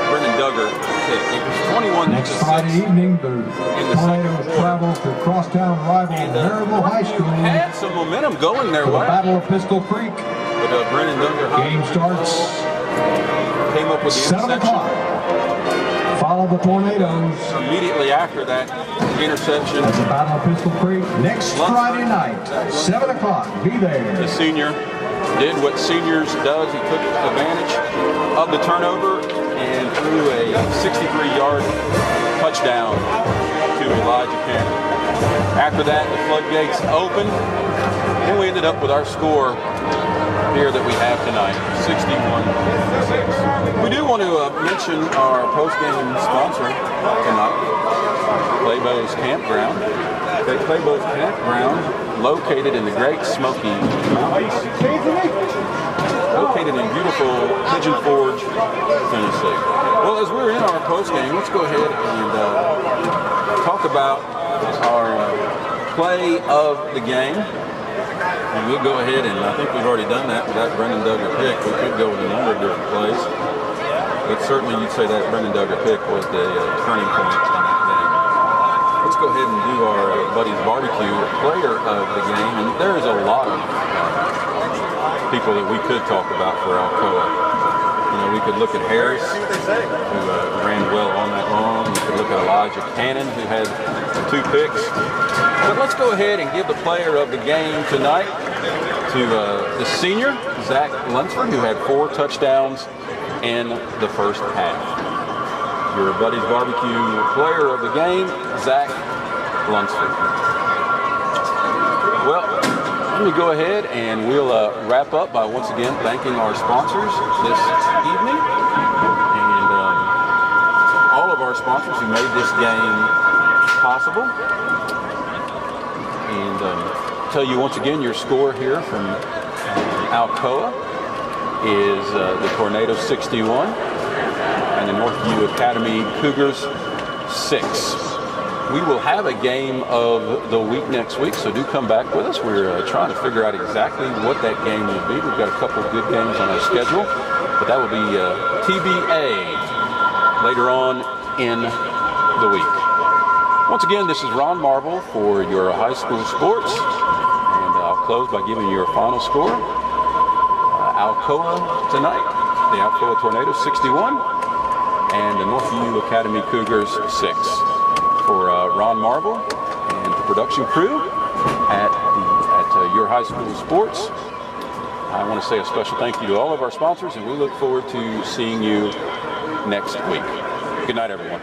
Brennan Duggar pick. It was 21 Next Friday evening, the Tornadoes travel to crosstown rival Maryville High School. Had some momentum going their way. Battle of Pistol Creek. But Brennan Duggar Game starts came up with the 7 o'clock. Follow the Tornadoes. Immediately after that interception. That's the Battle of Pistol Creek next Friday night, 7 o'clock. Be there. The senior did what seniors does. He took advantage of the turnover and threw a 63-yard touchdown to Elijah Cannon. After that, the floodgates opened, and we ended up with our score here that we have tonight, 61-6. We do want to mention our post-game sponsor tonight, Clabough's Campground. Clabough's Campground, located in the Great Smoky Mountains, located in beautiful Pigeon Forge, Tennessee. Well, as we're in our post-game, let's go ahead and talk about our play of the game. And we'll go ahead, and I think we've already done that with that Brendan Duggar pick. We could go with a number of different plays, but certainly you'd say that Brendan Duggar pick was the turning point in that game. Let's go ahead and do our Buddy's Barbecue player of the game, and there is a lot of people that we could talk about for Alcoa. You know, we could look at Harris, who ran well on that long. We could look at Elijah Cannon, who had 2 picks. But let's go ahead and give the player of the game tonight to the senior, Zach Lunsford, who had 4 touchdowns in the first half. Your Buddy's Barbecue player of the game, Zach Lunsford. Well, let me go ahead and we'll wrap up by once again thanking our sponsors this evening, and all of our sponsors who made this game possible. And tell you once again, your score here from Alcoa is the Tornado 61 and the Northview Academy Cougars 6. We will have a game of the week next week, so do come back with us. We're trying to figure out exactly what that game will be. We've got a couple of good games on our schedule, but that will be TBA later on in the week. Once again, this is Ron Marble for your high school sports, and I'll close by giving you your final score. Alcoa tonight, the Alcoa Tornado 61, and the Northview Academy Cougars 6. For Ron Marble and the production crew at Your High School Sports, I want to say a special thank you to all of our sponsors, and we look forward to seeing you next week. Good night, everyone.